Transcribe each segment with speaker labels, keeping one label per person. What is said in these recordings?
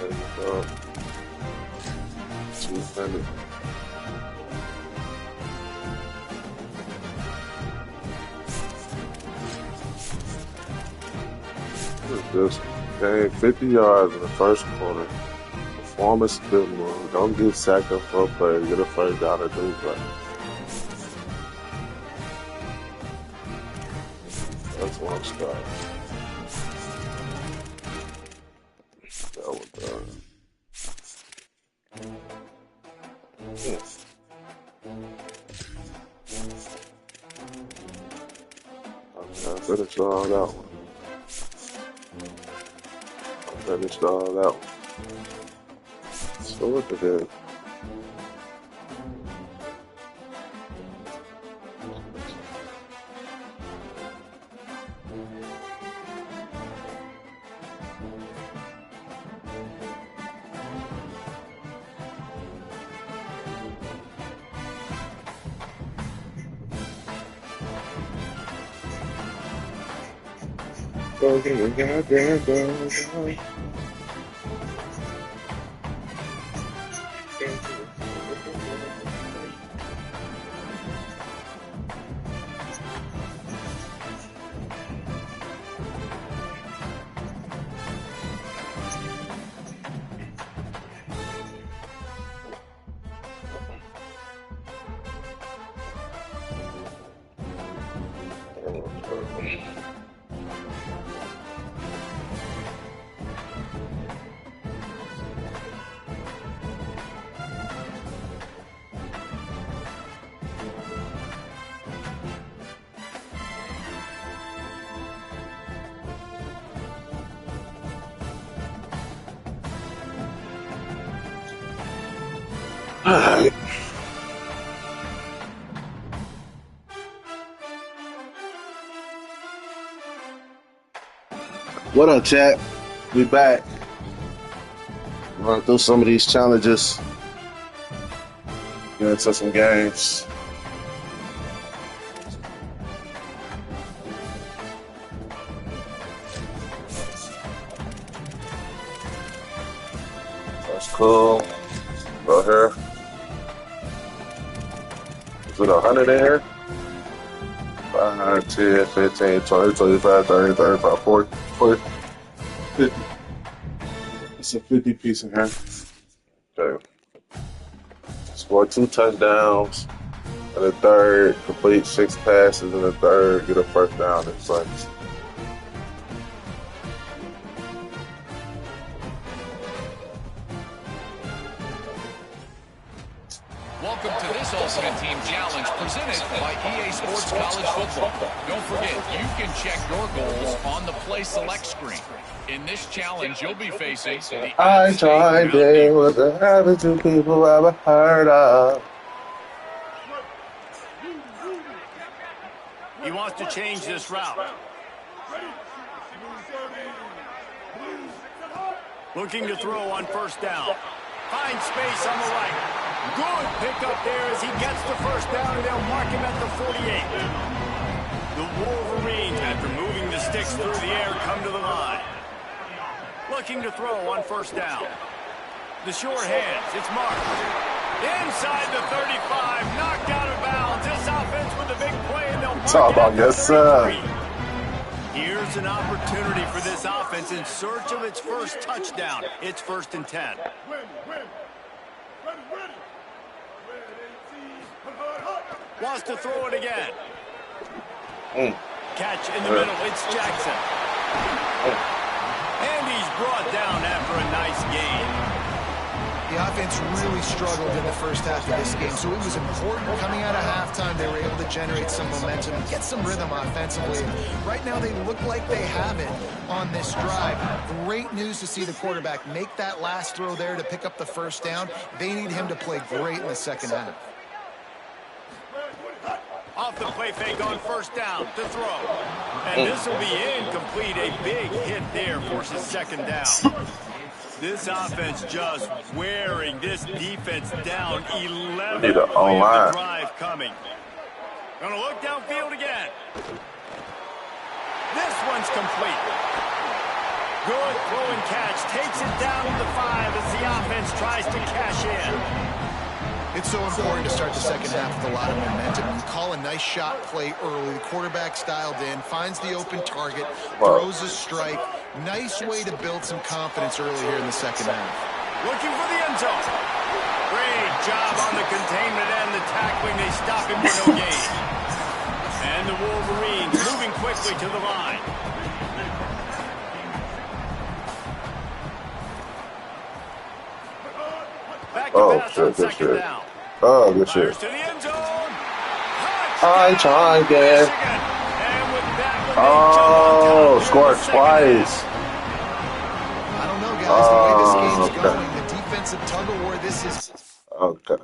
Speaker 1: There you go. 200. What is this? Gain 50 yards in the first quarter. Performance move. Don't get sacked up for a play. Get a first down or 3 plays. That's one start. That was done. I finished all that one. Finished all that one. So look at that. Alright. What up, chat? We back. Run through some of these challenges. Get into some games. That's cool. Go here. Is it 100 in here? 5, 10, 15, 20, 25, 30, 35, 40, 40, 50. It's a 50 piece in here. Okay. Score 2 touchdowns in the third, complete 6 passes in the third, get a first down in front.
Speaker 2: Welcome to this Ultimate Team Challenge presented by EA Sports College Football. Don't forget, you can check your goals on the Play Select screen. In this challenge, you'll be facing the
Speaker 1: I joined in with the average of people I've ever heard of.
Speaker 3: He wants to change this route. Looking to throw on first down. Finds space on the right. Good pickup there as he gets the first down, and they'll mark him at the 48. The Wolverines, after moving the sticks through the air, come to the line. Looking to throw on first down. The short hands, it's marked. Inside the 35, knocked out of bounds. This offense with a big play, and they'll mark it at the 33. Here's an opportunity for this offense in search of its first touchdown. It's 1st and 10. Wants to throw it again. Catch in the middle. It's Jackson. And he's brought down after a nice gain.
Speaker 4: The offense really struggled in the first half of this game, so it was important coming out of halftime they were able to generate some momentum and get some rhythm offensively. Right now they look like they have it on this drive. Great news to see the quarterback make that last throw there to pick up the first down. They need him to play great in the second half.
Speaker 3: Off the play fake on first down to throw. And this will be incomplete. A big hit there forces second down. This offense just wearing this defense down. 11 play of the drive coming. Gonna look downfield again. This one's complete. Good throw and catch. Takes it down to the 5 as the offense tries to cash in.
Speaker 4: It's so important to start the second half with a lot of momentum. You call a nice shot play early. The quarterback's dialed in, finds the open target, throws a strike. Nice way to build some confidence early here in the second half.
Speaker 3: Looking for the end zone. Great job on the containment and the tackling. They stop him for no gain. And the Wolverines moving quickly to the line. Back to pass on second down.
Speaker 1: Oh, good shit.
Speaker 3: To the end zone.
Speaker 1: I tried again. Oh, scored twice.
Speaker 4: I don't know, guys. The way this game's going, the defensive tug-of-war, this is...
Speaker 1: Okay.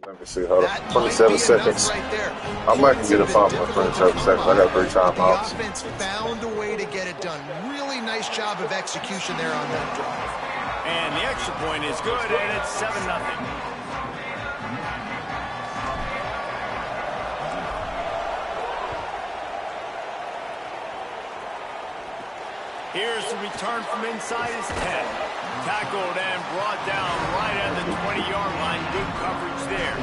Speaker 1: Let me see. Hold on. 27 seconds.
Speaker 4: Right there.
Speaker 1: I might get a fumble in 27 seconds. I got 3 timeouts.
Speaker 4: The offense found a way to get it done. Really nice job of execution there on that drive.
Speaker 3: And the extra point is good, and it's 7-0. Here's the return from inside his 10. Tackled and brought down right at the 20-yard line. Good coverage there.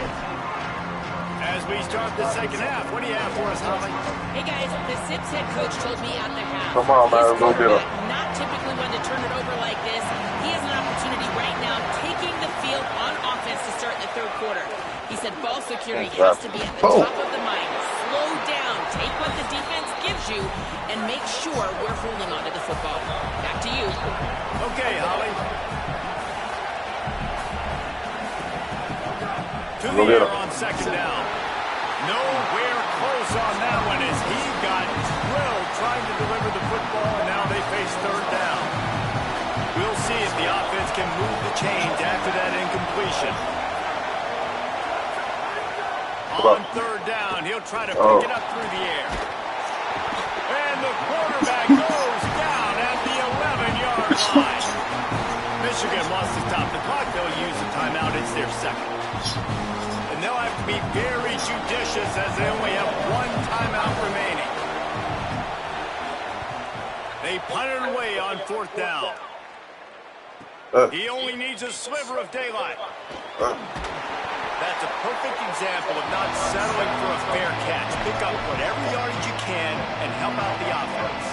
Speaker 3: As we start the second half, what do you have for us, Holly?
Speaker 5: Hey, guys, the Zips head coach told me at the half.
Speaker 1: Come on, man. Go get him.
Speaker 5: Not typically one to turn it over like this. He has an opportunity right now taking the field on offense to start the third quarter. He said ball security has to be at the top of the mind. Slow down. Take what the defense gives you and make sure we're holding on to the football. Back to you.
Speaker 3: Okay, Holly. To the air on second down. Nowhere close on that one as he got drilled trying to deliver the football, and now they face third down. We'll see if the offense can move the chains after that incompletion. On third down, he'll try to pick it up through the air. And the quarterback goes down at the 11-yard line. Michigan wants to stop the clock. They'll use the timeout. It's their second. And they'll have to be very judicious as they only have 1 timeout remaining. They punt it away on fourth down. He only needs a sliver of daylight. That's a perfect example of not settling for a fair catch. Pick up whatever yardage you can and help out the offense.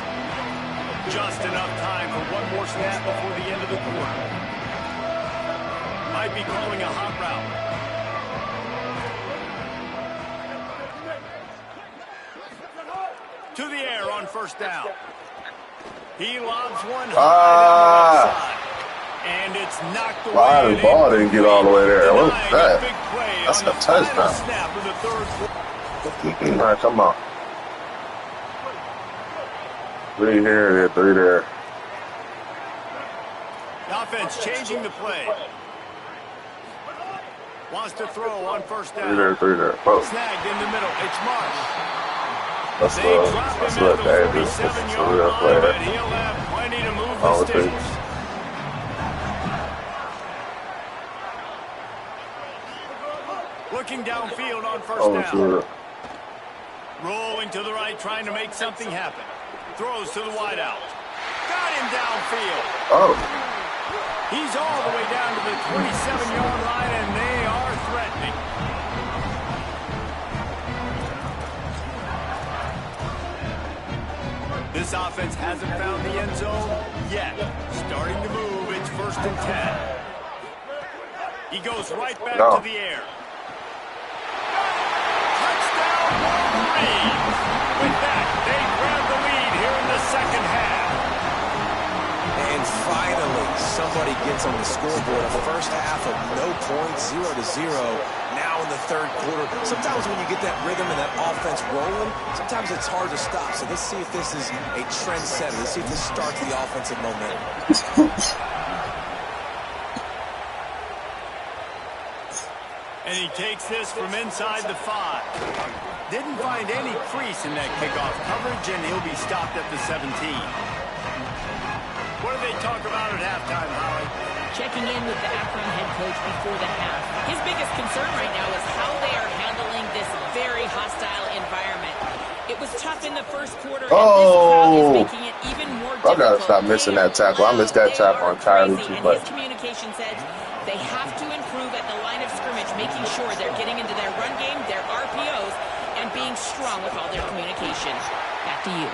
Speaker 3: Just enough time for one more snap before the end of the quarter. Might be calling a hot route. To the air on first down. He lobs one high down the left side. And it's knocked away.
Speaker 1: Wow, the ball didn't get all the way there. What was that? That's a touchdown. All right, come on. 3 here, 3 there.
Speaker 3: The offense changing the play. Wants to throw on first down.
Speaker 1: 3 there. Oh.
Speaker 3: Snagged in the middle. It's Marsh.
Speaker 1: Let's let that. This is a real player.
Speaker 3: He'll have plenty to move the sticks. Looking downfield on first down.
Speaker 1: Sure.
Speaker 3: Rolling to the right, trying to make something happen. Throws to the wideout. Got him downfield.
Speaker 1: Oh.
Speaker 3: He's all the way down to the 27-yard line, and they are threatening. This offense hasn't found the end zone yet. Starting to move. It's 1st and 10. He goes right back to the air. Touchdown, Wolverines. With that, they grab the lead here in the second half.
Speaker 6: And finally, somebody gets on the scoreboard. A first half of no points, 0-0. Now in the third quarter. Sometimes when you get that rhythm and that offense rolling, sometimes it's hard to stop. So let's see if this is a trend setter. Let's see if this starts the offensive momentum.
Speaker 3: And he takes this from inside the 5. Didn't find any crease in that kickoff coverage, and he'll be stopped at the 17. What do they talk about at halftime, Holly?
Speaker 5: Checking in with the Akron head coach before the half. His biggest concern right now is how they are handling this very hostile environment. It was tough in the first quarter,
Speaker 1: Oh,
Speaker 5: and this crowd is making it even more difficult.
Speaker 1: I gotta stop missing that tackle. I missed that tackle entirely too much.
Speaker 5: His communication said they have to improve at the line of scrimmage, making sure they're getting into their run game, their RPOs, and being strong with all their communication. Back to you.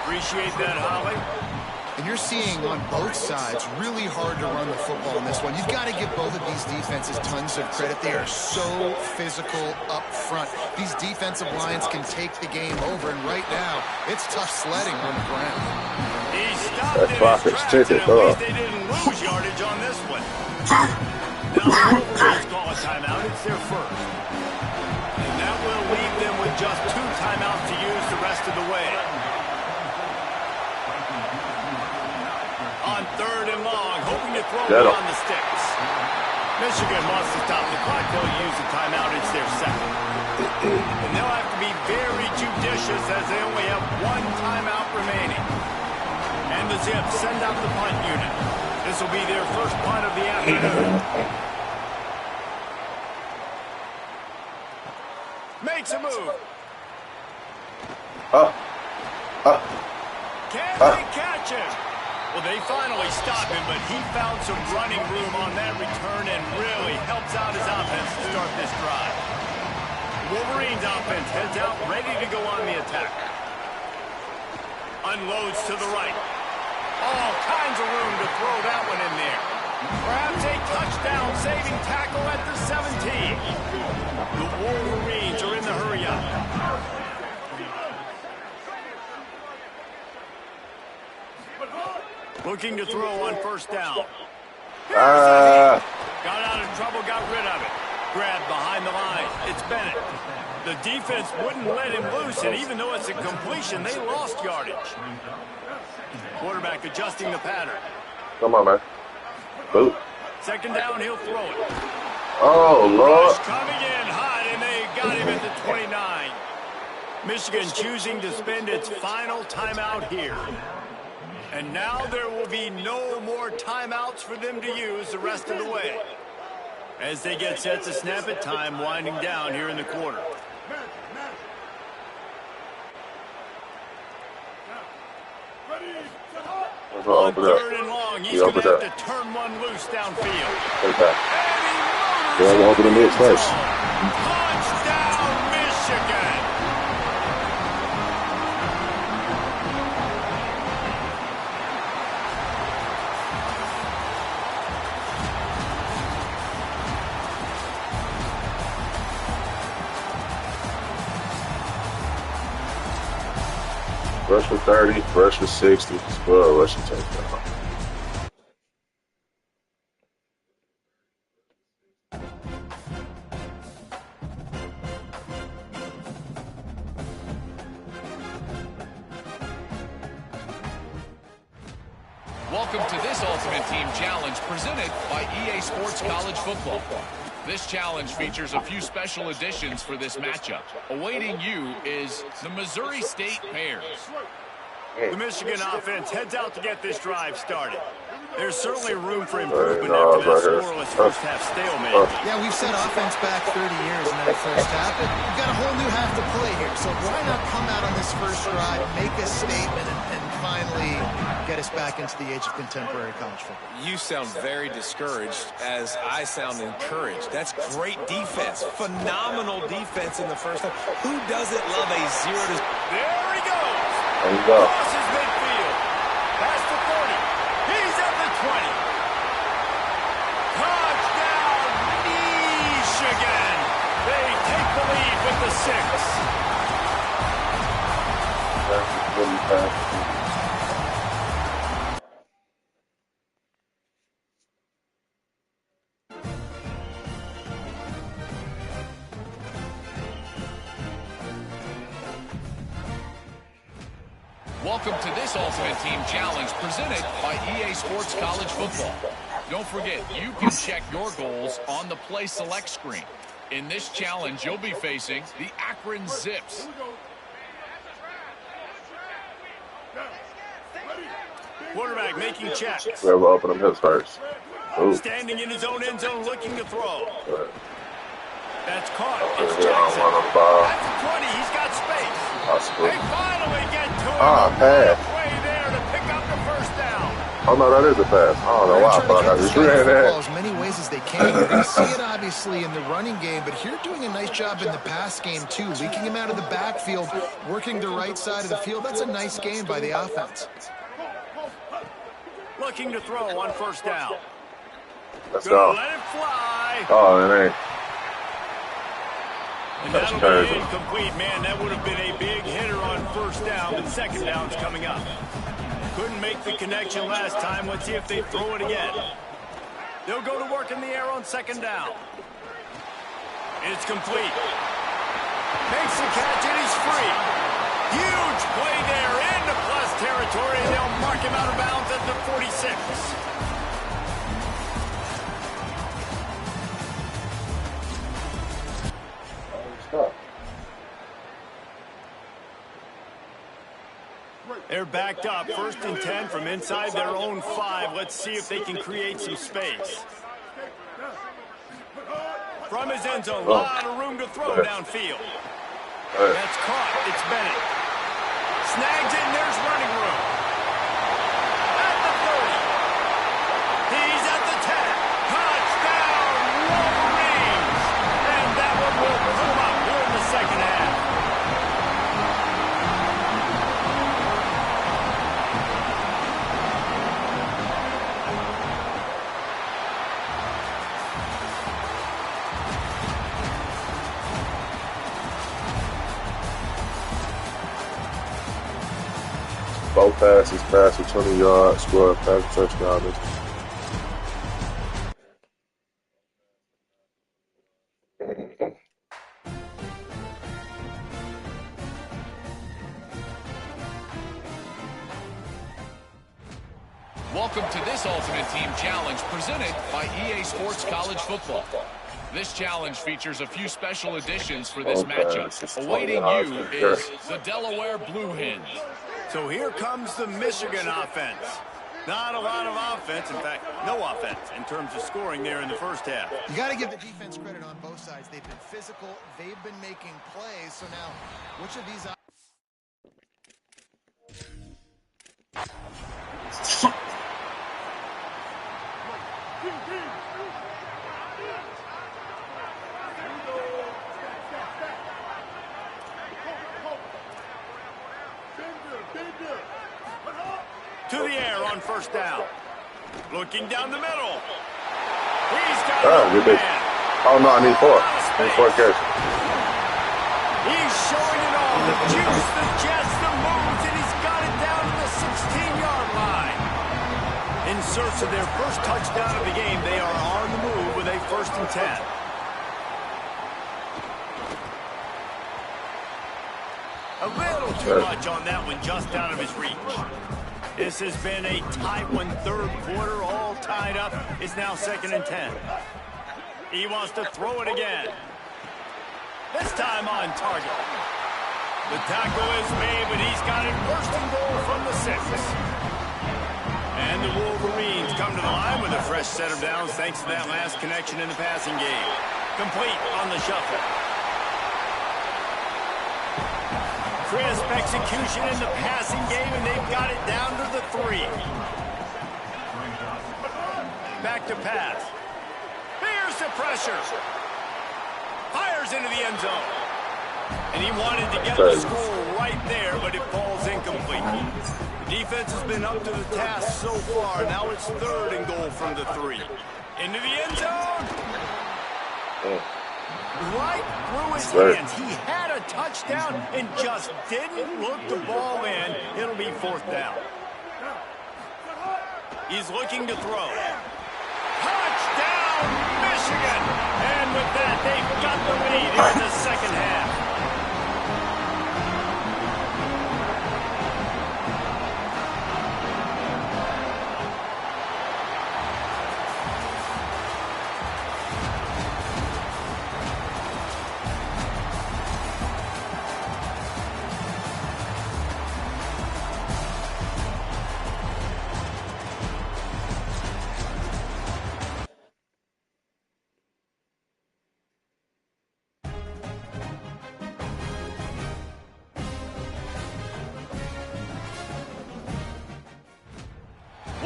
Speaker 3: Appreciate that, Holly.
Speaker 4: And you're seeing on both sides really hard to run the football in this one. You've got to give both of these defenses tons of credit. They are so physical up front. These defensive lines can take the game over, and right now, it's tough sledding on the ground.
Speaker 3: He stopped in his tracks, and at least they didn't lose yardage on this one. Now the Wolverines call a timeout. It's their first. And that will leave them with just 2 timeouts to use the rest of the way. On 3rd and long, hoping to throw it on the sticks. Michigan wants to stop the clock. They'll use a timeout. It's their second. And they'll have to be very judicious as they only have 1 timeout remaining. And the Zips send out the punt unit. This will be their first punt of the afternoon. Makes a move. Can they catch him? Well, they finally stop him, but he found some running room on that return and really helps out his offense to start this drive. Wolverines offense heads out, ready to go on the attack. Unloads to the right. All kinds of room to throw that one in there. Perhaps a touchdown-saving tackle at the 17. The Wolverines are in the hurry-up. Looking to throw on 1st down. Got out of trouble, got rid of it. Grabbed behind the line. It's Bennett. The defense wouldn't let him loose, and even though it's a completion, they lost yardage. Quarterback adjusting the pattern.
Speaker 1: Come on, man. Boot.
Speaker 3: 2nd down, he'll throw it.
Speaker 1: Oh, Lord.
Speaker 3: Rush coming in hot, and they got him at the 29. Michigan choosing to spend its final timeout here. And now there will be no more timeouts for them to use the rest of the way. As they get set to snap it, time winding down here in the quarter. On 3rd and long, he's going to have to turn one loose downfield.
Speaker 1: Yeah, open the mid first.
Speaker 3: Touchdown, Michigan!
Speaker 1: Rush for 30, rush for 60, well, rush for touchdown.
Speaker 2: Welcome to this Ultimate Team Challenge presented by EA Sports College Football. This challenge features a few special additions for this matchup. Awaiting you is the Missouri State Bears.
Speaker 3: The Michigan offense heads out to get this drive started. There's certainly room for improvement after that scoreless first half stalemate.
Speaker 4: Yeah, we've set offense back 30 years in that first half, but we've got a whole new half to play here. So why not come out on this first drive, make a statement, and finally get us back into the age of contemporary college football?
Speaker 6: You sound very discouraged as I sound encouraged. That's great defense. Phenomenal defense in the first half. Who doesn't love a 0-0?
Speaker 3: There he goes.
Speaker 1: There you go.
Speaker 3: Crosses midfield. Past the 40. He's at the 20. Touchdown, Michigan. They take the lead with the 6.
Speaker 1: That's really fast.
Speaker 2: Welcome to this Ultimate Team Challenge presented by EA Sports College Football. Don't forget, you can check your goals on the Play Select screen. In this challenge, you'll be facing the Akron Zips.
Speaker 3: Quarterback making checks.
Speaker 1: We have to open him his first. Ooh.
Speaker 3: Standing in his own end zone looking to throw. That's caught. It's
Speaker 1: Okay, I
Speaker 3: Jackson.
Speaker 1: want to buy.
Speaker 3: At the 20, he's got space.
Speaker 1: Possible.
Speaker 3: They finally get to him.
Speaker 1: Ah,
Speaker 3: What a
Speaker 1: pass.
Speaker 3: play there to pick up the first down.
Speaker 1: Oh, no, that is a pass. I don't know why I thought I
Speaker 4: Trying to
Speaker 1: just
Speaker 4: get
Speaker 1: ran
Speaker 4: this guy the football
Speaker 1: that.
Speaker 4: as many ways as they can. You're going to see it, obviously, in the running game, but here doing a nice job in the pass game, too. Leaking him out of the backfield, working the right side of the field. That's a nice game by the offense.
Speaker 3: Looking to throw on first down.
Speaker 1: Let's
Speaker 3: Gonna
Speaker 1: go.
Speaker 3: let it fly.
Speaker 1: Oh, it ain't.
Speaker 3: And
Speaker 1: That's
Speaker 3: that'll
Speaker 1: crazy.
Speaker 3: be incomplete. Man, that would have been a big hitter on first down, but second down's coming up. Couldn't make the connection last time. Let's see if they throw it again. They'll go to work in the air on second down. It's complete. Makes the catch, and he's free. Huge play there into plus territory, and they'll mark him out of bounds at the 46. They're backed up, 1st and 10 from inside their own 5. Let's see if they can create some space. From his end zone, a lot of room to throw downfield. That's caught. It's Bennett. Snags it, and there's running room. At the 30. He's at the 10. Touchdown, Wolverines! And that one will come up here in the second half.
Speaker 1: Both passes, pass for 20 yards, score a pass touchdown.
Speaker 2: Welcome to this Ultimate Team Challenge presented by EA Sports College Football. This challenge features a few special additions for this matchup. Awaiting you is the Delaware Blue Hens.
Speaker 3: So here comes the Michigan offense. Not a lot of offense, in fact, no offense in terms of scoring there in the first half.
Speaker 4: You got to give the defense credit on both sides. They've been physical. They've been making plays. So now, which of these...
Speaker 3: To the air on first down. Looking down the middle. He's got
Speaker 1: good. Oh, no, I need 4. I need 4 catches.
Speaker 3: He's showing it all. The juice, the jets, the moves, and he's got it down to the 16-yard line. In search of their first touchdown of the game, they are on the move with a 1st and 10. A little too much on that one, just out of his reach. This has been a tight one, 3rd quarter, all tied up. It's now 2nd and 10. He wants to throw it again. This time on target. The tackle is made, but he's got it 1st and goal from the 6. And the Wolverines come to the line with a fresh set of downs thanks to that last connection in the passing game. Complete on the shuffle. Crisp execution in the passing game, and they've got it down to the 3. Back to pass. Here's the pressure. Fires into the end zone. And he wanted to get the score right there, but it falls incomplete. The defense has been up to the task so far. Now it's 3rd and goal from the 3. Into the end zone. Right through his hands. He had a touchdown and just didn't look the ball in. It'll be 4th down. He's looking to throw. Touchdown, Michigan! And with that, they've got the lead in the second half.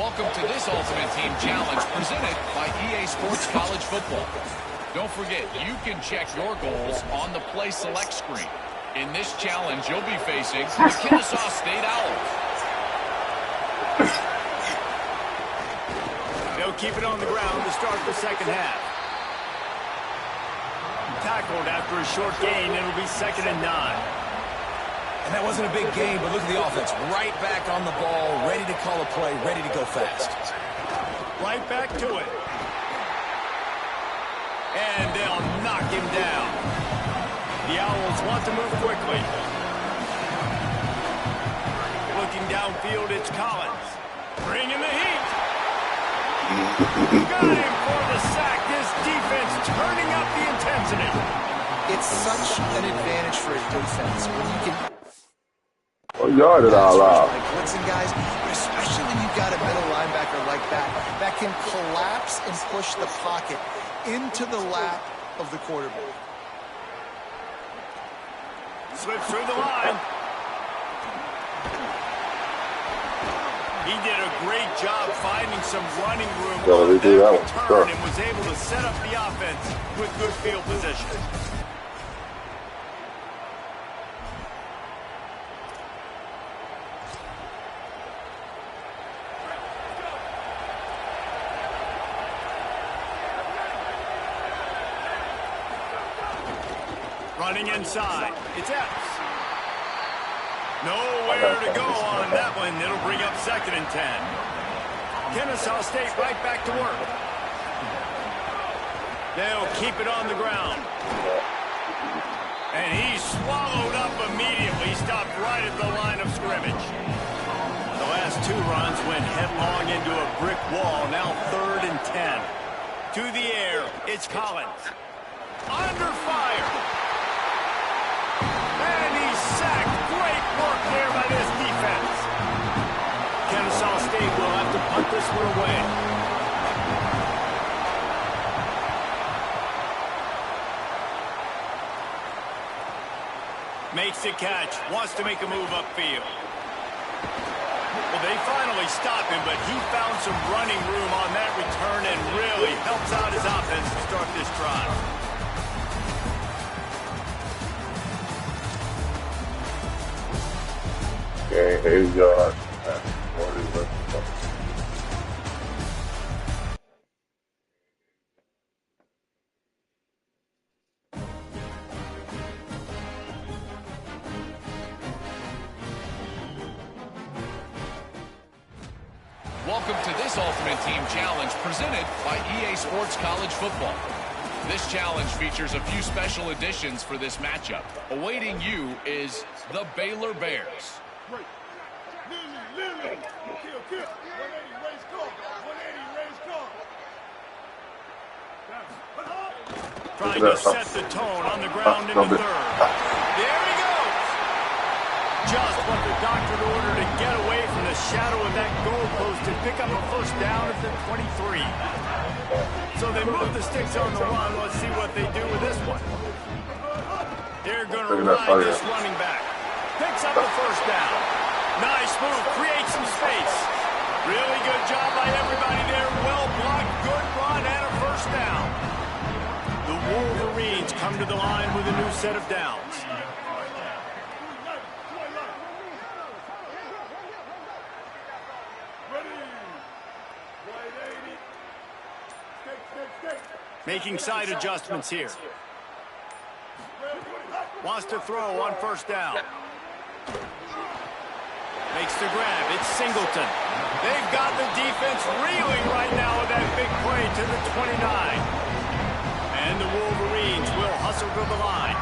Speaker 2: Welcome to this Ultimate Team Challenge presented by EA Sports College Football. Don't forget, you can check your goals on the Play Select screen. In this challenge, you'll be facing the Kennesaw State Owls.
Speaker 3: They'll keep it on the ground to start the second half. Tackled after a short gain, it'll be 2nd and 9.
Speaker 6: And that wasn't a big game, but look at the offense. Right back on the ball, ready to call a play, ready to go fast.
Speaker 3: Right back to it. And they'll knock him down. The Owls want to move quickly. Looking downfield, it's Collins. Bringing the heat. Got him for the sack. This defense turning up the intensity.
Speaker 4: It's such an advantage for a defense when you can...
Speaker 1: Yard it all out.
Speaker 4: Like blitzing guys, but especially when you've got a middle linebacker like that can collapse and push the pocket into the lap of the quarterback.
Speaker 3: Slips through the line. He did a great job finding some running room on that return and was able to set up the offense with good field position. Running inside. It's Epps. Nowhere to go on that one. It'll bring up 2nd and 10. Kennesaw State right back to work. They'll keep it on the ground. And he's swallowed up immediately. Stopped right at the line of scrimmage. The last 2 runs went headlong into a brick wall. Now 3rd and 10. To the air, it's Collins. Under fire. And he's sacked. Great work there by this defense. Kennesaw State will have to punt this one away. Makes the catch. Wants to make a move upfield. Well, they finally stop him, but he found some running room on that return and really helps out his offense to start this drive.
Speaker 1: Okay, 8 yards.
Speaker 2: Welcome to this Ultimate Team Challenge presented by EA Sports College Football. This challenge features a few special additions for this matchup. Awaiting you is the Baylor Bears.
Speaker 3: Trying to set the tone on the ground in the 3rd. There he goes. Just what the doctor ordered to get away from the shadow of that goalpost and pick up a 1st down at the 23. So they move the sticks on the run. Let's see what they do with this one. They're going to ride this running back. Picks up the 1st down. Nice move. Creates some space. Really good job by everybody there. Well blocked. Good run and a 1st down. The Wolverines come to the line with a new set of downs. Making side adjustments here. Wants to throw on 1st down. Makes the grab. It's Singleton. They've got the defense reeling right now with that big play to the 29. And the Wolverines will hustle to the line.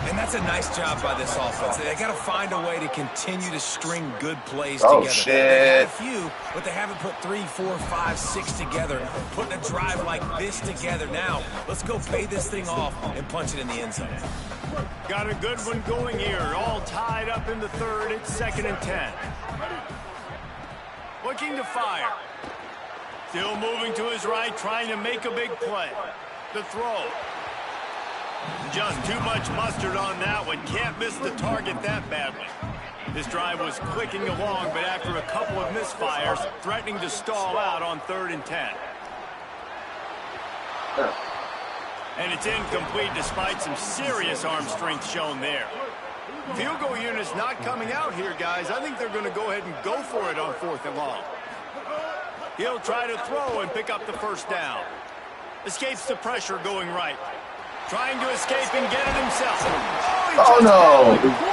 Speaker 6: And that's a nice job by this offense. They got to find a way to continue to string good plays together.
Speaker 1: Shit.
Speaker 6: They had a few, but they haven't put 3, 4, 5, 6 together. Putting a drive like this together now. Let's go pay this thing off and punch it in the end zone.
Speaker 3: Got a good one going here. All tied up in the 3rd. It's 2nd and 10. Looking to fire. Still moving to his right, trying to make a big play. The throw. Just too much mustard on that one. Can't miss the target that badly. This drive was clicking along, but after a couple of misfires, threatening to stall out on 3rd and 10. And it's incomplete despite some serious arm strength shown there. Field goal unit's not coming out here, guys. I think they're going to go ahead and go for it on 4th and long. He'll try to throw and pick up the first down. Escapes the pressure going right. Trying to escape and get it himself.
Speaker 1: Oh, no.
Speaker 3: Defense.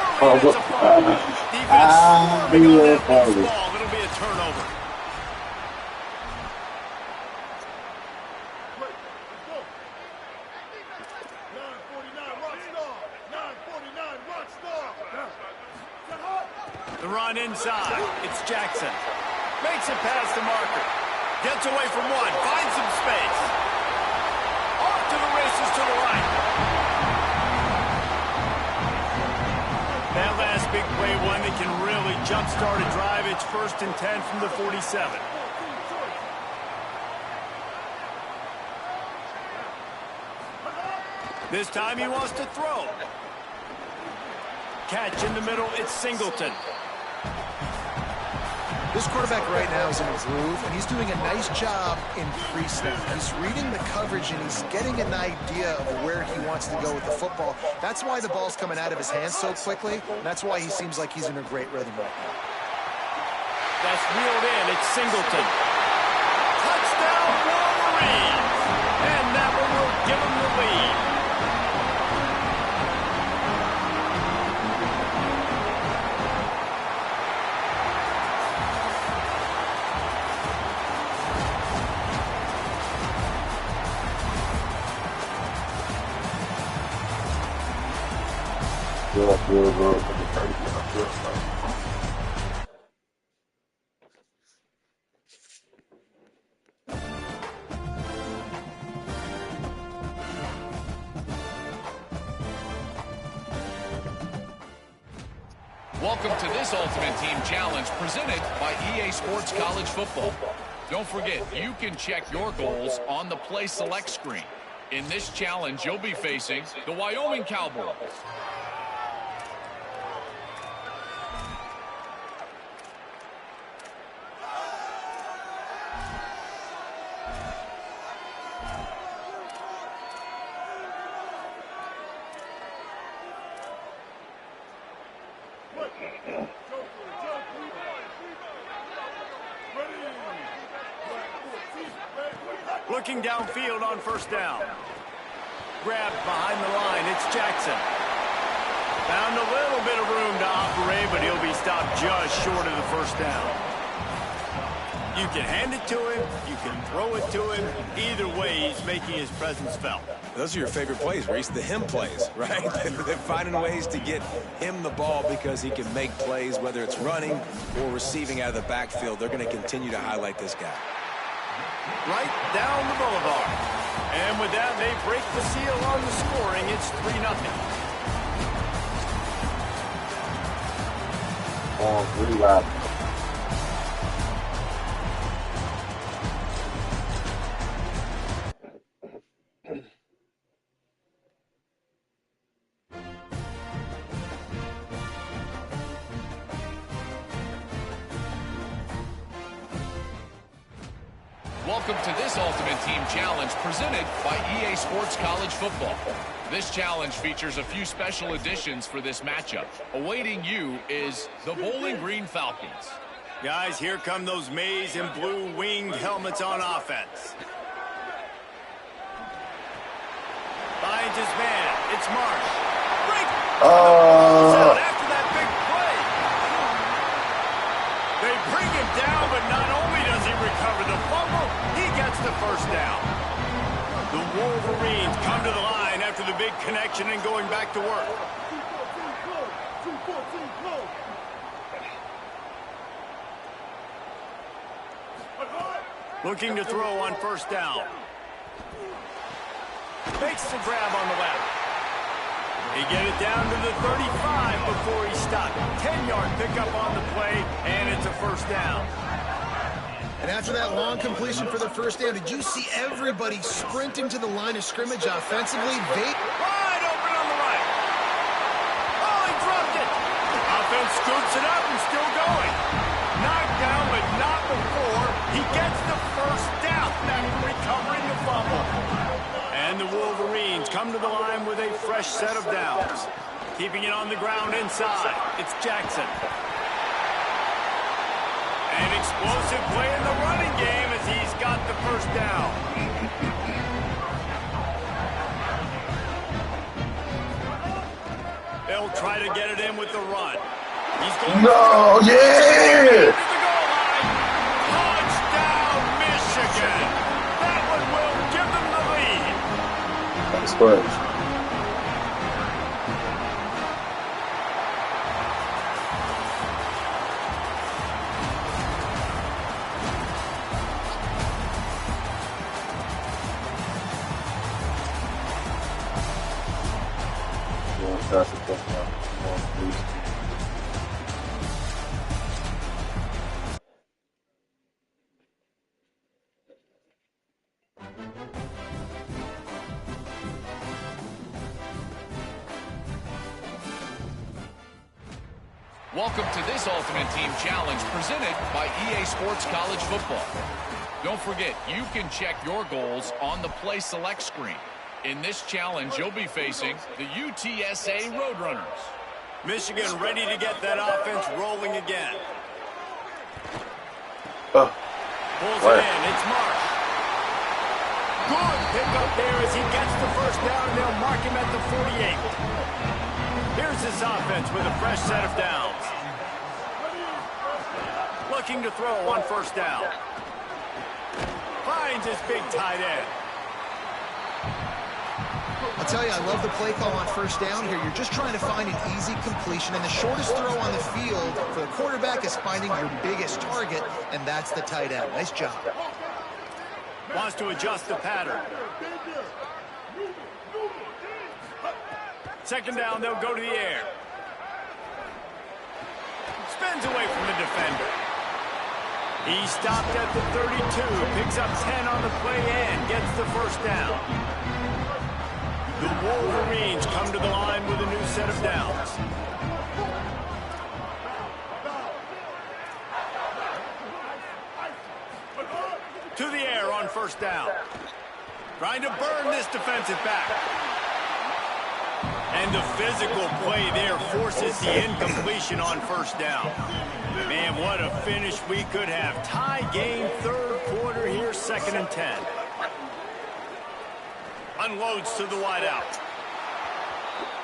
Speaker 3: It'll be a turnover. The run inside. It's Jackson. Makes it past the marker. Gets away from one. Finds some space. Off to the races to the right. That last big play, one that can really jumpstart a drive. It's 1st and 10 from the 47. This time he wants to throw. Catch in the middle. It's Singleton.
Speaker 4: This quarterback right now is in a groove, and he's doing a nice job in pre-snap. He's reading the coverage, and he's getting an idea of where he wants to go with the football. That's why the ball's coming out of his hands so quickly. That's why he seems like he's in a great rhythm right now.
Speaker 3: That's reeled in. It's Singleton. Touchdown, Wolverines! And that one will give him the lead.
Speaker 2: Welcome to this Ultimate Team Challenge presented by EA Sports College Football. Don't forget, you can check your goals on the Play Select screen. In this challenge, you'll be facing the Wyoming Cowboys.
Speaker 3: Looking downfield on 1st down. Grabbed behind the line. It's Jackson. Found a little bit of room to operate, but he'll be stopped just short of the 1st down. You can hand it to him. You can throw it to him. Either way, he's making his presence felt.
Speaker 6: Those are your favorite plays, Reese, the him plays, right? They're finding ways to get him the ball because he can make plays, whether it's running or receiving out of the backfield. They're going to continue to highlight this guy.
Speaker 3: Right down the boulevard. And with that, they break the seal on the scoring. It's 3-0.
Speaker 1: Oh, 3 laps.
Speaker 2: Welcome to this Ultimate Team Challenge presented by EA Sports College Football. This challenge features a few special additions for this matchup. Awaiting you is the Bowling Green Falcons.
Speaker 3: Guys, here come those maize and blue winged helmets on offense. Finds his man. It's Marsh. Out after that big play. They bring him down, but not only does he recover the fumble, he gets the 1st down. The Wolverines come to the line after the big connection and going back to work. Looking to throw on 1st down. Makes the grab on the left. He get it down to the 35 before he stopped. 10-yard pickup on the play, and it's a 1st down.
Speaker 4: And after that long completion for the 1st down, did you see everybody sprinting to the line of scrimmage offensively?
Speaker 3: Wide open on the right. Oh, he dropped it. And scoops it up and still going. Knocked down, but not before. He gets the first down after recovering the fumble. And the Wolverines come to the line with a fresh set of downs. Keeping it on the ground inside. It's Jackson. An explosive play in the running game as he's got the first down. They'll try to get it in with the run. He's going
Speaker 1: No, yeah!
Speaker 3: Touchdown, Michigan. That one will give them the lead.
Speaker 1: That's clutch. That's a tough one.
Speaker 2: Welcome to this Ultimate Team Challenge presented by EA Sports College Football. Don't forget, you can check your goals on the Play Select screen. In this challenge, you'll be facing the UTSA Roadrunners.
Speaker 3: Michigan ready to get that offense rolling again.
Speaker 1: Oh.
Speaker 3: Pulls it in. It's Mark. Good pickup there as he gets the first down, and they'll mark him at the 48. Here's his offense with a fresh set of downs. Looking to throw on first down. Finds his big tight end.
Speaker 4: I'll tell you, I love the play call on first down here. You're just trying to find an easy completion, and the shortest throw on the field for the quarterback is finding your biggest target, and that's the tight end. Nice job.
Speaker 3: Wants to adjust the pattern. Second down, they'll go to the air. Spins away from the defender. He stopped at the 32, picks up 10 on the play and gets the first down. The Wolverines come to the line with a new set of downs. To the air on first down. Trying to burn this defensive back. And the physical play there forces the incompletion on first down. Man, what a finish we could have. Tie game, third quarter here, 2nd and 10. Unloads to the wideout.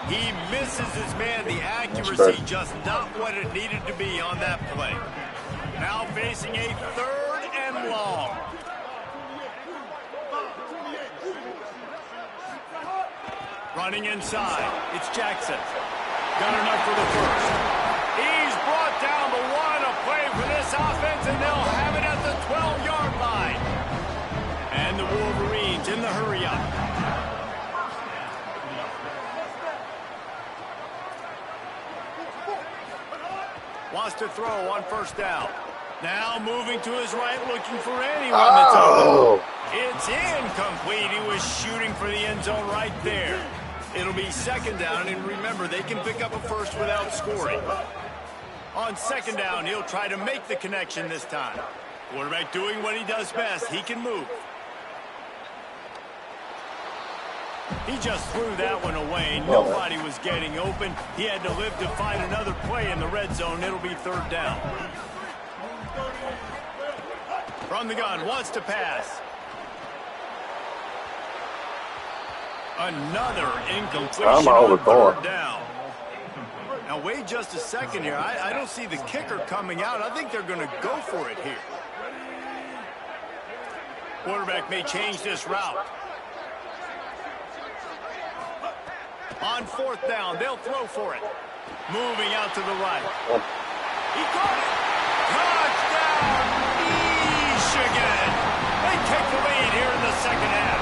Speaker 3: He misses his man. The accuracy just not what it needed to be on that play. Now facing a 3rd and long. Running inside. It's Jackson. Got enough for the first. He's brought down the one. A play for this offense, and they'll have it at the 12-yard line. And the Wolverines in the hurry-up. Wants to throw on first down. Now moving to his right, looking for anyone that's open. It's incomplete. He was shooting for the end zone right there. It'll be 2nd down, and remember, they can pick up a first without scoring. On 2nd down, he'll try to make the connection this time. Quarterback doing what he does best. He can move. He just threw that one away. Nobody was getting open. He had to live to find another play in the red zone. It'll be 3rd down. From the gun, wants to pass. Another incompletion on 3rd down. Now wait just a second here. I don't see the kicker coming out. I think they're going to go for it here. Quarterback may change this route. On 4th down, they'll throw for it. Moving out to the right. He caught it. Touchdown, Michigan. They take the lead here in the 2nd half.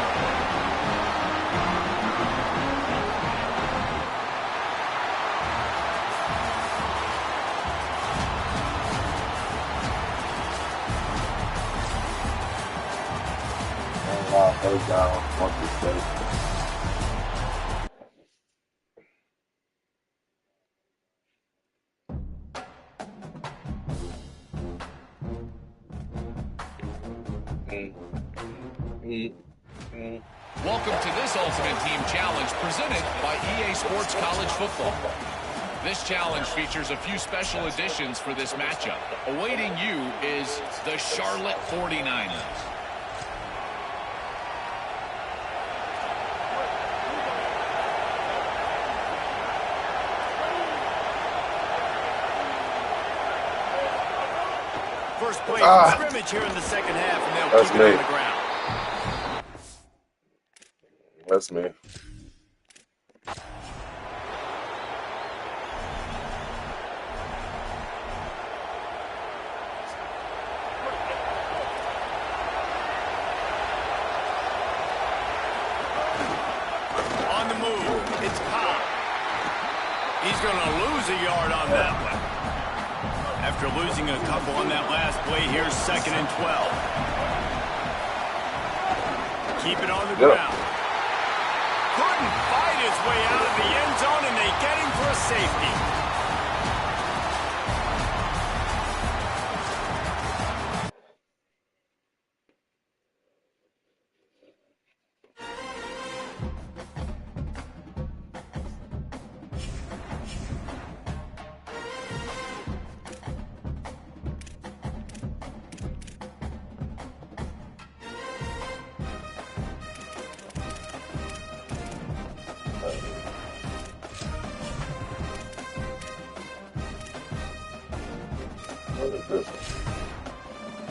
Speaker 1: Wow, 3rd down. One mistake.
Speaker 2: Welcome to this Ultimate Team Challenge presented by EA Sports College Football. This challenge features a few special additions for this matchup. Awaiting you is the Charlotte 49ers.
Speaker 3: First play from scrimmage here in the second half, and they'll keep it on the ground.
Speaker 1: That's me.
Speaker 3: On the move, it's Cobb. He's going to lose a yard on that one. After losing a couple on that last play, here's 2nd and 12. Keep it on the ground. Couldn't fight his way out of the end zone, and they get him for a safety.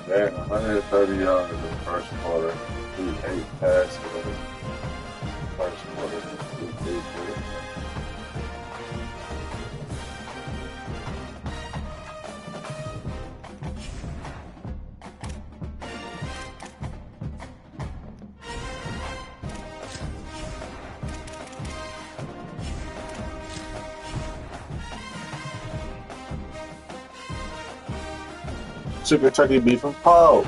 Speaker 1: Man, 130 yards in the first quarter. 8 passes in the first quarter. Chicken turkey beef and pork.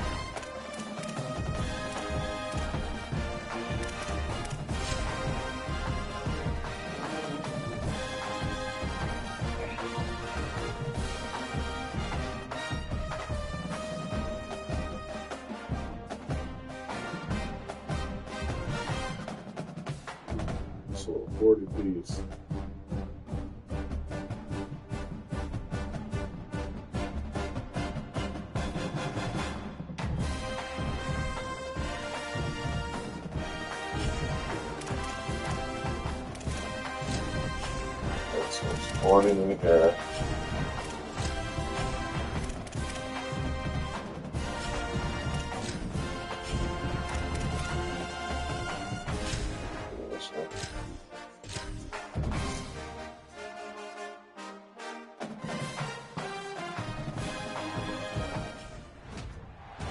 Speaker 1: So 40 piece. Morning in here.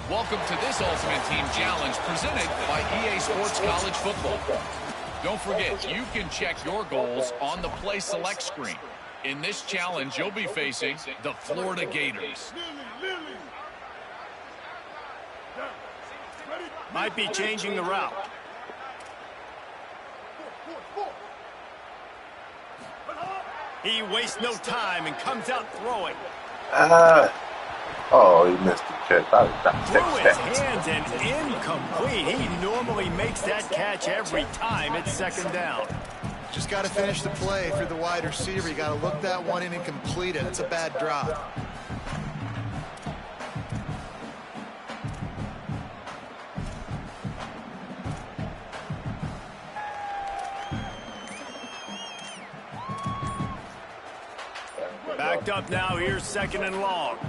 Speaker 2: Welcome to this Ultimate Team Challenge presented by EA Sports College Football. Don't forget, you can check your goals on the Play Select screen. In this challenge, you'll be facing the Florida Gators.
Speaker 3: Might be changing the route. He wastes no time and comes out throwing.
Speaker 1: Oh, he missed the catch.
Speaker 3: Through his hands and incomplete. He normally makes that catch every time. It's 2nd down.
Speaker 4: Just got to finish the play for the wide receiver. You got to look that one in and complete it. That's a bad drop.
Speaker 3: Backed up now. Here's 2nd and long.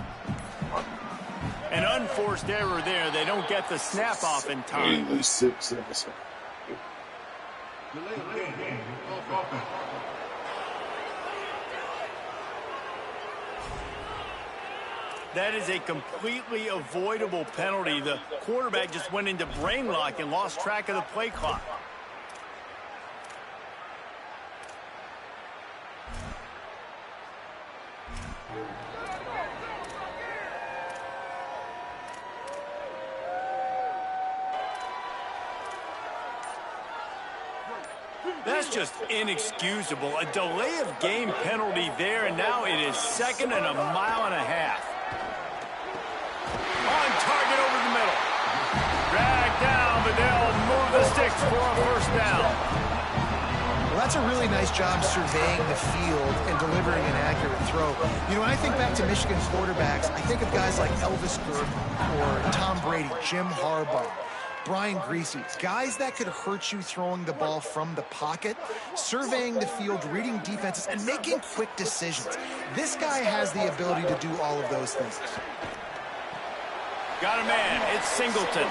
Speaker 3: An unforced error there. They don't get the snap off in time. That is a completely avoidable penalty. The quarterback just went into brain lock and lost track of the play clock. That's just inexcusable. A delay of game penalty there, and now it is 2nd and a mile and a half. On target over the middle. Drag down Vidal looks for a first down.
Speaker 4: Well, that's a really nice job surveying the field and delivering an accurate throw. You know, when I think back to Michigan quarterbacks, I think of guys like Elvis Gurley or Tom Brady, Jim Harbaugh, Brian Greasy, guys that could hurt you throwing the ball from the pocket, surveying the field, reading defenses, and making quick decisions. This guy has the ability to do all of those things.
Speaker 3: Got a man. It's Singleton.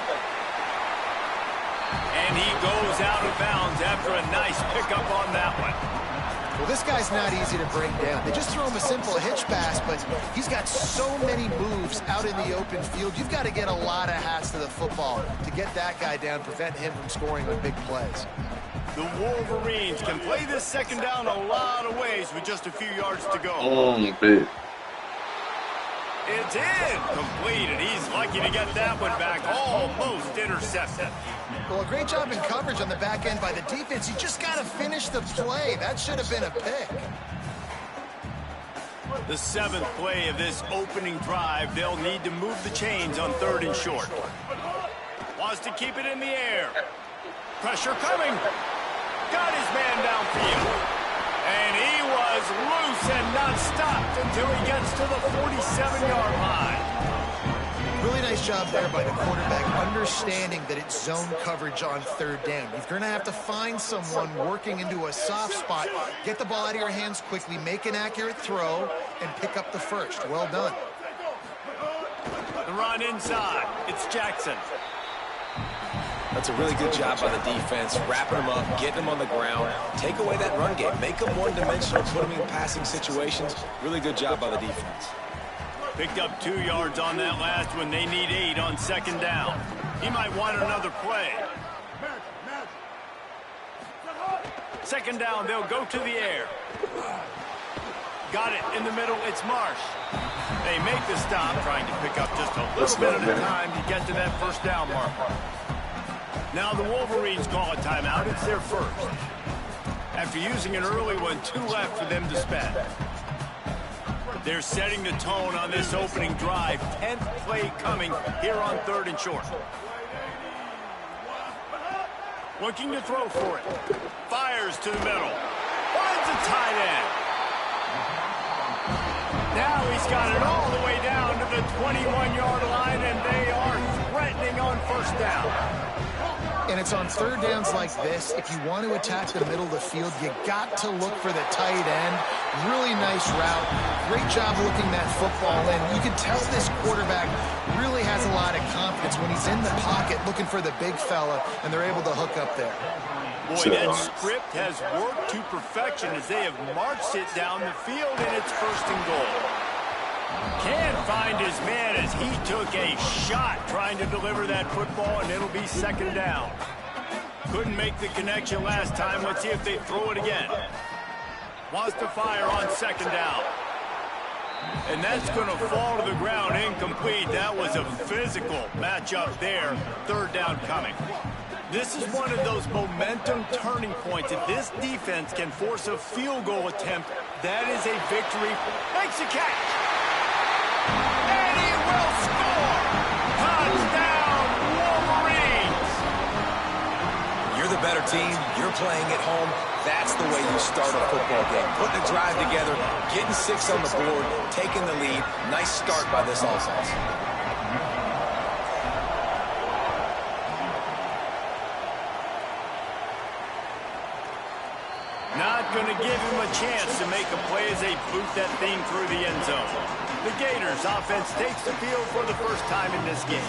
Speaker 3: And he goes out of bounds after a nice pickup on that one.
Speaker 4: Well, this guy's not easy to bring down. They just throw him a simple hitch pass, but he's got so many moves out in the open field. You've got to get a lot of hats to the football to get that guy down, prevent him from scoring on big plays.
Speaker 3: The Wolverines can play this second down a lot of ways with just a few yards to go.
Speaker 1: Big.
Speaker 3: It's in. Completed. He's lucky to get that one back. Almost intercepted.
Speaker 4: Well, a great job in coverage on the back end by the defense. You just got to finish the play. That should have been a pick.
Speaker 3: The 7th play of this opening drive. They'll need to move the chains on 3rd and short. Wants to keep it in the air. Pressure coming. Got his man downfield. And he was loose and not stopped until he gets to the 47-yard line.
Speaker 4: Really nice job there by the quarterback, understanding that it's zone coverage on 3rd down. You're going to have to find someone working into a soft spot, get the ball out of your hands quickly, make an accurate throw, and pick up the first. Well done.
Speaker 3: The run inside. It's Jackson.
Speaker 6: That's a really good job by the defense, wrapping them up, getting them on the ground, take away that run game, make them one-dimensional, put them in passing situations. Really good job by the defense.
Speaker 3: Picked up 2 yards on that last one. They need 8 on 2nd down. He might want another play. 2nd down, they'll go to the air. Got it in the middle. It's Marsh. They make the stop, trying to pick up just a little bit at a time to get to that first down marker. Now the Wolverines call a timeout. It's their first. After using an early one, 2 left for them to spend. They're setting the tone on this opening drive. 10th play coming here on 3rd and short. Looking to throw for it. Fires to the middle. Finds a tight end. Now he's got it all the way down to the 21-yard line, and they are threatening on first down.
Speaker 4: And it's on 3rd downs like this. If you want to attack the middle of the field, you got to look for the tight end. Really nice route. Great job looking that football in. You can tell this quarterback really has a lot of confidence when he's in the pocket looking for the big fella, and they're able to hook up there.
Speaker 3: Boy, that script has worked to perfection as they have marched it down the field, and it's 1st and goal. Can't find his man as he took a shot trying to deliver that football, and it'll be 2nd down. Couldn't make the connection last time. Let's see if they throw it again. Wants to fire on 2nd down. And that's going to fall to the ground incomplete. That was a physical matchup there. 3rd down coming. This is one of those momentum turning points. If this defense can force a field goal attempt, that is a victory. Makes a catch. And he will score! Touchdown, Wolverines!
Speaker 6: You're the better team. You're playing at home. That's the way you start a football game. Putting a drive together, getting 6 on the board, taking the lead. Nice start by this offense.
Speaker 3: Not going to give him a chance to make a play as they boot that thing through the end zone. The Gators offense takes the field for the first time in this game.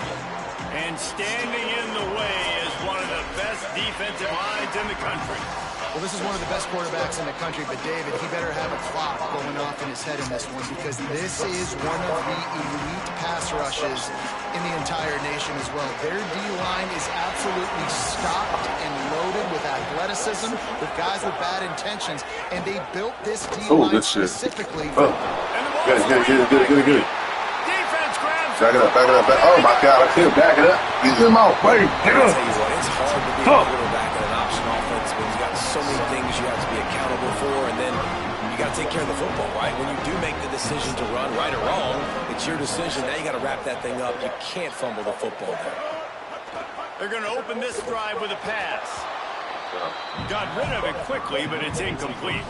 Speaker 3: And standing in the way is one of the best defensive lines in the country.
Speaker 4: Well, this is one of the best quarterbacks in the country, but David, he better have a clock going off in his head in this one, because this is one of the elite pass rushes in the entire nation as well. Their D-line is absolutely stocked and loaded with athleticism, with guys with bad intentions, and they built this D-line specifically.
Speaker 1: Good.
Speaker 3: Defense grabs.
Speaker 1: Back it up. Oh, my God, I can't back it up. Get him out, wait.
Speaker 6: I'll tell you what, it's hard to be a quarterback in an option offense when you've got so many things you have to be accountable for, and then you got to take care of the football, right? When you do make the decision to run, right or wrong, it's your decision. Now you got to wrap that thing up. You can't fumble the football there.
Speaker 3: They're going to open this drive with a pass. Got rid of it quickly, but it's incomplete.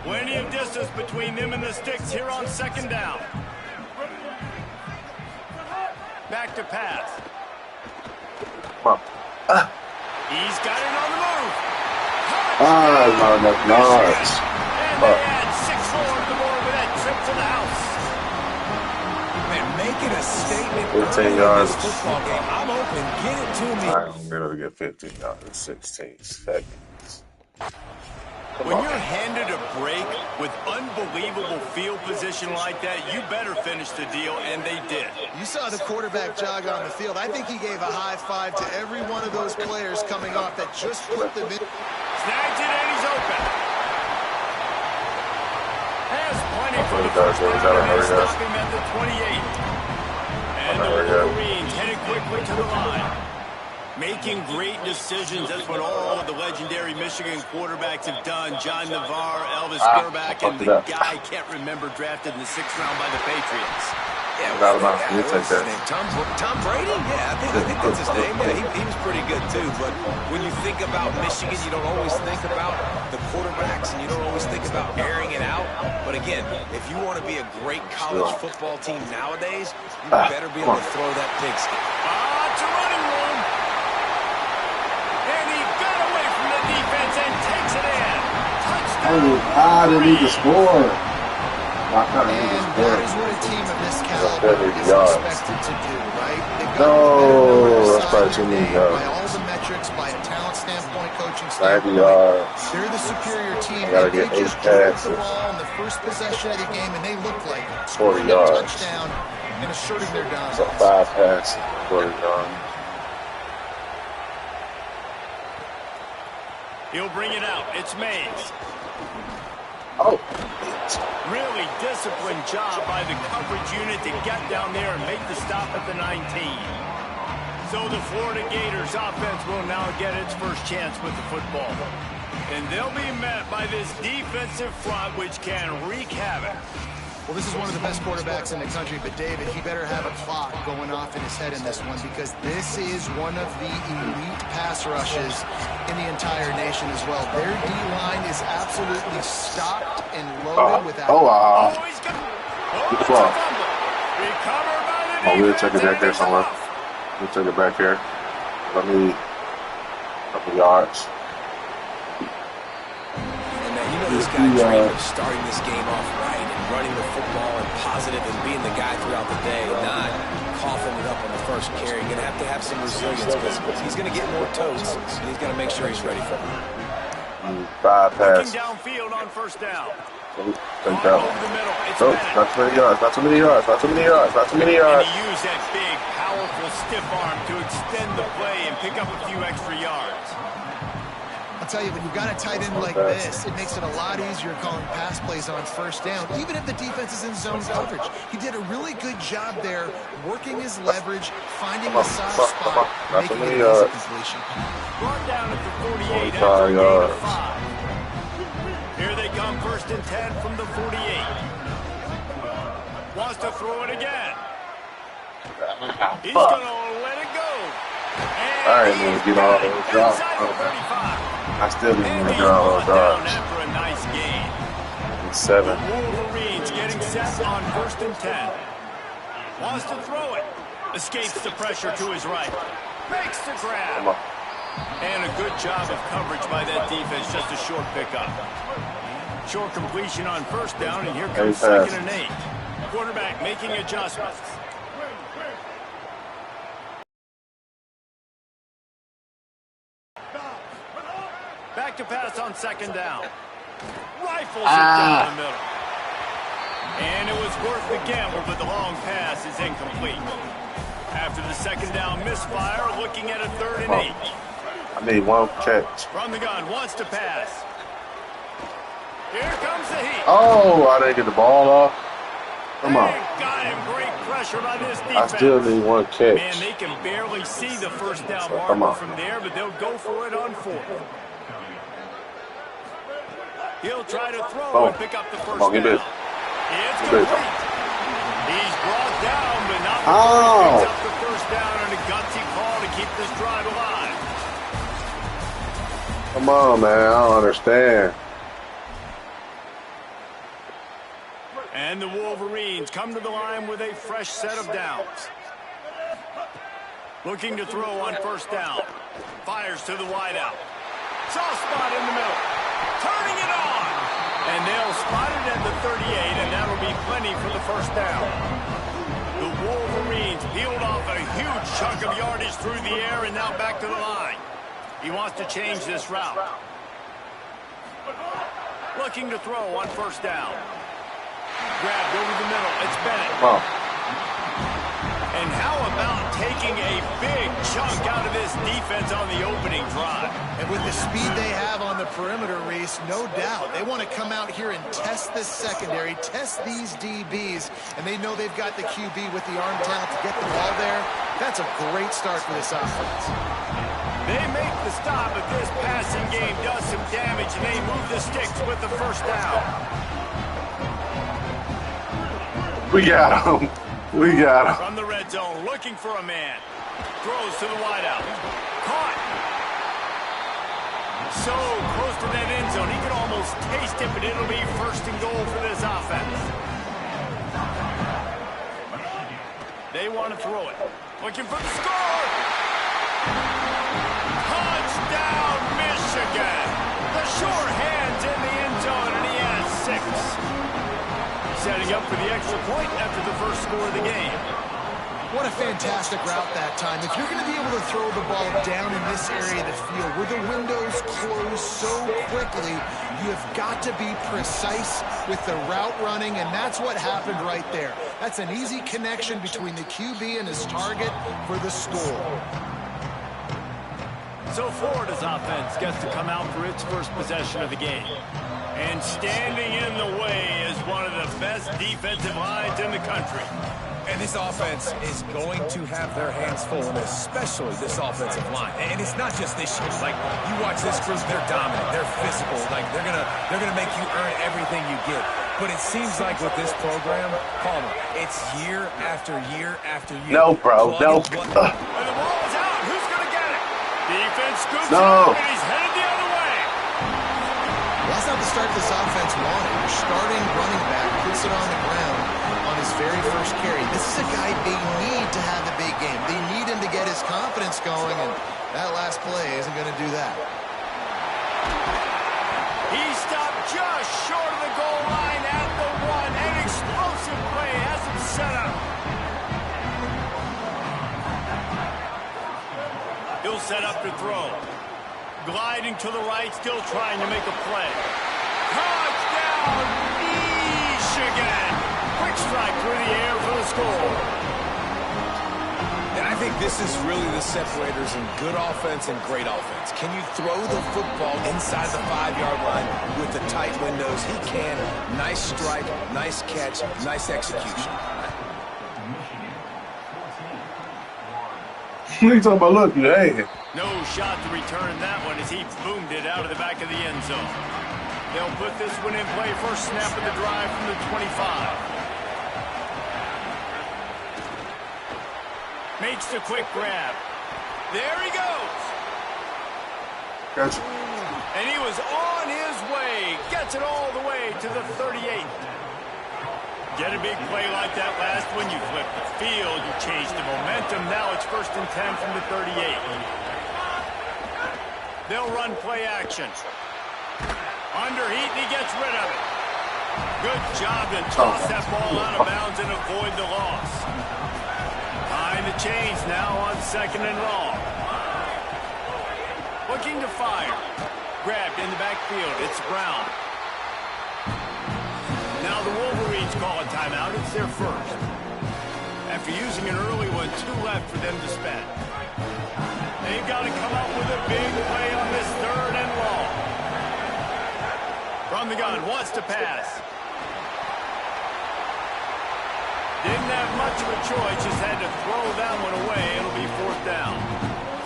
Speaker 3: Plenty of distance between them and the sticks here on second down. Back to pass.
Speaker 1: Come on.
Speaker 3: He's got it on the move.
Speaker 1: Not enough yards.
Speaker 3: And they add 6 more to the board with that trip to the house.
Speaker 6: Man, making a statement
Speaker 1: 15
Speaker 6: early in
Speaker 1: yards.
Speaker 6: this football game. I'm open. Get it to me.
Speaker 1: I'm going to get 15 yards in 16 seconds.
Speaker 3: When you're handed a break with unbelievable field position like that, you better finish the deal, and they did.
Speaker 4: You saw the quarterback jog on the field. I think he gave a high five to every one of those players coming off that just put them in.
Speaker 3: Snags it, and he's open. Has plenty for the first down, and they stop him at the 28. And the Wolverines headed quickly to the line. Making great decisions, that's what all of the legendary Michigan quarterbacks have done. John Navarre, Elvis Grbac, and the guy I can't remember drafted in the 6th round by the Patriots.
Speaker 6: Yeah,
Speaker 1: what's his
Speaker 6: name? Tom Brady? Yeah, I think that's his name. Yeah, he was pretty good too. But when you think about Michigan, you don't always think about the quarterbacks, and you don't always think about airing it out. But again, if you want to be a great college football team nowadays, you better be able to throw that pigskin.
Speaker 3: It's a running room. And he got away from the defense and takes it in. Touchdown.
Speaker 1: I didn't need to score.
Speaker 4: And that is what a team of this caliber is expected to do, right? They've got
Speaker 1: that's probably too many yards.
Speaker 4: by all the metrics, by a talent standpoint, coaching standpoint. They're the superior team.
Speaker 1: Gotta
Speaker 4: They
Speaker 1: get
Speaker 4: just
Speaker 1: 8
Speaker 4: dropped
Speaker 1: passes.
Speaker 4: the ball in the first possession of the game, and they looked like
Speaker 1: 40 yards.
Speaker 4: touchdown and asserting their dominance.
Speaker 1: So 5 passes, 40 yards.
Speaker 3: He'll bring it out. It's Mays.
Speaker 1: Oh.
Speaker 3: Really disciplined job by the coverage unit to get down there and make the stop at the 19. So the Florida Gators offense will now get its first chance with the football. And they'll be met by this defensive front, which can wreak havoc.
Speaker 4: Well, this is one of the best quarterbacks in the country, but David, he better have a clock going off in his head in this one, because this is one of the elite pass rushes in the entire nation as well. Their D-line is absolutely stocked and loaded without...
Speaker 3: He's got...
Speaker 1: Good ball.
Speaker 3: Recovered by the
Speaker 1: We'll take it back there somewhere. We'll take it back here. Let me... a couple yards.
Speaker 6: And man, you know this guy dreamed of starting this game off right and running the football and positive and being the guy throughout the day, not coughing it up on the first carry. You're going to have some resilience, because he's going to get more toes, and he's got to make sure he's ready for it.
Speaker 1: 5 passes.
Speaker 3: Looking downfield on first down.
Speaker 1: Over the
Speaker 3: middle. It's Bennett.
Speaker 1: not too many yards, not too many yards, not too many yards, not too many yards.
Speaker 3: And he used that big, powerful, stiff arm to extend the play and pick up a few extra yards.
Speaker 4: I'll tell you, when you've got a tight end like this, it makes it a lot easier calling pass plays on first down, even if the defense is in zone coverage. He did a really good job there, working his leverage, finding the soft spot, making it an easy completion.
Speaker 3: Brought down at the 48 after a gain of 5. Here they come, 1st and 10 from the 48. Wants to throw it again. He's going to let it go. And
Speaker 1: I ain't gonna get all those drops. I still didn't even get all those drops.
Speaker 3: After a nice gain.
Speaker 1: 7.
Speaker 3: The Wolverines getting set on 1st and 10. Wants to throw it. Escapes the pressure to his right. Makes the grab. And a good job of coverage by that defense. Just a short pickup. Short completion on first down, and here comes 2nd and 8. Quarterback making adjustments. Back to pass on 2nd down. Rifles it down the middle. And it was worth the gamble, but the long pass is incomplete. After the 2nd down misfire, looking at a 3rd and 8.
Speaker 1: I need 1 catch.
Speaker 3: From the gun, wants to pass. Here comes the heat.
Speaker 1: Oh, I didn't get the ball off. Come on.
Speaker 3: Got him. Great pressure by this
Speaker 1: I
Speaker 3: defense.
Speaker 1: still need 1 catch.
Speaker 3: Man, they can barely see the first down
Speaker 1: Come
Speaker 3: marker
Speaker 1: on.
Speaker 3: from there, but they'll go for it on 4th. He'll try to throw and pick up the first down. It's complete. He's brought down, but not before he picks up the first down, and a gutsy call to keep this drive alive.
Speaker 1: Come on, man. I don't understand.
Speaker 3: And the Wolverines come to the line with a fresh set of downs. Looking to throw on first down. Fires to the wideout. Soft spot in the middle. Turning it on. And they'll spot it at the 38, and that'll be plenty for the first down. The Wolverines peeled off a huge chunk of yardage through the air and now back to the line. He wants to change this route. Looking to throw on first down. Grabbed over the middle. It's Bennett.
Speaker 1: Wow.
Speaker 3: And how about taking a big chunk out of this defense on the opening drive?
Speaker 4: And with the speed they have on the perimeter, Reese, no doubt, they want to come out here and test this secondary, test these DBs, and they know they've got the QB with the arm talent to get the ball there. That's a great start for this offense.
Speaker 3: They make the stop, but this passing game does some damage, and they move the sticks with the first down.
Speaker 1: We got him. We got him.
Speaker 3: From the red zone, looking for a man. Throws to the wideout. Caught. So close to that end zone. He could almost taste it, but it'll be first and goal for this offense. They want to throw it. Looking for the score. Touchdown, Michigan. The sure hands in the end zone, and he has 6. Setting up for the extra point after the first score of the game.
Speaker 4: What a fantastic route that time. If you're going to be able to throw the ball down in this area of the field where the windows close so quickly, you have got to be precise with the route running, and that's what happened right there. That's an easy connection between the QB and his target for the score.
Speaker 3: So Florida's offense gets to come out for its first possession of the game. And standing in the way is one of the best defensive lines in the country.
Speaker 6: And this offense is going to have their hands full, and especially this offensive line. And it's not just this year. Like, you watch this group, they're dominant, they're physical. Like, they're gonna make you earn everything you get. But it seems like with this program, Palmer, it's year after year after year.
Speaker 1: No, bro. No.
Speaker 3: And the ball is out. Who's going to get it? Defense scoops
Speaker 1: No.
Speaker 3: it, and he's headed the other way.
Speaker 4: That's not the start this offense wanted. Your starting running back puts it on the ground on his very first carry. This is a guy they need to have the big game. They need him to get his confidence going, and that last play isn't going to do that.
Speaker 3: He stopped just short of the goal line at the 1. An explosive play has him set up. He'll set up to throw. Gliding to the right, still trying to make a play. Touchdown, Michigan! Quick strike through the air for the score.
Speaker 6: And I think this is really the separators in good offense and great offense. Can you throw the football inside the 5-yard line with the tight windows? He can. Nice strike, nice catch, nice execution.
Speaker 1: What are you talking about? Look, you ain't.
Speaker 3: No shot to return that one as he boomed it out of the back of the end zone. They'll put this one in play. First snap of the drive from the 25. Makes the quick grab. There he goes.
Speaker 1: Gotcha.
Speaker 3: And he was on his way. Gets it all the way to the 38. Get a big play like that last one. You flip the field. You change the momentum. Now it's first and 10 from the 38. They'll run play action. Under heat, and he gets rid of it. Good job to toss that ball out of bounds and avoid the loss. Behind the chains now on second and long. Looking to fire. Grabbed in the backfield. It's Brown. Now the Wolverines call a timeout. It's their first. After using an early one, 2 left for them to spend. They've got to come up with a big play on this third and long. From the gun, wants to pass. Didn't have much of a choice, just had to throw that one away. It'll be fourth down.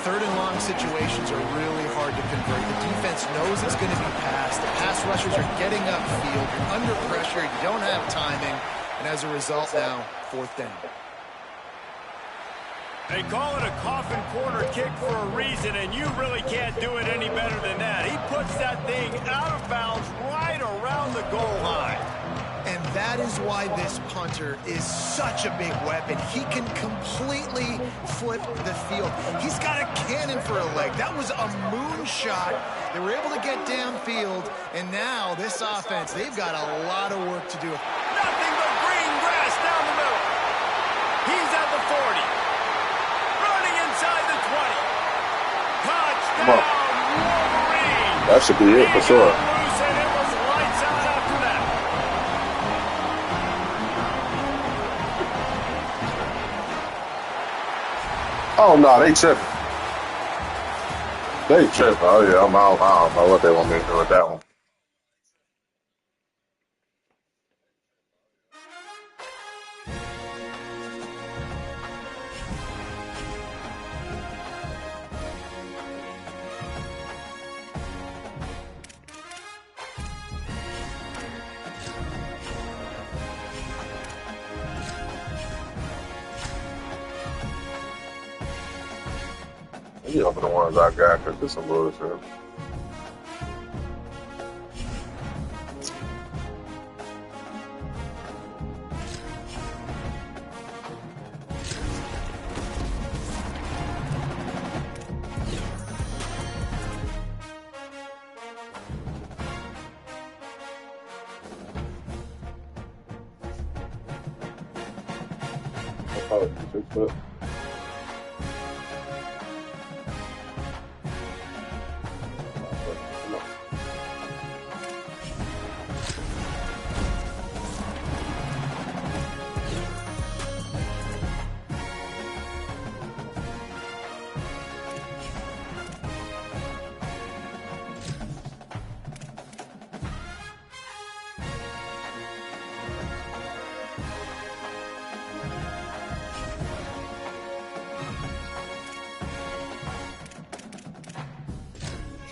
Speaker 4: Third and long situations are really hard to convert. The defense knows it's going to be passed. The pass rushers are getting upfield. You're under pressure. You don't have timing. And as a result now, fourth down.
Speaker 3: They call it a coffin corner kick for a reason, and you really can't do it any better than that. He puts that thing out of bounds right around the goal line.
Speaker 4: And that is why this punter is such a big weapon. He can completely flip the field. He's got a cannon for a leg. That was a moonshot. They were able to get downfield, and now this offense, they've got a lot of work to do.
Speaker 3: Nothing but green grass down the middle. He's at the 40. Running inside the 20. Touchdown, Wolverine.
Speaker 1: That should be it for sure.
Speaker 3: Loose, and it was lights out after that.
Speaker 1: Oh no, they tripping. They tripping. Oh yeah, I don't know what they want me to do with that one. You know, for the ones I got, because there's some bullshit. I'll probably fix that.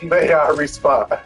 Speaker 1: May I respond?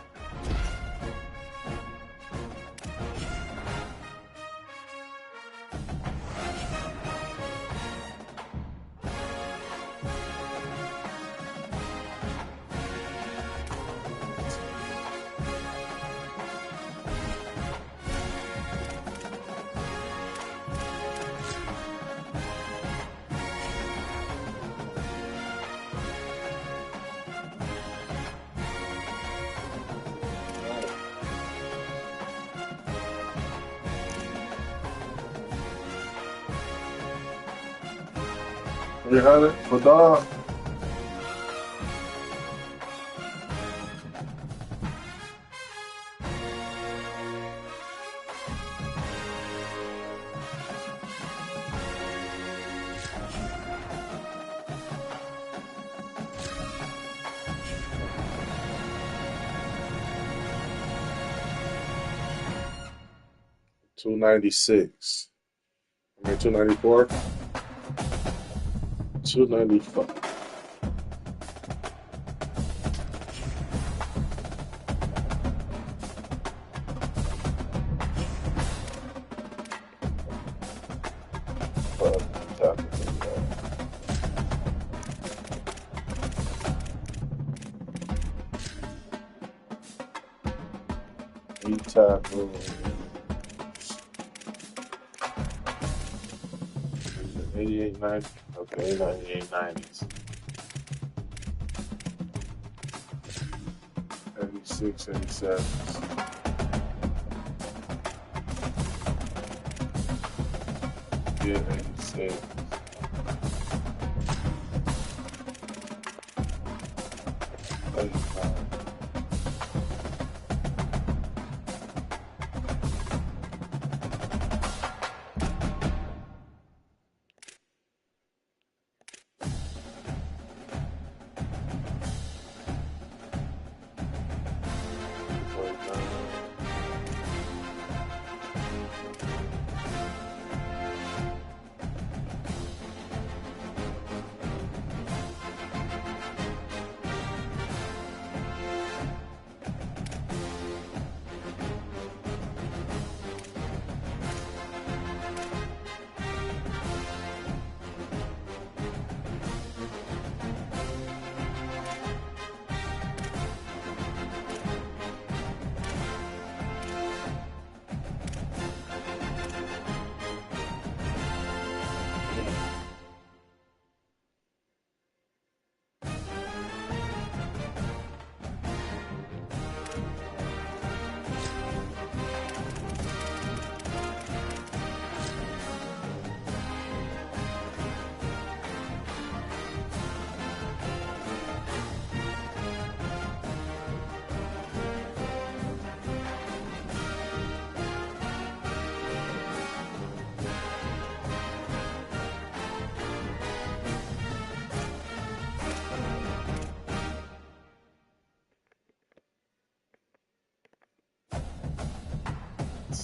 Speaker 1: You had it for dog. $296. I mean $294. $295. Tackles. 88.90. Okay, 98.90s. 86, 87. Yeah, 86. 85.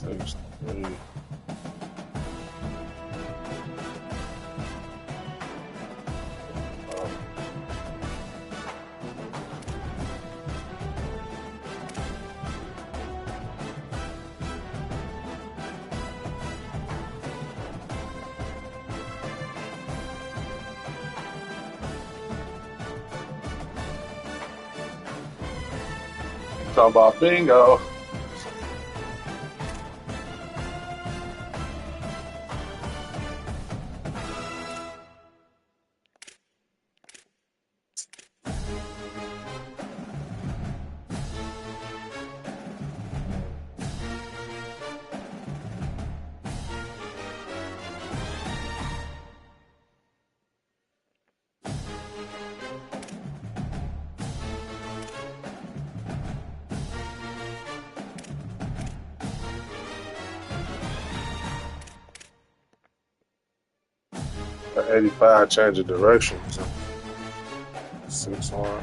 Speaker 1: 6-3. Talking about bingo. The 85 change of direction. 6-1.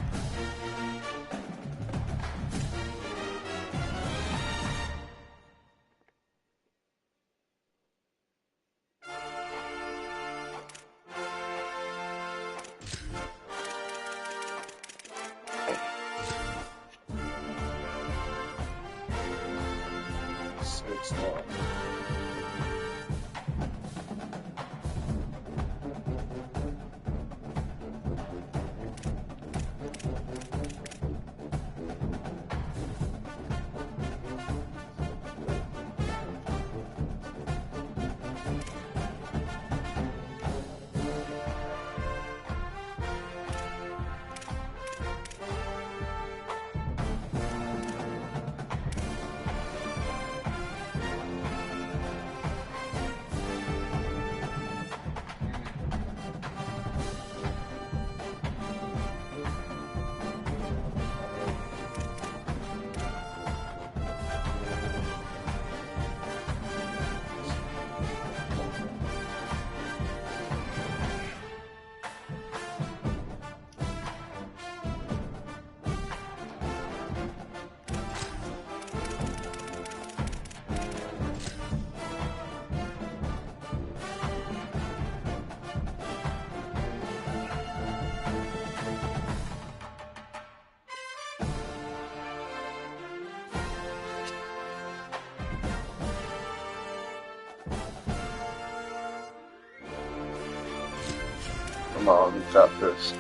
Speaker 1: Come on, you got this.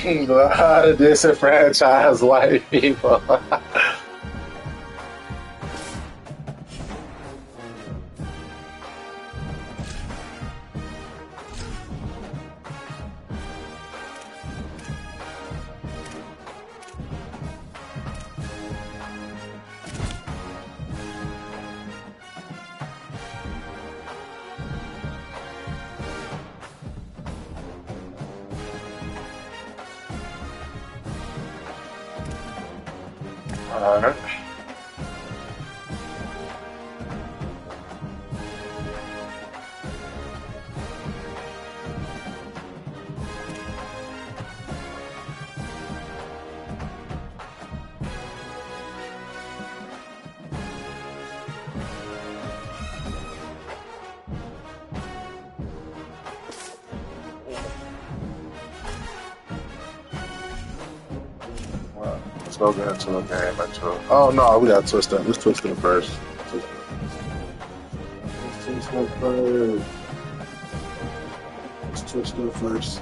Speaker 1: The disenfranchised white people. All right. Let's go get into the game. Oh no, we got to twist that. Let's twist it first. Let's twist it first. Let's twist it first.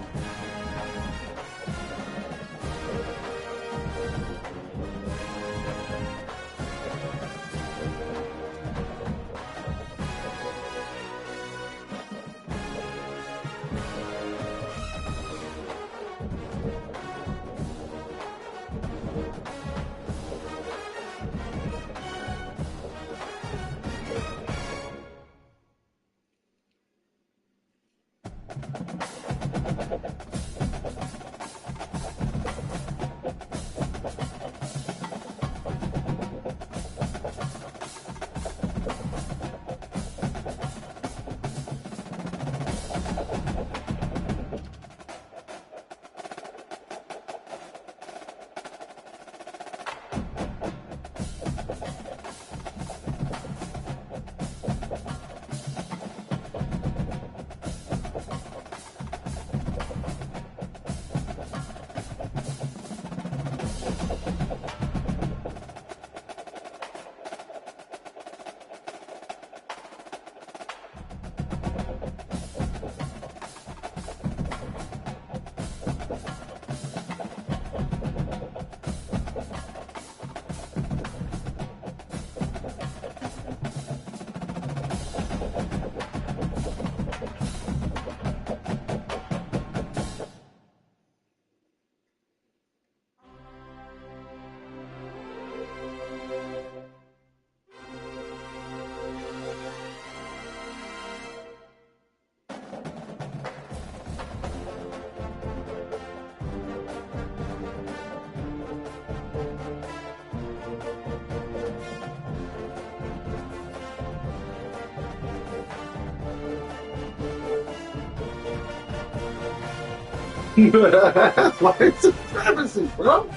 Speaker 1: That's white supremacy, bro.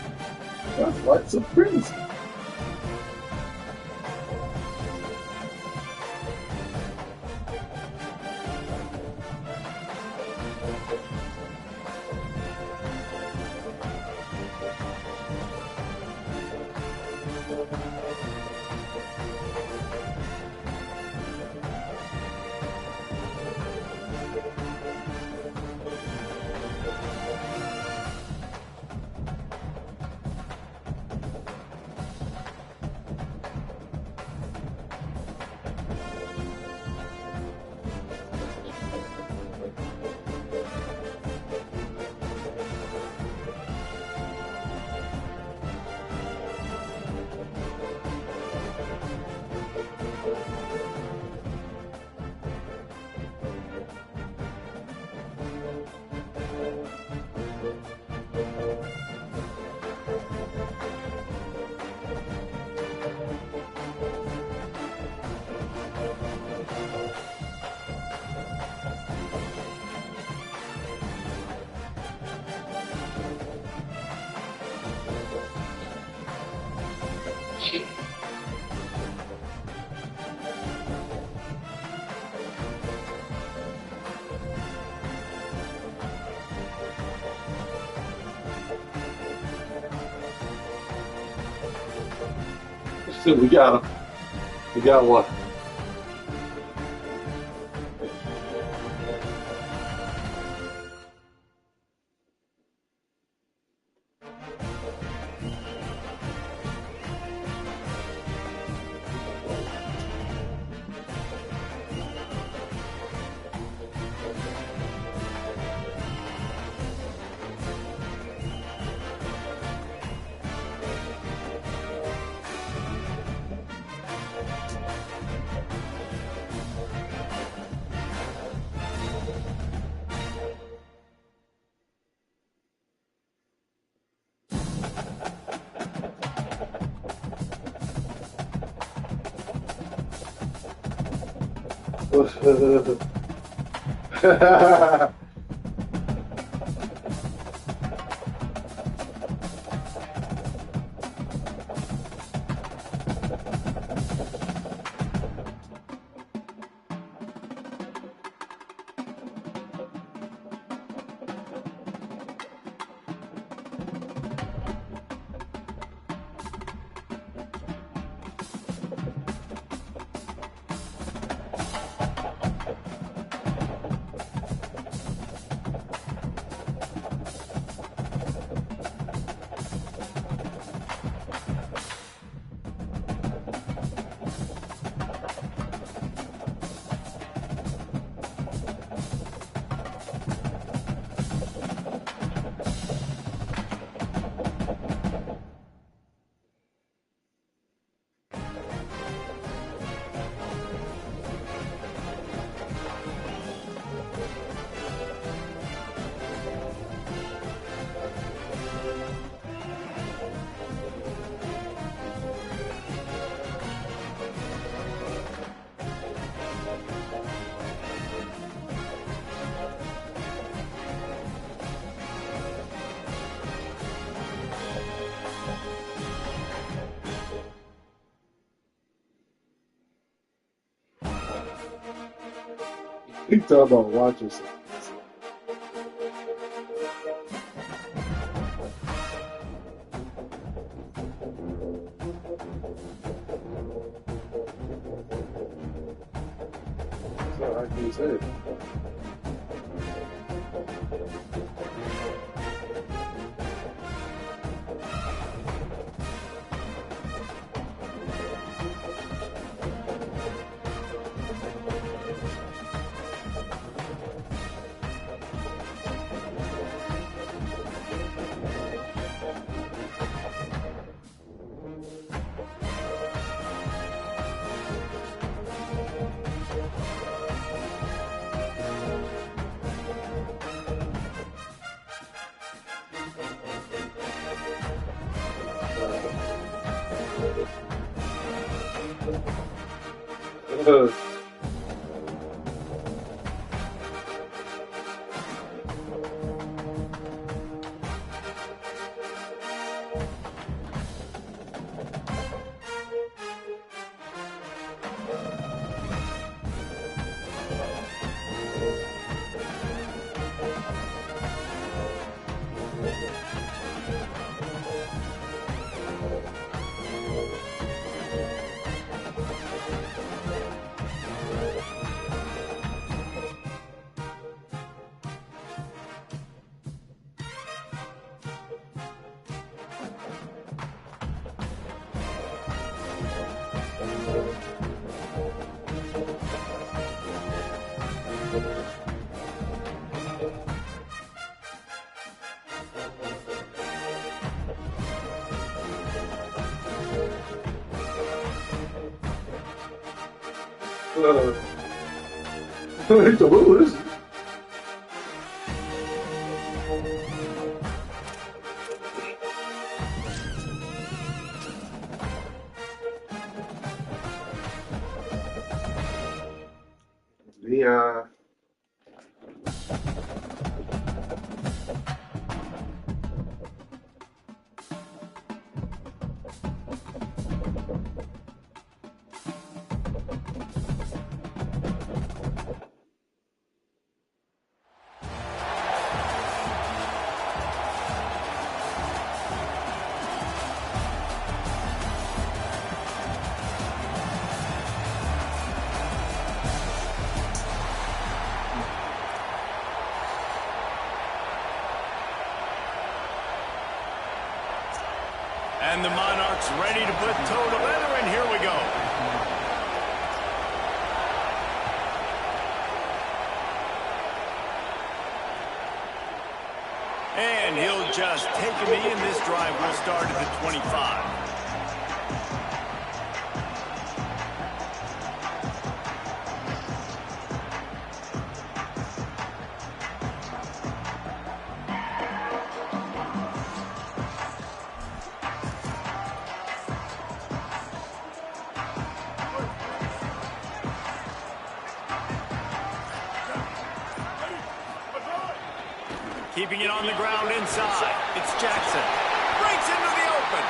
Speaker 1: That's white supremacy. We got him. We got one. You talking about watching something. That's all I can say. What is it? Yeah.
Speaker 3: And the Monarchs ready to put toe to leather, and here we go. And he'll just take a knee, and this drive will start at the 25. Keeping it on the ground inside. It's Jackson. Breaks into the open.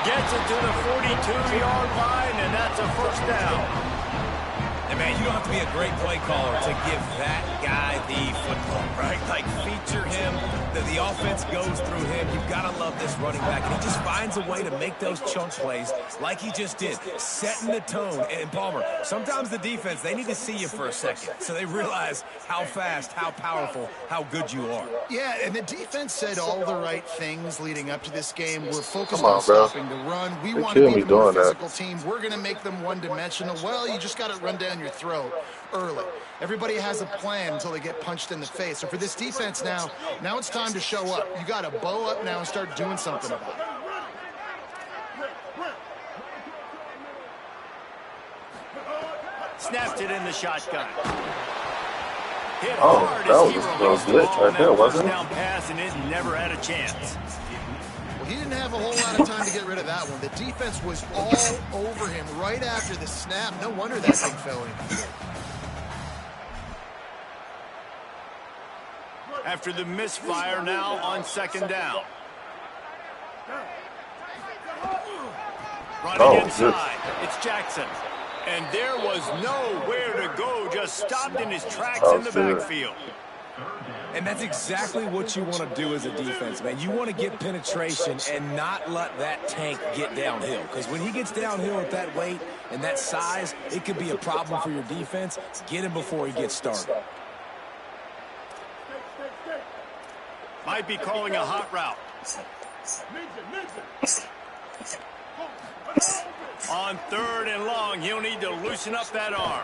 Speaker 3: Gets it to the 42-yard line, and that's a first down.
Speaker 6: And, man, you don't have to be a great play caller to give that guy the football, right? Like, feature him. The offense goes through him. You've got to love this running back. And he just finds a way to make those chunk plays like he just did, setting the tone. And, Palmer, sometimes the defense, they need to see you for a second so they realize how fast, how powerful, how good you are.
Speaker 4: Yeah, and the defense said all the right things leading up to this game. We're focused on stopping the run. We want to be a more physical team. We're going to make them one-dimensional. Well, you just got to run down your throat early. Everybody has a plan until they get punched in the face. So for this defense now it's time to show up. You got to bow up now and start doing something about it.
Speaker 3: Snapped it in the shotgun. Hit
Speaker 1: Oh,
Speaker 3: hard
Speaker 1: that
Speaker 3: as he
Speaker 1: was a
Speaker 3: released the
Speaker 1: glitch
Speaker 3: ball
Speaker 1: right there,
Speaker 3: on that
Speaker 1: wasn't
Speaker 3: first
Speaker 1: it?
Speaker 3: down pass, and it never had a chance.
Speaker 4: Well, he didn't have a whole lot of time to get rid of that one. The defense was all over him right after the snap. No wonder that thing fell in.
Speaker 3: After the misfire, now on second down. Running inside, it's Jackson. And there was nowhere to go, just stopped in his tracks in the backfield.
Speaker 6: And that's exactly what you want to do as a defense, man. You want to get penetration and not let that tank get downhill. Because when he gets downhill with that weight and that size, it could be a problem for your defense. Get him before he gets started.
Speaker 3: Might be calling a hot route. On 3rd and long, he'll need to loosen up that arm.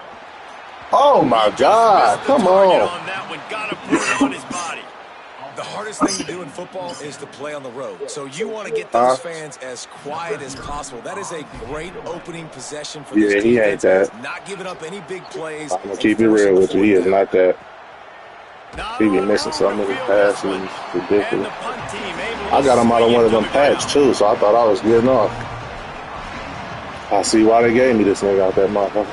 Speaker 1: Oh my God! Come on!
Speaker 3: That one. Gotta put it on his body.
Speaker 6: The hardest thing to do in football is to play on the road. So you want to get those fans as quiet as possible. That is a great opening possession for this defense.
Speaker 1: He ain't that.
Speaker 6: Not giving up any big plays.
Speaker 1: I'm gonna keep it real with you. He is not that. He be missing so many passes. Ridiculous. I got him out of one of them packs too, so I thought I was getting off. I see why they gave me this nigga out that motherfucker.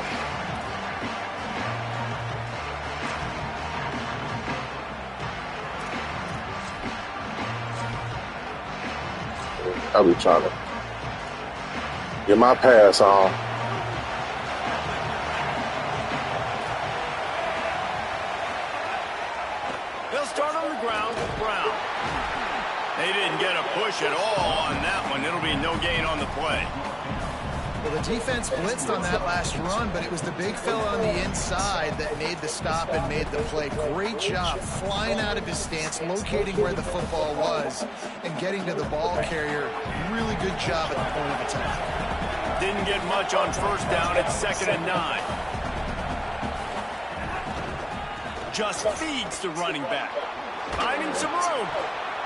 Speaker 1: I be trying to get my pass on.
Speaker 3: They'll start on the ground with Brown. They didn't get a push at all on that one. It'll be no gain on the play.
Speaker 4: Well, the defense blitzed on that last run, but it was the big fella on the inside that made the stop and made the play. Great job flying out of his stance, locating where the football was, and getting to the ball carrier. Really good job at the point of attack.
Speaker 3: Didn't get much on 1st down. It's 2nd and 9. Just feeds the running back. Finding some room.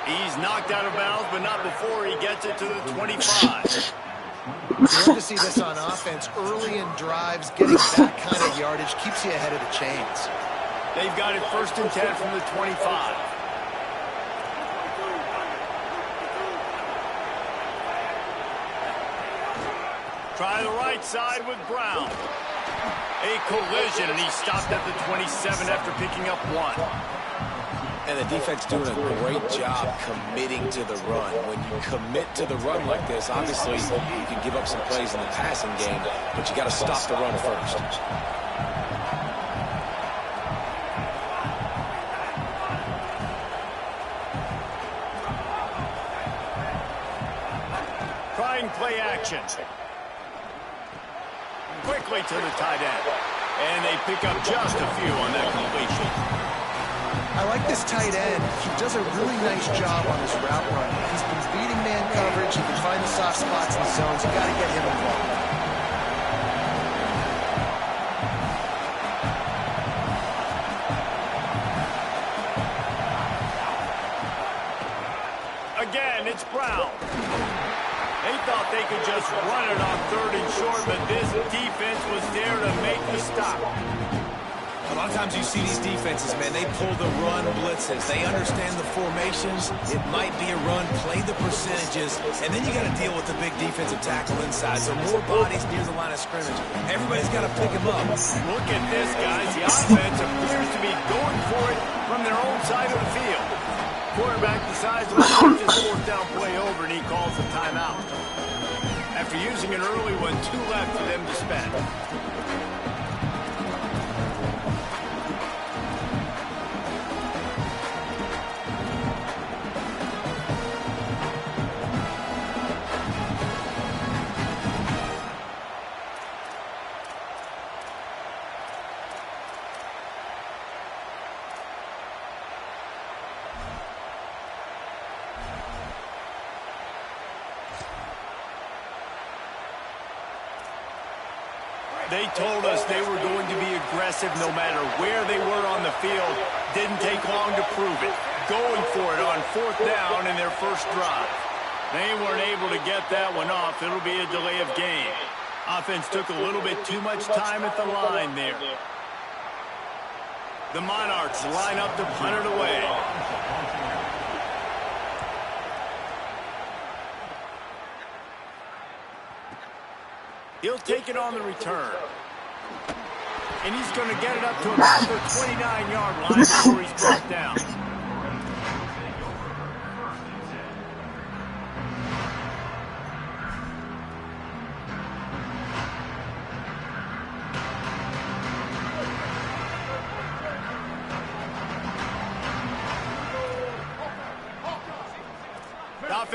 Speaker 3: He's knocked out of bounds, but not before he gets it to the 25.
Speaker 4: You love to see this on offense. Early in drives, getting that kind of yardage keeps you ahead of the chains.
Speaker 3: They've got it 1st and 10 from the 25. Try the right side with Brown. A collision, and he stopped at the 27 after picking up 1.
Speaker 6: And the defense doing a great job committing to the run. When you commit to the run like this, obviously you can give up some plays in the passing game, but you got to stop the run first.
Speaker 3: Trying play action. Quickly to the tight end. And they pick up just a few on that completion.
Speaker 4: I like this tight end. He does a really nice job on his route run. He's been beating man coverage. He can find the soft spots in the zones. You got to get him involved.
Speaker 3: Again, it's Brown. They thought they could just run it on 3rd and short, but this defense was there to make the stop.
Speaker 6: A lot of times you see these defenses, man, they pull the run blitzes. They understand the formations. It might be a run, play the percentages, and then you got to deal with the big defensive tackle inside. So more bodies near the line of scrimmage. Everybody's got to pick him up.
Speaker 3: Look at this, guys. The offense appears to be going for it from their own side of the field. Quarterback decides to push his 4th down play over, and he calls a timeout. After using an early one, 2 left for them to spend. They told us they were going to be aggressive no matter where they were on the field. Didn't take long to prove it. Going for it on 4th down in their first drive. They weren't able to get that one off. It'll be a delay of game. Offense took a little bit too much time at the line there. The Monarchs line up to punt it away. He'll take it on the return. And he's going to get it up to about the 29-yard line before he's brought down.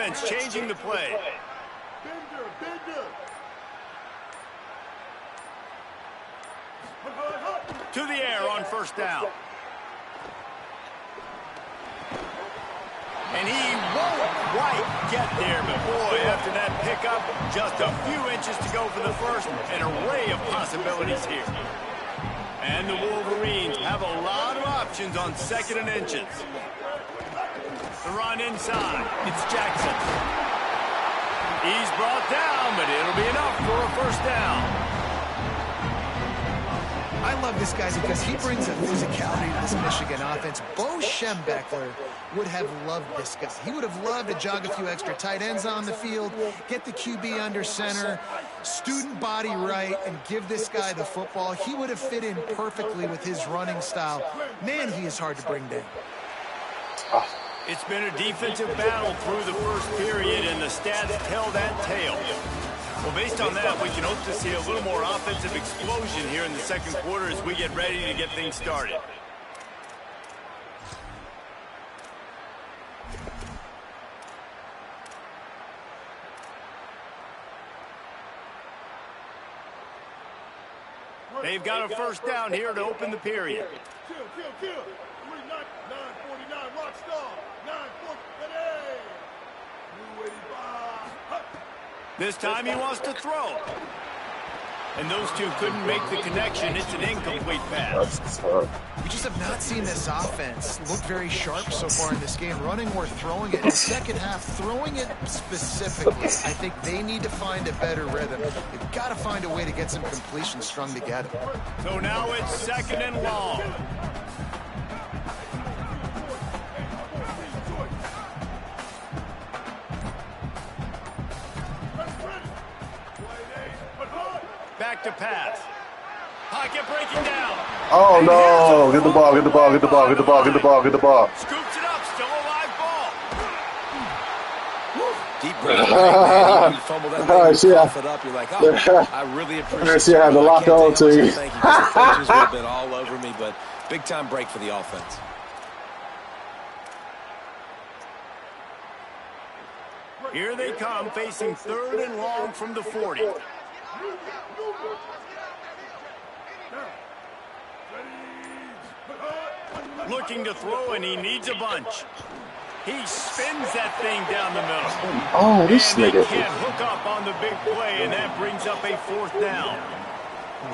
Speaker 3: defense changing the play. To the air on first down. And he won't quite get there, but boy, after that pickup, just a few inches to go for the first. An array of possibilities here. And the Wolverines have a lot of options on 2nd and inches. The run inside. It's Jackson. He's brought down, but it'll be enough for a first down.
Speaker 4: I love this guy because he brings a physicality to this Michigan offense. Bo Schembechler would have loved this guy. He would have loved to jog a few extra tight ends on the field, get the QB under center, student body right, and give this guy the football. He would have fit in perfectly with his running style. Man, he is hard to bring down.
Speaker 3: It's been a defensive battle through the first period, and the stats tell that tale. Well, based on that, we can hope to see a little more offensive explosion here in the second quarter as we get ready to get things started. They've got a first down here to open the period.
Speaker 7: Kill. 949, rock star. 940, New 85.
Speaker 3: This time he wants to throw. And those two couldn't make the connection. It's an incomplete pass.
Speaker 4: We just have not seen this offense look very sharp so far in this game, running or throwing it. In the second half, throwing it specifically, I think they need to find a better rhythm. They've got to find a way to get some completions strung together.
Speaker 3: So now it's 2nd and long. Back to pass. Pocket breaking down.
Speaker 1: Oh no! Get the ball.
Speaker 3: Scoops it up. Still a live ball.
Speaker 6: Deep breath. You fumble that thing, you cough it up. You're like, oh, I really appreciate it.
Speaker 1: I had to lock on to you.
Speaker 6: Thank you, because the coaches would have been all over me, but big time break for the offense.
Speaker 3: Here they come, facing 3rd and long from the 40. Looking to throw, and he needs a bunch. He spins that thing down the middle.
Speaker 1: Oh, this
Speaker 3: and
Speaker 1: nigga.
Speaker 3: they can't hook up on the big play, and that brings up a 4th down.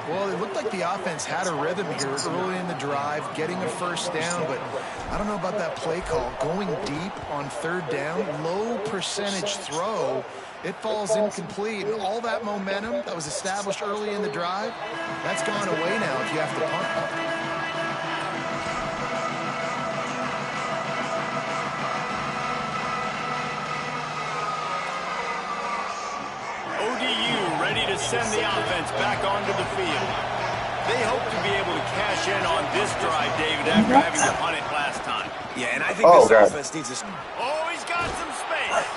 Speaker 4: Well, it looked like the offense had a rhythm here early in the drive, getting a first down, but I don't know about that play call. Going deep on 3rd down, low percentage throw, it falls incomplete. And all that momentum that was established early in the drive, that's gone away now if you have to punt.
Speaker 3: Send the offense back onto the field. They hope to be able to cash in on this drive, David, after having to punt it last time.
Speaker 6: Yeah, and I think this offense needs to...
Speaker 3: Oh, he's got some space.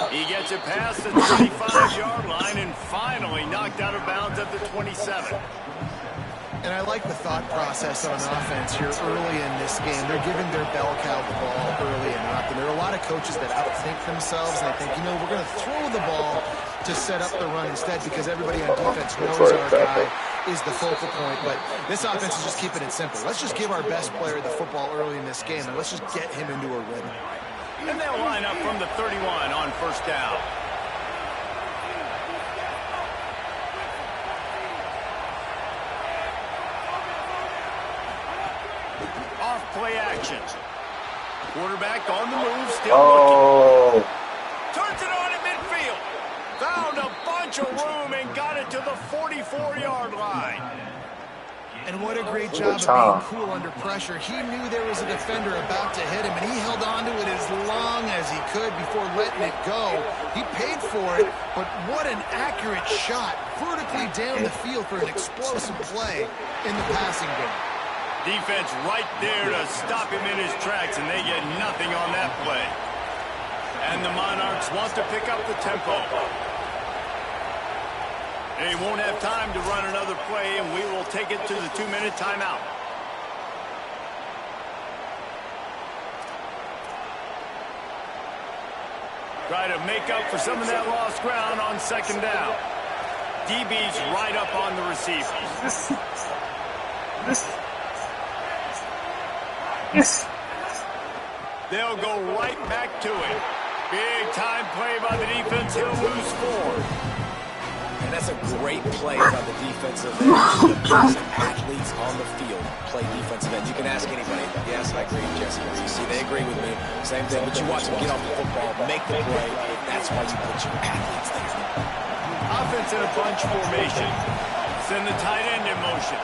Speaker 3: He gets it past the 35-yard line and finally knocked out of bounds at the 27.
Speaker 4: And I like the thought process on offense here early in this game. They're giving their bell cow the ball early enough. And there are a lot of coaches that outthink themselves, and they think, you know, we're going to throw the ball to set up the run instead because everybody on defense knows our guy is the focal point. But this offense is just keeping it simple. Let's just give our best player the football early in this game, and let's just get him into a rhythm.
Speaker 3: And they'll line up from the 31 on first down. Off play action. Quarterback on the move, still looking. Turns it on at midfield. Found a bunch of room and got it to the 44-yard line.
Speaker 4: And what a great job of being cool under pressure. He knew there was a defender about to hit him, and he held on to it as long as he could before letting it go. He paid for it, but what an accurate shot vertically down the field for an explosive play in the passing game.
Speaker 3: Defense right there to stop him in his tracks, and they get nothing on that play. And the Monarchs want to pick up the tempo. They won't have time to run another play, and we will take it to the 2-minute timeout. Try to make up for some of that lost ground on second down. DB's right up on the receiver. They'll go right back to it. Big time play by the defense. He'll lose 4.
Speaker 6: And that's a great play by the defensive end. The best athletes on the field play defensive end. You can ask anybody. Yes, I agree, Jesse. You see, they agree with me. Same thing. But you watch them get off the football, make the play. That's why you put your athletes there.
Speaker 3: Offense in a bunch formation. Send the tight end in motion.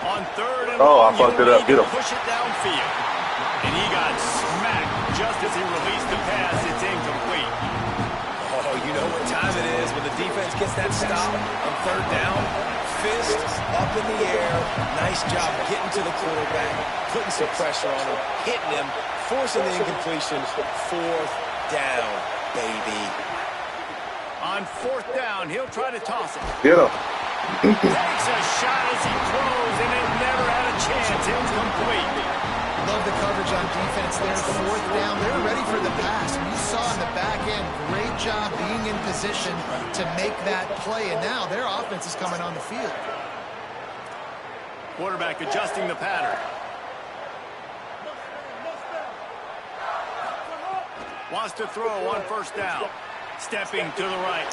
Speaker 3: On third and
Speaker 1: I
Speaker 3: long,
Speaker 1: fucked it up. Get him.
Speaker 3: push it downfield. And he got smacked just as he released the pass. It's incomplete.
Speaker 6: Oh, you know what time it is when the defense gets that stop on third down. Fist up in the air. Nice job getting to the quarterback, putting some pressure on him, hitting him, forcing the incompletion. 4th down, baby.
Speaker 3: On 4th down, he'll try to toss it.
Speaker 1: Get him.
Speaker 3: Takes a shot as he throws, and it never had a chance. Incomplete.
Speaker 4: Love the coverage on defense there. 4th down. They're ready for the pass. And you saw in the back end, great job being in position to make that play. And now their offense is coming on the field.
Speaker 3: Quarterback adjusting the pattern. Wants to throw on 1st down. Stepping to the right.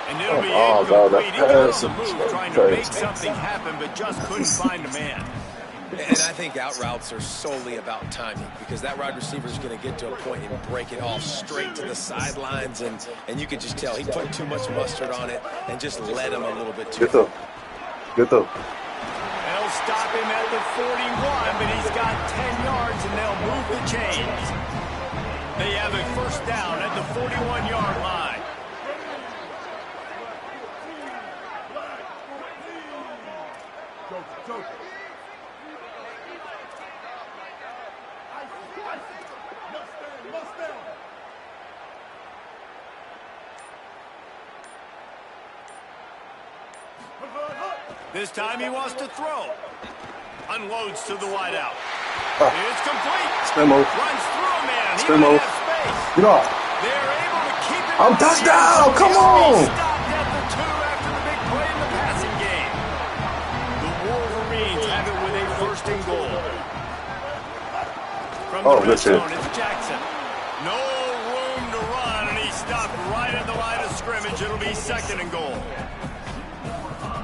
Speaker 3: And it'll be incomplete. He got on the move trying to make something happen, but just couldn't find a man.
Speaker 6: And I think out routes are solely about timing, because that wide receiver is going to get to a point and break it off straight to the sidelines, and you could just tell he put too much mustard on it and just led him a little bit too far.
Speaker 1: Get them.
Speaker 3: They'll stop him at the 41, but he's got 10 yards, and they'll move the chains. They have a 1st down at the 41-yard line. This time he wants to throw. Unloads to the wideout. It's complete.
Speaker 1: Spin move.
Speaker 3: Runs through a man.
Speaker 1: Spin move. Get off.
Speaker 3: They're able to keep him.
Speaker 1: I'm touchdown. Come on.
Speaker 3: Stopped at the 2 after the big play in the passing game. The Wolverines have it with a 1st and goal. From the red zone, it's Jackson. No room to run, and he stopped right at the line of scrimmage. It'll be 2nd and goal.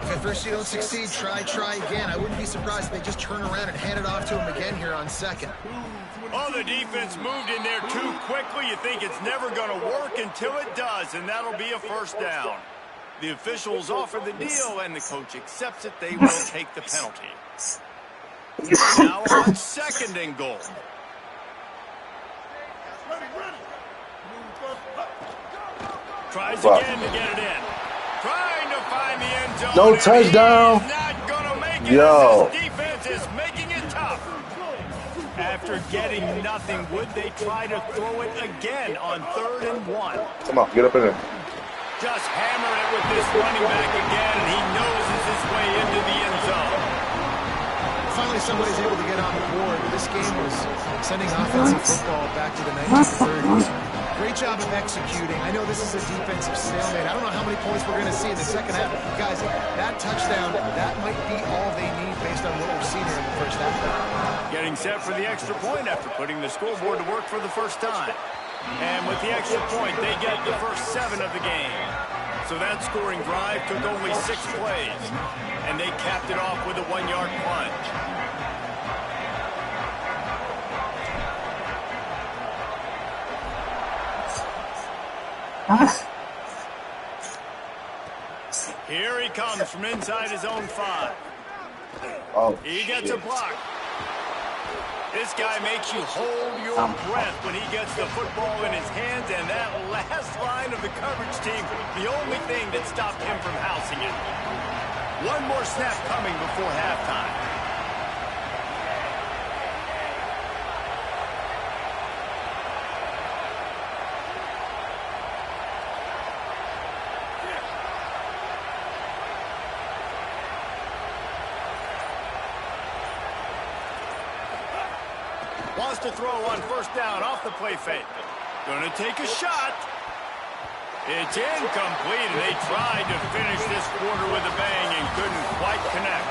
Speaker 4: At first you don't succeed, try again. I wouldn't be surprised if they just turn around and hand it off to him again here on 2nd.
Speaker 3: Oh, the defense moved in there too quickly. You think it's never going to work until it does, and that'll be a 1st down. The officials offer the deal, and the coach accepts it. They will take the penalty. Now on 2nd and goal. Tries again to get it in. Trying to find the end zone.
Speaker 1: No touchdown.
Speaker 3: He's not going to make it.
Speaker 1: Yo.
Speaker 3: This defense is making it tough. After getting nothing, would they try to throw it again on 3rd and 1?
Speaker 1: Come on, get up in there.
Speaker 3: Just hammer it with this running back again, and he noses his way into the end zone.
Speaker 4: Finally, somebody's able to get on the board. This game was sending offensive football back to the 1930s. Great job of executing. I know this is a defensive stalemate. I don't know how many points we're going to see in the 2nd half. Guys, that touchdown, that might be all they need based on what we've seen here in the 1st half.
Speaker 3: Getting set for the extra point after putting the scoreboard to work for the 1st time. And with the extra point, they get the first 7 of the game. So that scoring drive took only 6 plays. And they capped it off with a 1-yard plunge. Here he comes from inside his own 5.
Speaker 1: Oh,
Speaker 3: he gets a block. This guy makes you hold your breath when he gets the football in his hands, and that last line of the coverage team, the only thing that stopped him from housing it. One more snap coming before halftime. Wants to throw on first down off the play fake. Gonna take a shot. It's incomplete, and they tried to finish this quarter with a bang and couldn't quite connect.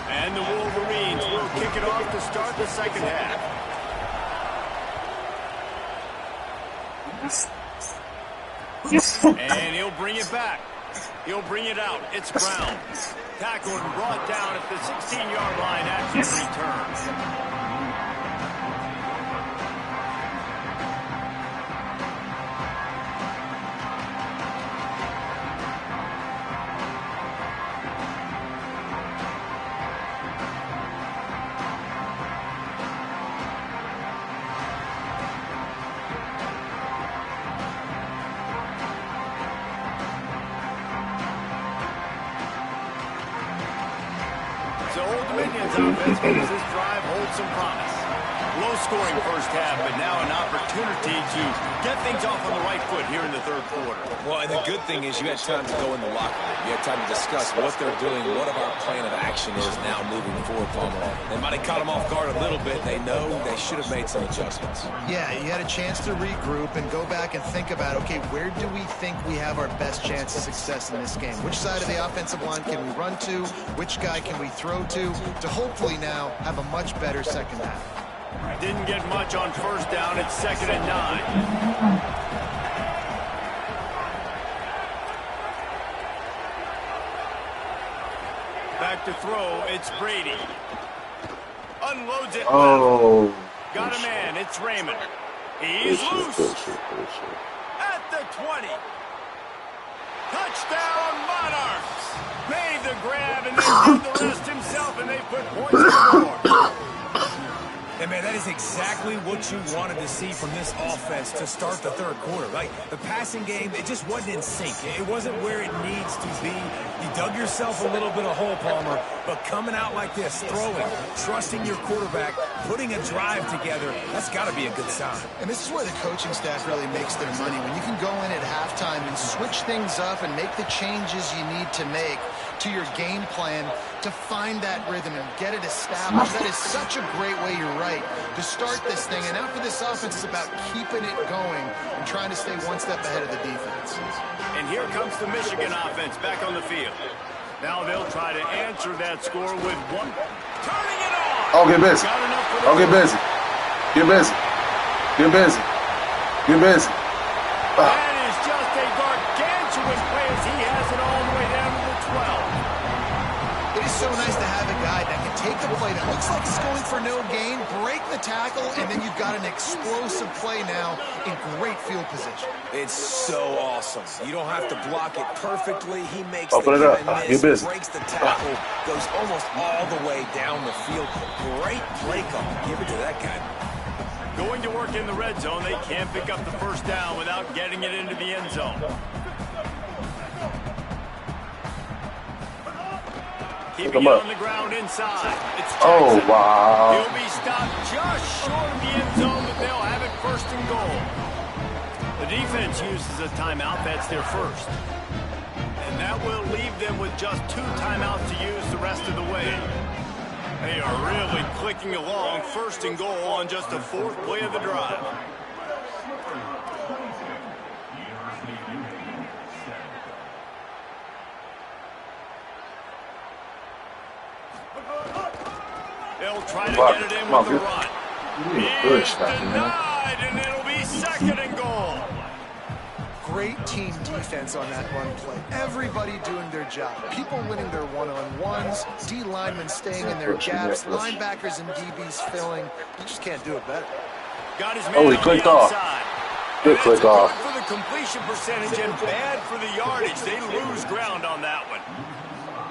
Speaker 3: And the Wolverines will kick it off to start the second half. And he'll bring it back. He'll bring it out. It's Brown. Tackled and brought down at the 16-yard line after the return. So Old Dominion's offense hopes this drive holds some promise. Low-scoring first half, but now an opportunity to get things off on the right foot here in the third quarter.
Speaker 6: Well, and the good thing is you had time to go in the locker room. You had time to discuss what they're doing, what our plan of action is now moving forward, Palmer. They might have caught them off guard a little bit. They know they should have made some adjustments.
Speaker 4: Yeah, you had a chance to regroup and go back and think about, okay, where do we think we have our best chance of success in this game? Which side of the offensive line can we run to? Which guy can we throw to hopefully now have a much better second half?
Speaker 3: Didn't get much on first down. It's 2nd and 9. Back to throw. It's Brady. Unloads it.
Speaker 1: Oh.
Speaker 3: Got a man. It's Raymond. He's loose. At the 20. Touchdown, Monarchs. Made the grab and then did the rest himself, and they put points on the board.
Speaker 6: And, man, that is exactly what you wanted to see from this offense to start the third quarter. Like, the passing game, it just wasn't in sync. It wasn't where it needs to be. You dug yourself a little bit of hole, Palmer, but coming out like this, throwing, trusting your quarterback, putting a drive together, that's got to be a good sign.
Speaker 4: And this is where the coaching staff really makes their money. When you can go in at halftime and switch things up and make the changes you need to make to your game plan to find that rhythm and get it established. That is such a great way, you're right, to start this thing. And now for this offense, it's about keeping it going and trying to stay one step ahead of the defense.
Speaker 3: And here comes the Michigan offense back on the field. Now they'll try to answer that score with one. Turning it on!
Speaker 1: Oh, get busy. Oh, get busy. Get busy. Get busy. Get busy.
Speaker 3: That is just a gargantuan play as he has it all the way down to the 12.
Speaker 4: It is so nice to have a guy that can take the play that looks like it's going for no gain, break the tackle, and then you've got an explosive play now in great field position.
Speaker 6: It's so awesome. You don't have to block it perfectly. He makes
Speaker 1: Open
Speaker 6: the
Speaker 1: it up.
Speaker 6: miss,
Speaker 1: You're busy.
Speaker 6: breaks the tackle, goes almost all the way down the field. Great play call. Give it to that guy.
Speaker 3: Going to work in the red zone, they can't pick up the first down without getting it into the end zone. Keeping it on the ground inside. It's Jackson.
Speaker 1: Oh, wow.
Speaker 3: He'll be stopped just short of the end zone, but they'll have it 1st and goal. The defense uses a timeout. That's their first. And that will leave them with just 2 timeouts to use the rest of the way. They are really clicking along. 1st and goal on just the 4th play of the drive. They'll try to get it in with the run. It's denied, and it'll be 2nd and goal.
Speaker 4: Great team defense on that run play. Everybody doing their job. People winning their one-on-ones, D linemen staying in their gaps, linebackers and DBs filling. You just can't do it better.
Speaker 3: Got his man
Speaker 1: Oh, he
Speaker 3: on
Speaker 1: clicked
Speaker 3: the
Speaker 1: off.
Speaker 3: outside.
Speaker 1: Good click off.
Speaker 3: Good for the completion percentage and bad for the yardage. They lose ground on that one.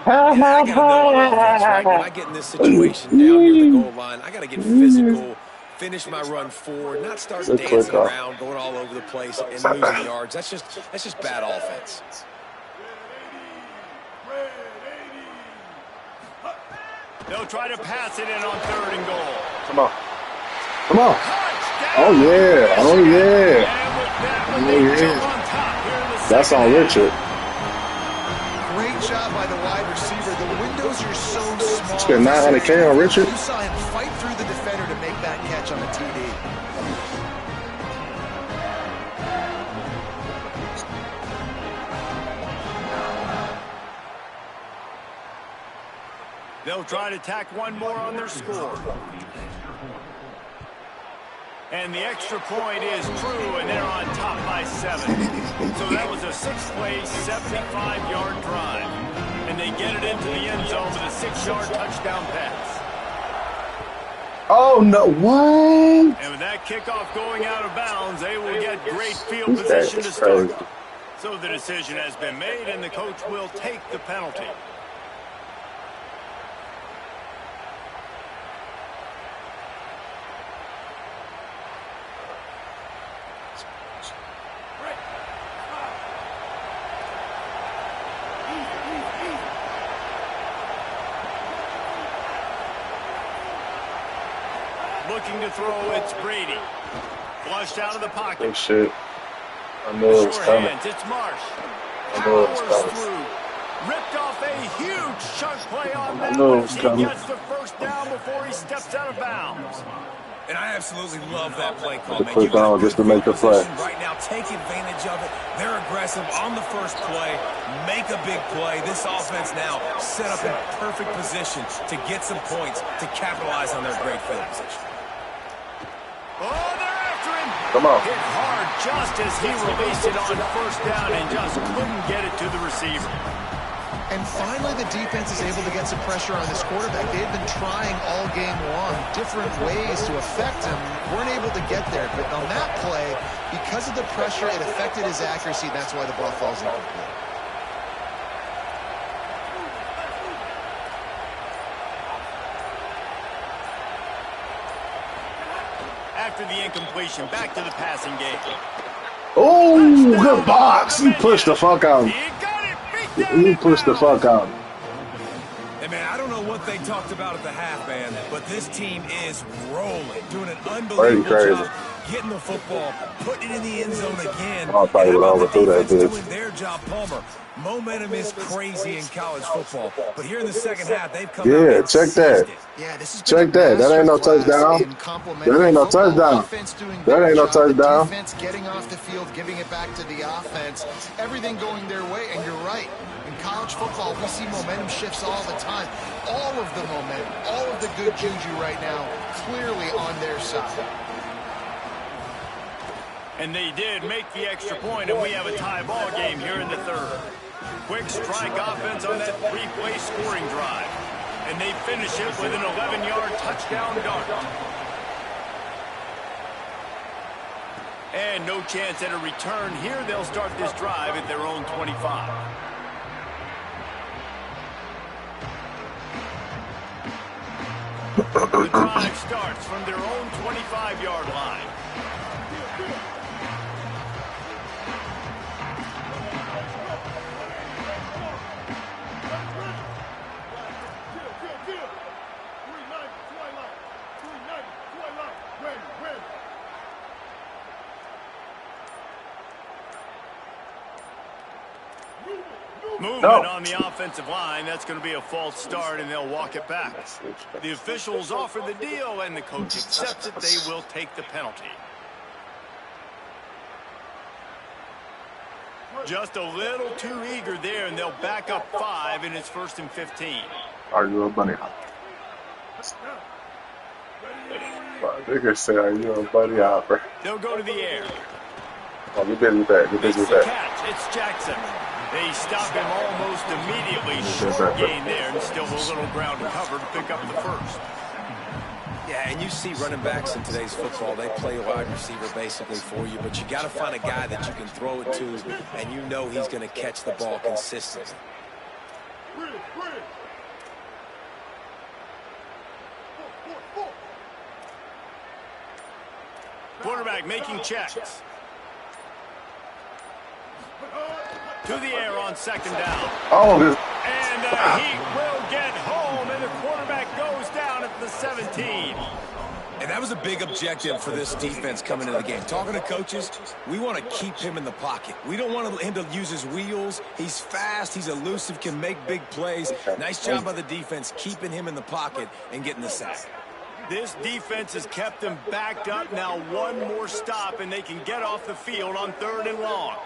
Speaker 6: And I got to know on offense, right? When I get in this situation down near the goal line, I got to get physical, finish my run forward, not start
Speaker 1: Good
Speaker 6: dancing
Speaker 1: click off.
Speaker 6: around, going all over the place and losing yards. That's just bad offense.
Speaker 3: They'll try to pass it in on 3rd and goal.
Speaker 1: Come on. Come on.
Speaker 3: Touchdown!
Speaker 1: Oh, yeah. Oh, yeah.
Speaker 3: And with that,
Speaker 1: Oh,
Speaker 3: they
Speaker 1: yeah.
Speaker 3: jump on top here in the
Speaker 1: That's
Speaker 3: second
Speaker 1: on
Speaker 3: half.
Speaker 1: Richard.
Speaker 4: Great Great job by the wide receiver. The windows are so small.
Speaker 1: Spent $900K on Richard.
Speaker 4: You saw him fight through the defender to make that catch on the TD.
Speaker 3: They'll try to tack one more on their score. And the extra point is true, and they're on top by 7. So that was a 6-play, 75-yard drive. And they get it into the end zone with a 6-yard touchdown pass.
Speaker 1: Oh, no. What?
Speaker 3: And with that kickoff going out of bounds, they will get great field position to start. So the decision has been made, and the coach will take the penalty. Looking to throw, it's Brady. Flushed out of the pocket.
Speaker 1: Oh, shit. I know it was coming.
Speaker 3: It's Marsh.
Speaker 1: I know it was
Speaker 3: Powers
Speaker 1: coming.
Speaker 3: through. Ripped off a huge chunk play on that
Speaker 1: I know
Speaker 3: one.
Speaker 1: it was
Speaker 3: He
Speaker 1: coming.
Speaker 3: gets the first down before he steps out of bounds.
Speaker 6: And I absolutely love that play call,
Speaker 1: The
Speaker 6: man.
Speaker 1: quick on just to make the play.
Speaker 6: Right now, take advantage of it. They're aggressive on the first play. Make a big play. This offense now set up in perfect position to get some points to capitalize on their great field position.
Speaker 3: Oh, they're after him.
Speaker 1: Come on.
Speaker 3: Hit hard just as he released it on first down and just couldn't get it to the receiver.
Speaker 4: And finally, the defense is able to get some pressure on this quarterback. They've been trying all game long different ways to affect him. Weren't able to get there. But on that play, because of the pressure, it affected his accuracy. That's why the ball falls incomplete.
Speaker 3: After the incompletion, back to the passing game.
Speaker 1: Oh, good box. He pushed the fuck out.
Speaker 3: He got it. Beat down
Speaker 1: He
Speaker 3: in
Speaker 1: pushed the
Speaker 3: bounds.
Speaker 1: fuck out.
Speaker 6: Hey, man, I don't know what they talked about at the half, man, but this team is rolling, doing an unbelievable
Speaker 1: Crazy.
Speaker 6: job getting the football, putting it in the end zone again.
Speaker 1: I'll tell you
Speaker 6: And
Speaker 1: what,
Speaker 6: how
Speaker 1: I'll
Speaker 6: about the
Speaker 1: do that,
Speaker 6: defense
Speaker 1: bitch.
Speaker 6: doing their job, Palmer? Momentum is crazy in college football, but here in the second half, they've come out
Speaker 1: Yeah,
Speaker 6: and
Speaker 1: check that.
Speaker 6: seized it.
Speaker 4: Yeah, this is
Speaker 1: Check that. That ain't no touchdown. That ain't no touchdown. That ain't no touchdown.
Speaker 4: Defense getting off the field, giving it back to the offense. Everything going their way, and you're right. In college football, we see momentum shifts all the time. All of the momentum, all of the good juju right now, clearly on their side.
Speaker 3: And they did make the extra point, and we have a tie ball game here in the third. Quick strike offense on that 3-play scoring drive. And they finish it with an 11-yard touchdown dart. And no chance at a return here. They'll start this drive at their own 25. The drive starts from their own 25-yard line. Movement on the offensive line. That's going to be a false start, and they'll walk it back. The officials offer the deal, and the coach accepts it. They will take the penalty. Just a little too eager there, and they'll back up 5, and it's 1st and 15.
Speaker 1: Are you a bunny hopper? Niggas say, are you a bunny hopper?
Speaker 3: They'll go to the air.
Speaker 1: Oh, you're busy with that. You're busy
Speaker 3: Makes
Speaker 1: with
Speaker 3: the
Speaker 1: that.
Speaker 3: catch. It's Jackson. They stop him almost immediately. Short gain there, and still a little ground to cover to pick up the first.
Speaker 6: Yeah, and you see running backs in today's football, they play a wide receiver basically for you, but you got to find a guy that you can throw it to, and you know he's going to catch the ball consistently.
Speaker 3: Quarterback making checks. To the air on 2nd down.
Speaker 1: Oh, this.
Speaker 3: And he will get home, and the quarterback goes down at the 17.
Speaker 6: And that was a big objective for this defense coming into the game. Talking to coaches, we want to keep him in the pocket. We don't want him to use his wheels. He's fast. He's elusive, can make big plays. Nice job by the defense keeping him in the pocket and getting the sack.
Speaker 3: This defense has kept them backed up. Now one more stop, and they can get off the field on 3rd and long.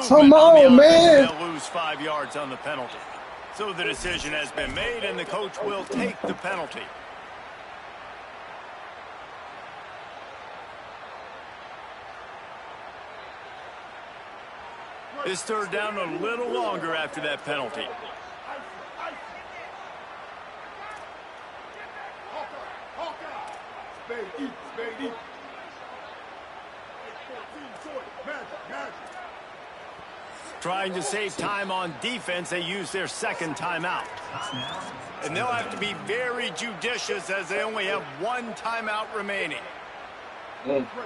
Speaker 1: Come on, man.
Speaker 3: They'll lose 5 yards on the penalty. So the decision has been made, and the coach will take the penalty. This 3rd down a little longer after that penalty. Trying to save time on defense, they use their 2nd timeout. And they'll have to be very judicious as they only have 1 timeout remaining.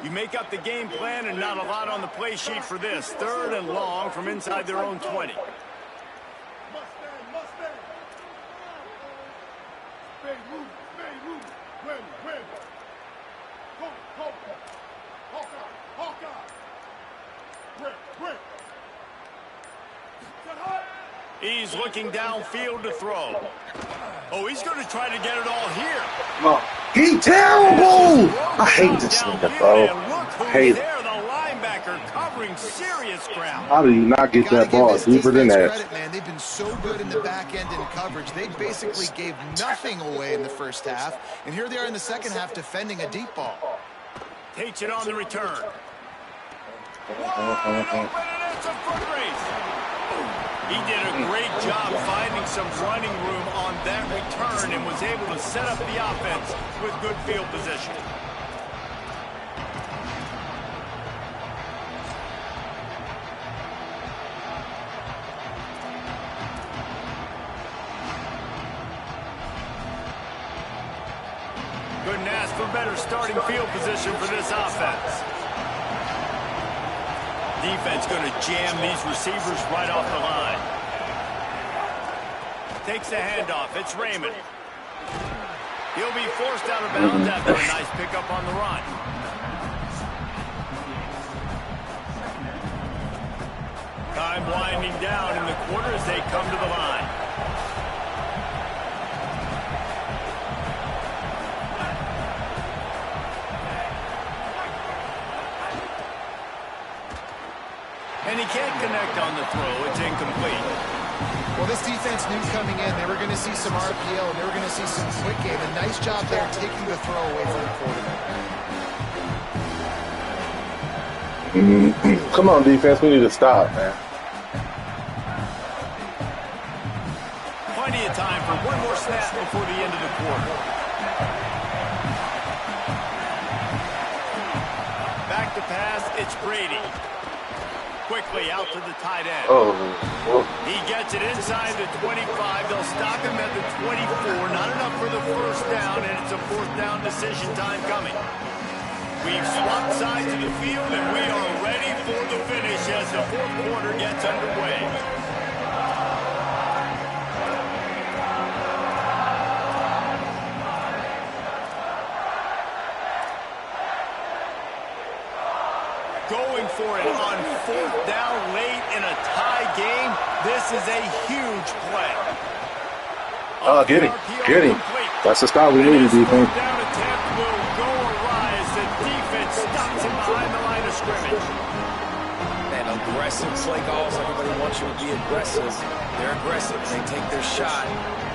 Speaker 3: You make up the game plan and not a lot on the play sheet for this. 3rd and long from inside their own 20. He's looking downfield to throw. Oh, he's going to try to get it all here.
Speaker 1: Oh, he terrible. I hate this nigga, bro. I hate it.
Speaker 3: The linebacker covering serious ground.
Speaker 1: How do you not get that ball deeper than that?
Speaker 4: Credit, man. They've been so good in the back end in coverage. They basically gave nothing away in the first half, and here they are in the second half defending a deep ball.
Speaker 3: Takes it on the return. Wide open, and it's a foot race. He did a great job finding some running room on that return and was able to set up the offense with good field position. Couldn't ask for better starting field position for this offense. Defense going to jam these receivers right off the line. Takes the handoff. It's Raymond. He'll be forced out of bounds after a nice pickup on the run. Time winding down in the quarter as they come to the line. And he can't connect on the throw. It's incomplete.
Speaker 4: Well, this defense knew coming in they were going to see some RPO, and they were going to see some quick game. A nice job there taking the throw away from the quarterback.
Speaker 1: Come on, defense. We need to stop, man.
Speaker 3: Plenty of time for one more snap before the end of the quarter. Back to pass. It's Brady. Quickly out to the tight end.
Speaker 1: Oh.
Speaker 3: He gets it inside the 25. They'll stop him at the 24. Not enough for the 1st down, and it's a 4th down decision time coming. We've swapped sides of the field, and we are ready for the finish as the 4th quarter gets underway. Going for it on 4th down late in a tie game. This is a huge play.
Speaker 1: Oh, get him. Get him. That's the stop we needed, defense.
Speaker 3: Down attempt will go awry as the defense stops him behind the line of scrimmage.
Speaker 6: And aggressive play calls. Everybody wants you to be aggressive. They're aggressive. They take their shot.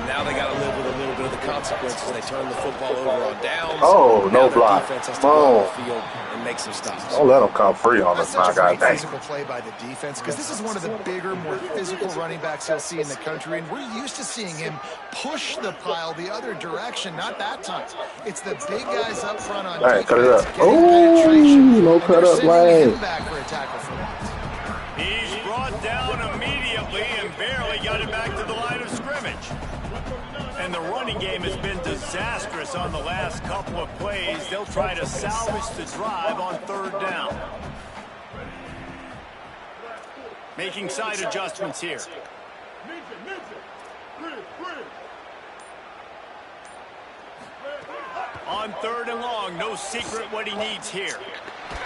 Speaker 6: Now they got to live with a little bit of the consequences. They turn the football over on downs.
Speaker 1: Oh, no
Speaker 6: now
Speaker 1: block.
Speaker 6: Defense has to go on the field and make some stops.
Speaker 1: Don't let them come free on us, my guy.
Speaker 4: That's such a great physical play by the defense, because this is one of the bigger, more physical running backs you'll see in the country, and we're used to seeing him push the pile the other direction. Not that time. It's the big guys up front on defense.
Speaker 1: Cut it up. Oh, no cut up lane.
Speaker 4: Back for a tackle for him.
Speaker 3: He's brought down immediately and barely got it back to the line of scrimmage. And the running game has been disastrous on the last couple of plays. They'll try to salvage the drive on 3rd down. Making side adjustments here. On 3rd and long, no secret what he needs here.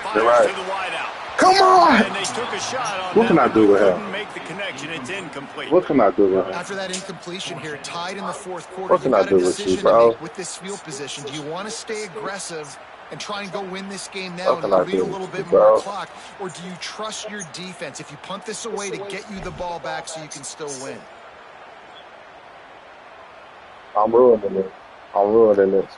Speaker 3: Fires to the wideout.
Speaker 1: Come on!
Speaker 3: And they took a shot on
Speaker 1: What can I do with him?
Speaker 3: Couldn't make the connection. It's incomplete.
Speaker 1: What can I do with him?
Speaker 4: After that incompletion here, tied in the 4th quarter,
Speaker 1: What can
Speaker 4: you
Speaker 1: I
Speaker 4: got
Speaker 1: do
Speaker 4: a
Speaker 1: with you,
Speaker 4: decision to
Speaker 1: bro?
Speaker 4: make with this field position. Do you want to stay aggressive and try and go win this game now
Speaker 1: What
Speaker 4: and
Speaker 1: can I
Speaker 4: lead
Speaker 1: do
Speaker 4: a
Speaker 1: with
Speaker 4: little
Speaker 1: you,
Speaker 4: bit
Speaker 1: bro?
Speaker 4: more clock, or do you trust your defense if you punt this away to get you the ball back so you can still win?
Speaker 1: I'm ruining this. I'm ruining this.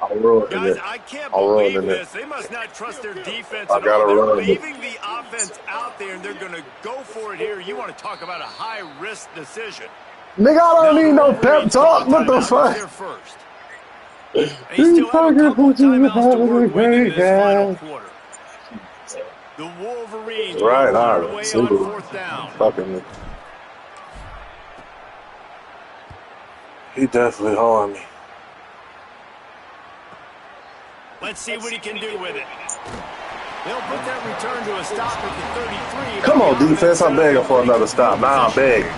Speaker 1: I'm ruining
Speaker 3: Guys,
Speaker 1: it.
Speaker 3: I can't
Speaker 1: I'm
Speaker 3: believe
Speaker 1: ruining
Speaker 3: this.
Speaker 1: it.
Speaker 3: They must not trust their defense
Speaker 1: I
Speaker 3: at
Speaker 1: gotta
Speaker 3: all. They're
Speaker 1: run it.
Speaker 3: leaving the offense out there, and they're going to go for it here. You want to talk about a high-risk decision.
Speaker 1: Nigga, I don't need no pep talk. What the fuck?
Speaker 3: First. They still have a couple timeouts to work with in this final quarter. The Wolverines
Speaker 1: Right,
Speaker 3: will
Speaker 1: all
Speaker 3: run
Speaker 1: right.
Speaker 3: away on
Speaker 1: Single.
Speaker 3: 4th down.
Speaker 1: Fucking me. He definitely holding me.
Speaker 3: Let's see what he can do with it. They'll put that return to a stop at the 33.
Speaker 1: Come on, defense. I'm begging for another stop. Now I'm begging.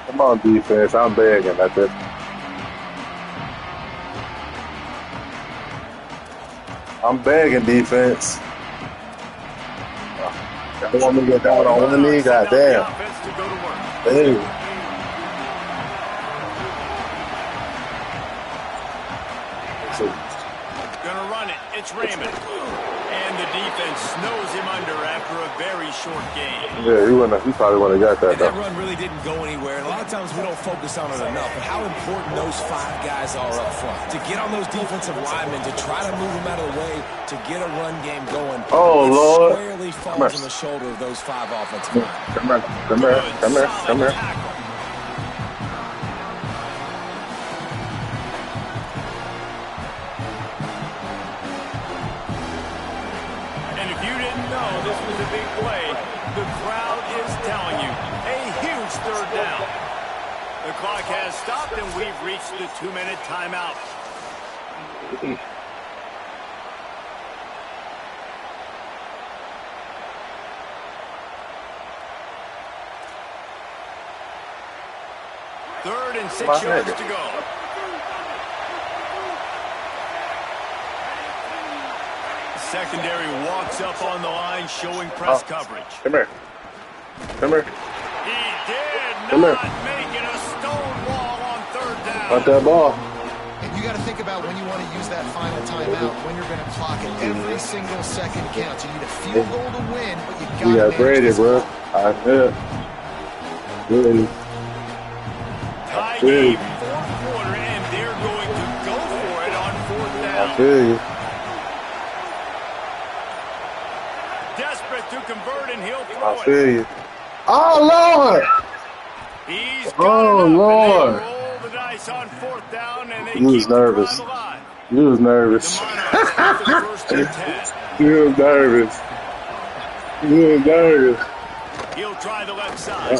Speaker 1: Come on, defense. I'm begging at this. I'm begging, defense. Y'all want me to get down on one knee? Goddamn. Hey.
Speaker 3: Gonna run it. It's Raymond. And the defense snows him under after a very short game.
Speaker 1: Yeah, he probably wouldn't have got that,
Speaker 6: And that
Speaker 1: though.
Speaker 6: run really didn't go anywhere. And a lot of times we don't focus on it enough. But how important those 5 guys are up front. To get on those defensive linemen, to try to move them out of the way, to get a run game going.
Speaker 1: Oh,
Speaker 6: it
Speaker 1: Lord.
Speaker 6: squarely falls on the shoulder of those 5 offensive linemen.
Speaker 1: Come here. Come here. Come here. Come here.
Speaker 3: And if you didn't know this was a big play, the crowd is telling you. A huge 3rd down. The clock has stopped, and we've reached the 2-minute timeout. Third and 6 yards to go. Secondary walks up on the line, showing press coverage.
Speaker 1: Come here. Come here.
Speaker 3: He did
Speaker 1: Come
Speaker 3: not
Speaker 1: here.
Speaker 3: make it a stone wall on 3rd down.
Speaker 1: Got that ball.
Speaker 4: And you got to think about when you want to use that final timeout, when you're going to clock it. Every single second counts. You need a field goal to win, but you
Speaker 1: You
Speaker 4: got
Speaker 1: got Brady, bro. I feel. Really.
Speaker 3: Tie
Speaker 1: feel
Speaker 3: game,
Speaker 1: you.
Speaker 3: 4th quarter, and they're going to go for it on 4th down.
Speaker 1: I feel you.
Speaker 3: Desperate to convert, and he'll
Speaker 1: I
Speaker 3: throw it.
Speaker 1: feel you. Oh, Lord.
Speaker 3: He's got
Speaker 1: Oh,
Speaker 3: it up,
Speaker 1: Lord.
Speaker 3: and they roll the dice on 4th down, and they
Speaker 1: You was
Speaker 3: keep the
Speaker 1: nervous.
Speaker 3: drive alive.
Speaker 1: You was
Speaker 3: The
Speaker 1: nervous.
Speaker 3: Monarchs with the 1st and 10.
Speaker 1: You was nervous. You was nervous.
Speaker 3: He'll try the left side.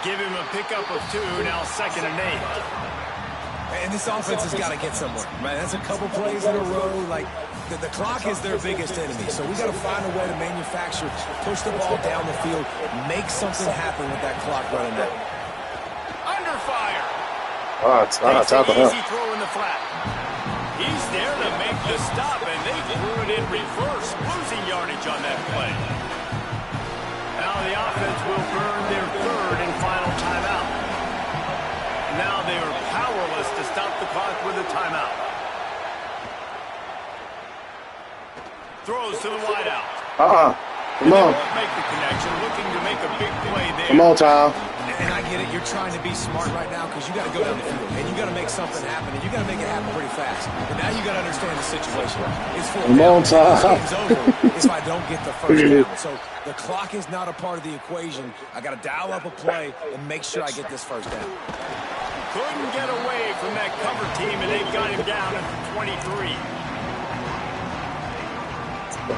Speaker 3: Give him a pickup of 2, now 2nd and 8.
Speaker 6: And this offense has got to get somewhere, right? That's a couple plays in a row. Like, the clock is their biggest enemy. So we got to find a way to manufacture, push the ball down the field, make something happen with that clock running out.
Speaker 3: Under fire.
Speaker 1: It's
Speaker 3: Takes
Speaker 1: out
Speaker 3: an
Speaker 1: to
Speaker 3: easy
Speaker 1: him.
Speaker 3: throw in the flat. He's there to make the stop, and they threw it in reverse, losing yardage on that play. Now the offense will burn their 3rd and final timeout. Now they are powerless to stop the clock with a timeout. Throws to the wideout.
Speaker 1: Come
Speaker 3: And they
Speaker 1: on.
Speaker 3: won't make the connection, looking to make a big play there.
Speaker 1: Come on, Tom.
Speaker 6: And I get it. You're trying to be smart right now because you got to go down the field and you got to make something happen and you got to make it happen pretty fast. But now you got to understand the situation. It's 4th
Speaker 1: Come
Speaker 6: down.
Speaker 1: on, Tom.
Speaker 6: This game's over if I don't get the 1st down. So the clock is not a part of the equation. I got to dial up a play and make sure I get this 1st down.
Speaker 3: Couldn't get away from that cover team, and they've got him down at the 23.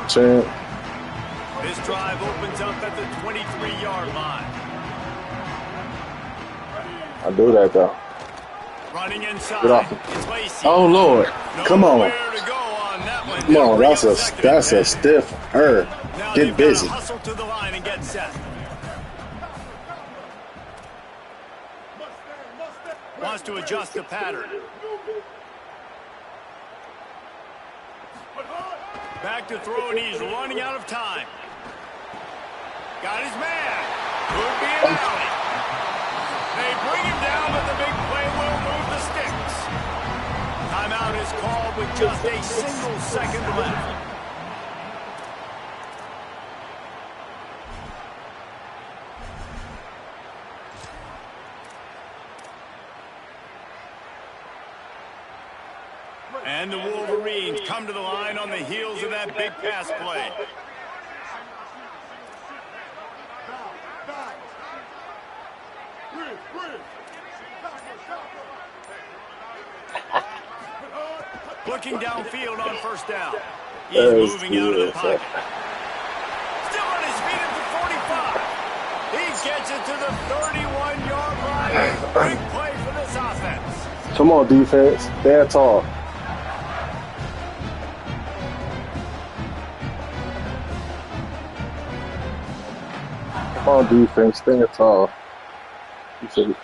Speaker 1: Champ.
Speaker 3: This drive opens up at the 23-yard line.
Speaker 1: I do that, though.
Speaker 3: Running inside.
Speaker 1: Get off.
Speaker 3: It's Lacey.
Speaker 1: Oh, Lord. Come on.
Speaker 3: Nowhere to go on that one. moment.
Speaker 1: Come on,
Speaker 3: Bring
Speaker 1: that's
Speaker 3: up
Speaker 1: a
Speaker 3: second and 10.
Speaker 1: stiff her.
Speaker 3: Now
Speaker 1: Get
Speaker 3: they've
Speaker 1: busy.
Speaker 3: got to hustle to the line and get set. Wants to adjust the pattern. Back to throw, and he's running out of time. Got his man. Could be an alley. They bring him down, but the big play will move the sticks. Timeout is called with just a single second left. And the Wolverines come to the line on the heels of that big pass play. Looking downfield on first down. He's moving out of the pocket. Still on his feet at the 45. He gets it to the 31-yard line. Big play for this offense.
Speaker 1: Come on, defense. Stand tall. Come on, defense. Stand tall. You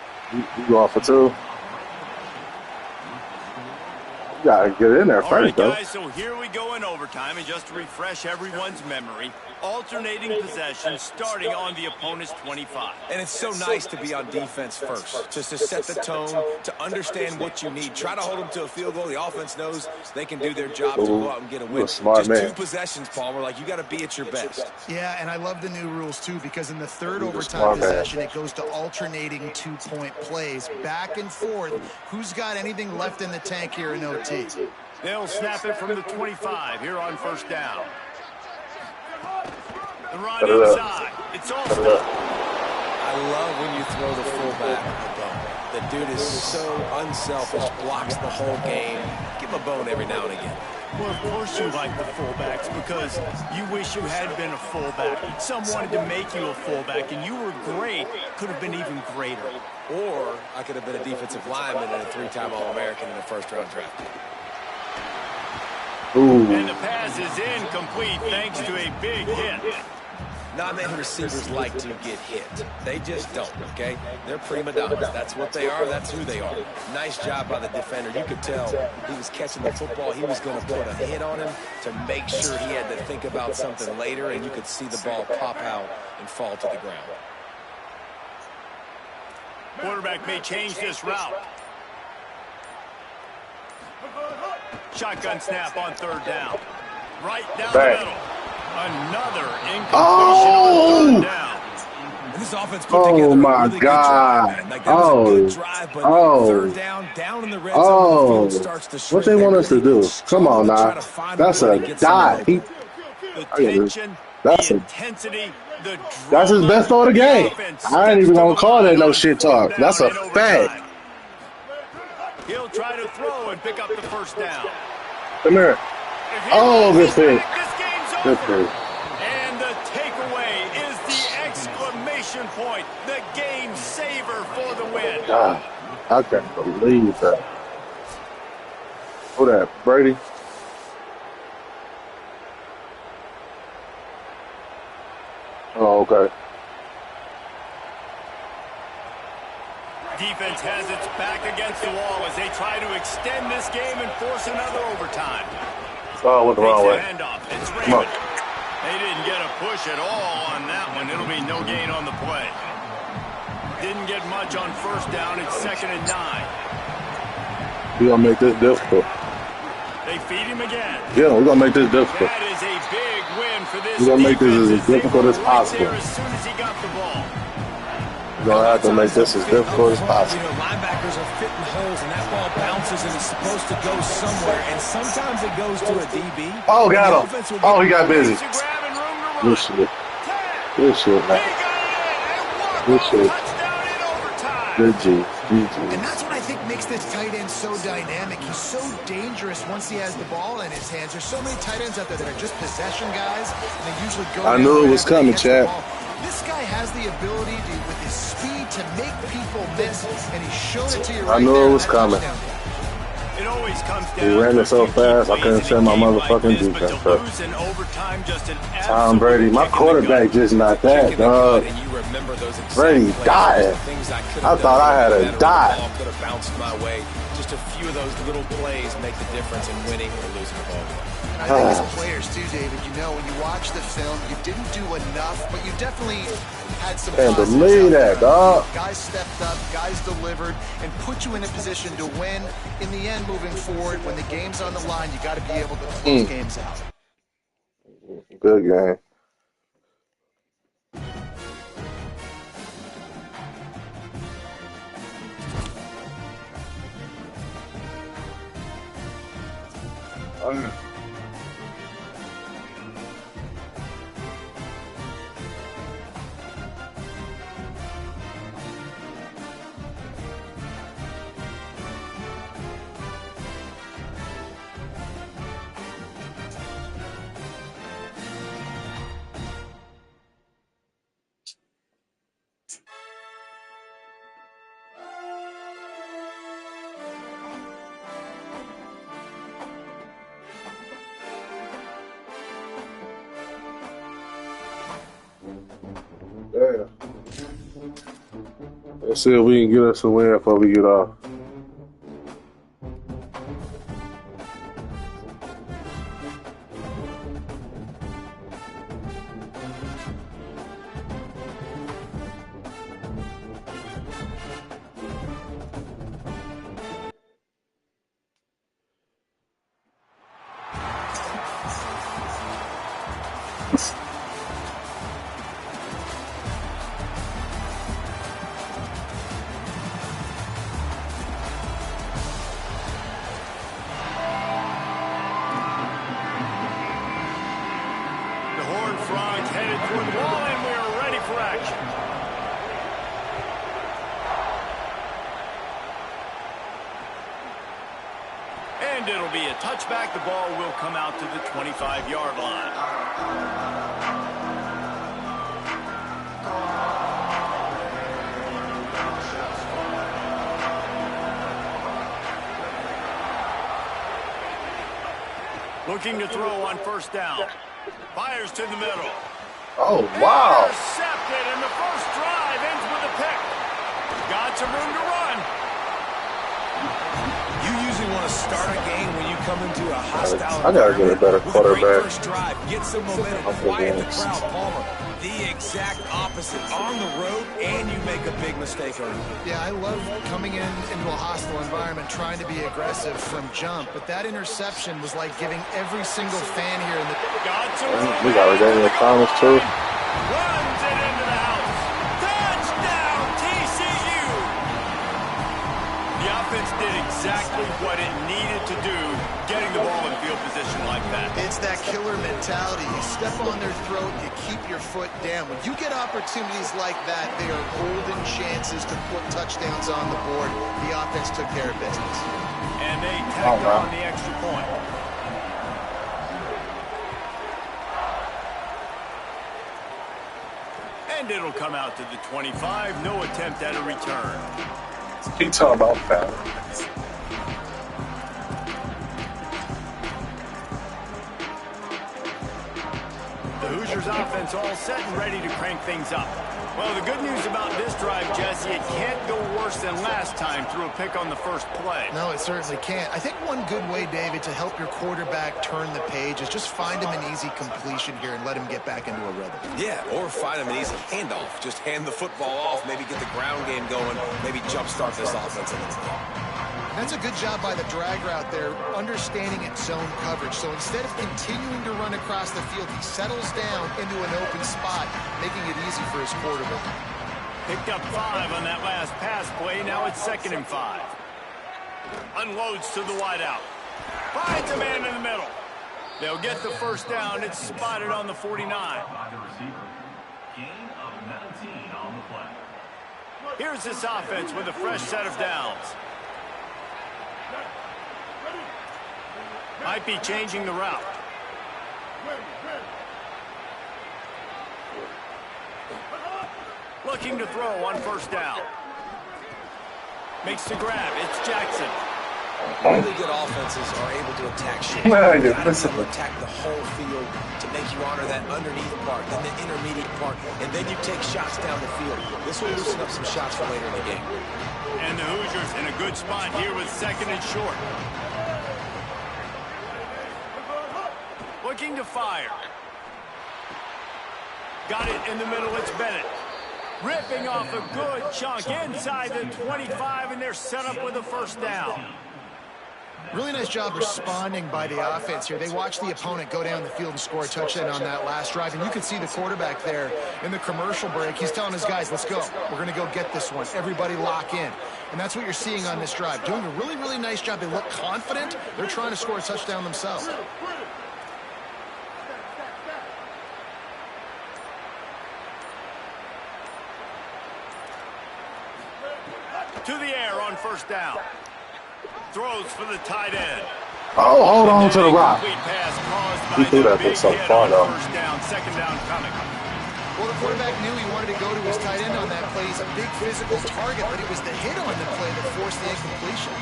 Speaker 1: going for two? You gotta get in there
Speaker 3: All right,
Speaker 1: first, though.
Speaker 3: guys, so here we go in overtime, and just to refresh everyone's memory, alternating possession starting on the opponent's 25.
Speaker 6: And it's so nice to be on defense first, just to set the tone, to understand what you need. Try to hold them to a field goal. The offense knows they can do their job to go out and get a win.
Speaker 1: Smart
Speaker 6: Just
Speaker 1: man.
Speaker 6: 2 possessions, Palmer. Like, you got to be at your best.
Speaker 4: Yeah, and I love the new rules, too, because in the third overtime
Speaker 1: smart man.
Speaker 4: possession, it goes to alternating 2-point plays, back and forth. Who's got anything left in the tank here in OT?
Speaker 3: They'll snap it from the 25 here on first down. The run inside. It's all stopped.
Speaker 6: I love when you throw the fullback a bone. The dude is so unselfish, blocks the whole game. Give him a bone every now and again.
Speaker 3: Well, of course you like the fullbacks because you wish you had been a fullback. Some wanted to make you a fullback, and you were great. Could have been even greater.
Speaker 6: Or I could have been a defensive lineman and a 3-time All-American in the first-round draft.
Speaker 1: Ooh.
Speaker 3: And the pass is incomplete thanks to a big hit.
Speaker 6: Not many receivers like to get hit. They just don't, okay? They're prima donnas. That's what they are. That's who they are. Nice job by the defender. You could tell he was catching the football. He was going to put a hit on him to make sure he had to think about something later, and you could see the ball pop out and fall to the ground.
Speaker 3: Quarterback may change this route. Shotgun snap on third down. Right down the middle. Another incompletion on third down.
Speaker 6: And this offense put together a really good drive, man. Like, that was a good drive, but third down in the red zone, the field starts to shrink.
Speaker 1: What they want us to do? Come on now. That's a dive.
Speaker 3: The tension, the intensity, the drama.
Speaker 1: That's his best throw of the game. I ain't even gonna call that no shit talk. That's a fact.
Speaker 3: He'll try to throw and pick up the first down.
Speaker 1: Come here. Oh, good pick. Good pick.
Speaker 3: And the takeaway is the exclamation point, the game saver for the win.
Speaker 1: God, I can't believe that. Who that? Brady? Oh, okay.
Speaker 3: Defense has its back against the wall as they try to extend this game and force another overtime.
Speaker 1: Oh, went the wrong way.
Speaker 3: Handoff. It's Raymond. They didn't get a push at all on that one. It'll be no gain on the play. Didn't get much on first down. It's 2nd and 9.
Speaker 1: We're going to make this difficult.
Speaker 3: They feed him again.
Speaker 1: Yeah, we're going to make this difficult.
Speaker 3: That is a big win for this
Speaker 1: We're going to make this as difficult as
Speaker 3: right
Speaker 1: possible.
Speaker 3: there as soon as he got the ball.
Speaker 1: We're going to have to make this as difficult as possible.
Speaker 6: You know, linebackers are fitting holes, and that ball bounces, and it's supposed to go somewhere, and sometimes it goes to a DB.
Speaker 1: Oh, got him. Oh, he got busy.
Speaker 3: Grab and room to run.
Speaker 1: Good shit. Good shit, man. Good shit. Good G.
Speaker 4: And that's what I think makes this tight end so dynamic. He's so dangerous once he has the ball in his hands. There's so many tight ends out there that are just possession guys, and they usually go.
Speaker 1: I knew it was coming, Chad.
Speaker 4: This guy has the ability to, with his speed, to make people miss, and he's shown it to you right
Speaker 1: I knew
Speaker 4: there
Speaker 1: it was
Speaker 4: on that
Speaker 1: coming.
Speaker 4: touchdown.
Speaker 3: It always comes
Speaker 1: He
Speaker 3: down
Speaker 1: ran
Speaker 3: to
Speaker 1: it so fast, I couldn't send my motherfucking defense up. Tom Brady, my quarterback just not that, dog. Brady died. I thought I had a dot.
Speaker 6: Could have bounced my way. Just a few of those little plays make the difference in winning or losing a ball game.
Speaker 4: And I think as players too, David, you know, when you watch the film, you didn't do enough, but you definitely had some
Speaker 1: Can't
Speaker 4: positives
Speaker 1: believe
Speaker 4: out
Speaker 1: that,
Speaker 4: there.
Speaker 1: dog.
Speaker 4: Guys stepped up, guys delivered, and put you in a position to win. In the end, moving forward, when the game's on the line, you got to be able to close games out.
Speaker 1: Good game. Yeah. Let's see if we can get us a win before we get off.
Speaker 3: And it'll be a touchback. The ball will come out to the 25-yard line. Looking to throw on first down. Fires to the middle.
Speaker 1: Oh, wow.
Speaker 3: Intercepted, and the first drive ends with a pick. Got some room to run.
Speaker 6: You usually want to start a game when you come into a hostile
Speaker 1: I gotta get a better quarterback.
Speaker 6: First drive, get some momentum, quiet the crowd. Palmer, the exact opposite. On the road, and you make a big mistake early.
Speaker 4: Yeah, I love coming into a hostile environment, trying to be aggressive from jump, but that interception was like giving every single fan here in the...
Speaker 1: We got Daniel Thomas, too.
Speaker 3: Runs it into the house. Touchdown, TCU. The offense did exactly what it needed to do, getting the ball in field position like that.
Speaker 4: It's that killer mentality. You step on their throat, you keep your foot down. When you get opportunities like that, they are golden chances to put touchdowns on the board. The offense took care of business.
Speaker 3: And they tacked on the extra point. And it'll come out to the 25. No attempt at a return.
Speaker 1: He talking about foul.
Speaker 3: The Hoosiers offense all set and ready to crank things up. Well, the good news about this drive, Jesse, it can't go worse than last time through a pick on the first play.
Speaker 4: No, it certainly can't. I think one good way, David, to help your quarterback turn the page is just find him an easy completion here and let him get back into a rhythm.
Speaker 6: Yeah, or find him an easy handoff. Just hand the football off, maybe get the ground game going, maybe jumpstart this offense a little bit.
Speaker 4: That's a good job by the drag route there, understanding its zone coverage. So instead of continuing to run across the field, he settles down into an open spot, making it easy for his quarterback.
Speaker 3: Picked up 5 on that last pass play. Now it's 2nd and 5. Unloads to the wideout. Finds a man in the middle. They'll get the first down. It's spotted on the 49. Here's this offense with a fresh set of downs. Might be changing the route. Looking to throw on first down. Makes the grab. It's Jackson.
Speaker 6: Really good offenses are able to attack short.
Speaker 1: Man,
Speaker 6: You
Speaker 1: you're
Speaker 6: gotta be
Speaker 1: missing
Speaker 6: able to
Speaker 1: it.
Speaker 6: attack the whole field to make you honor that underneath part, then the intermediate part, and then you take shots down the field. This will loosen up some shots for later in the game.
Speaker 3: And the Hoosiers in a good spot here with second and short. Looking to fire. Got it in the middle, it's Bennett. Ripping off a good chunk inside the 25, and they're set up with a first down.
Speaker 4: Really nice job responding by the offense here. They watched the opponent go down the field and score a touchdown on that last drive. And you can see the quarterback there in the commercial break. He's telling his guys, let's go. We're going to go get this one. Everybody lock in. And that's what you're seeing on this drive. Doing a really, really nice job. They look confident. They're trying to score a touchdown themselves.
Speaker 3: To the air on first down. Throws for the tight end.
Speaker 1: Oh, hold on to the rock.
Speaker 3: He
Speaker 1: threw that thing so far, though.
Speaker 3: First down, second down coming.
Speaker 4: Well, the quarterback knew he wanted to go to his tight end on that play. He's a big physical target, but it was the hit on the play that forced the incompletion.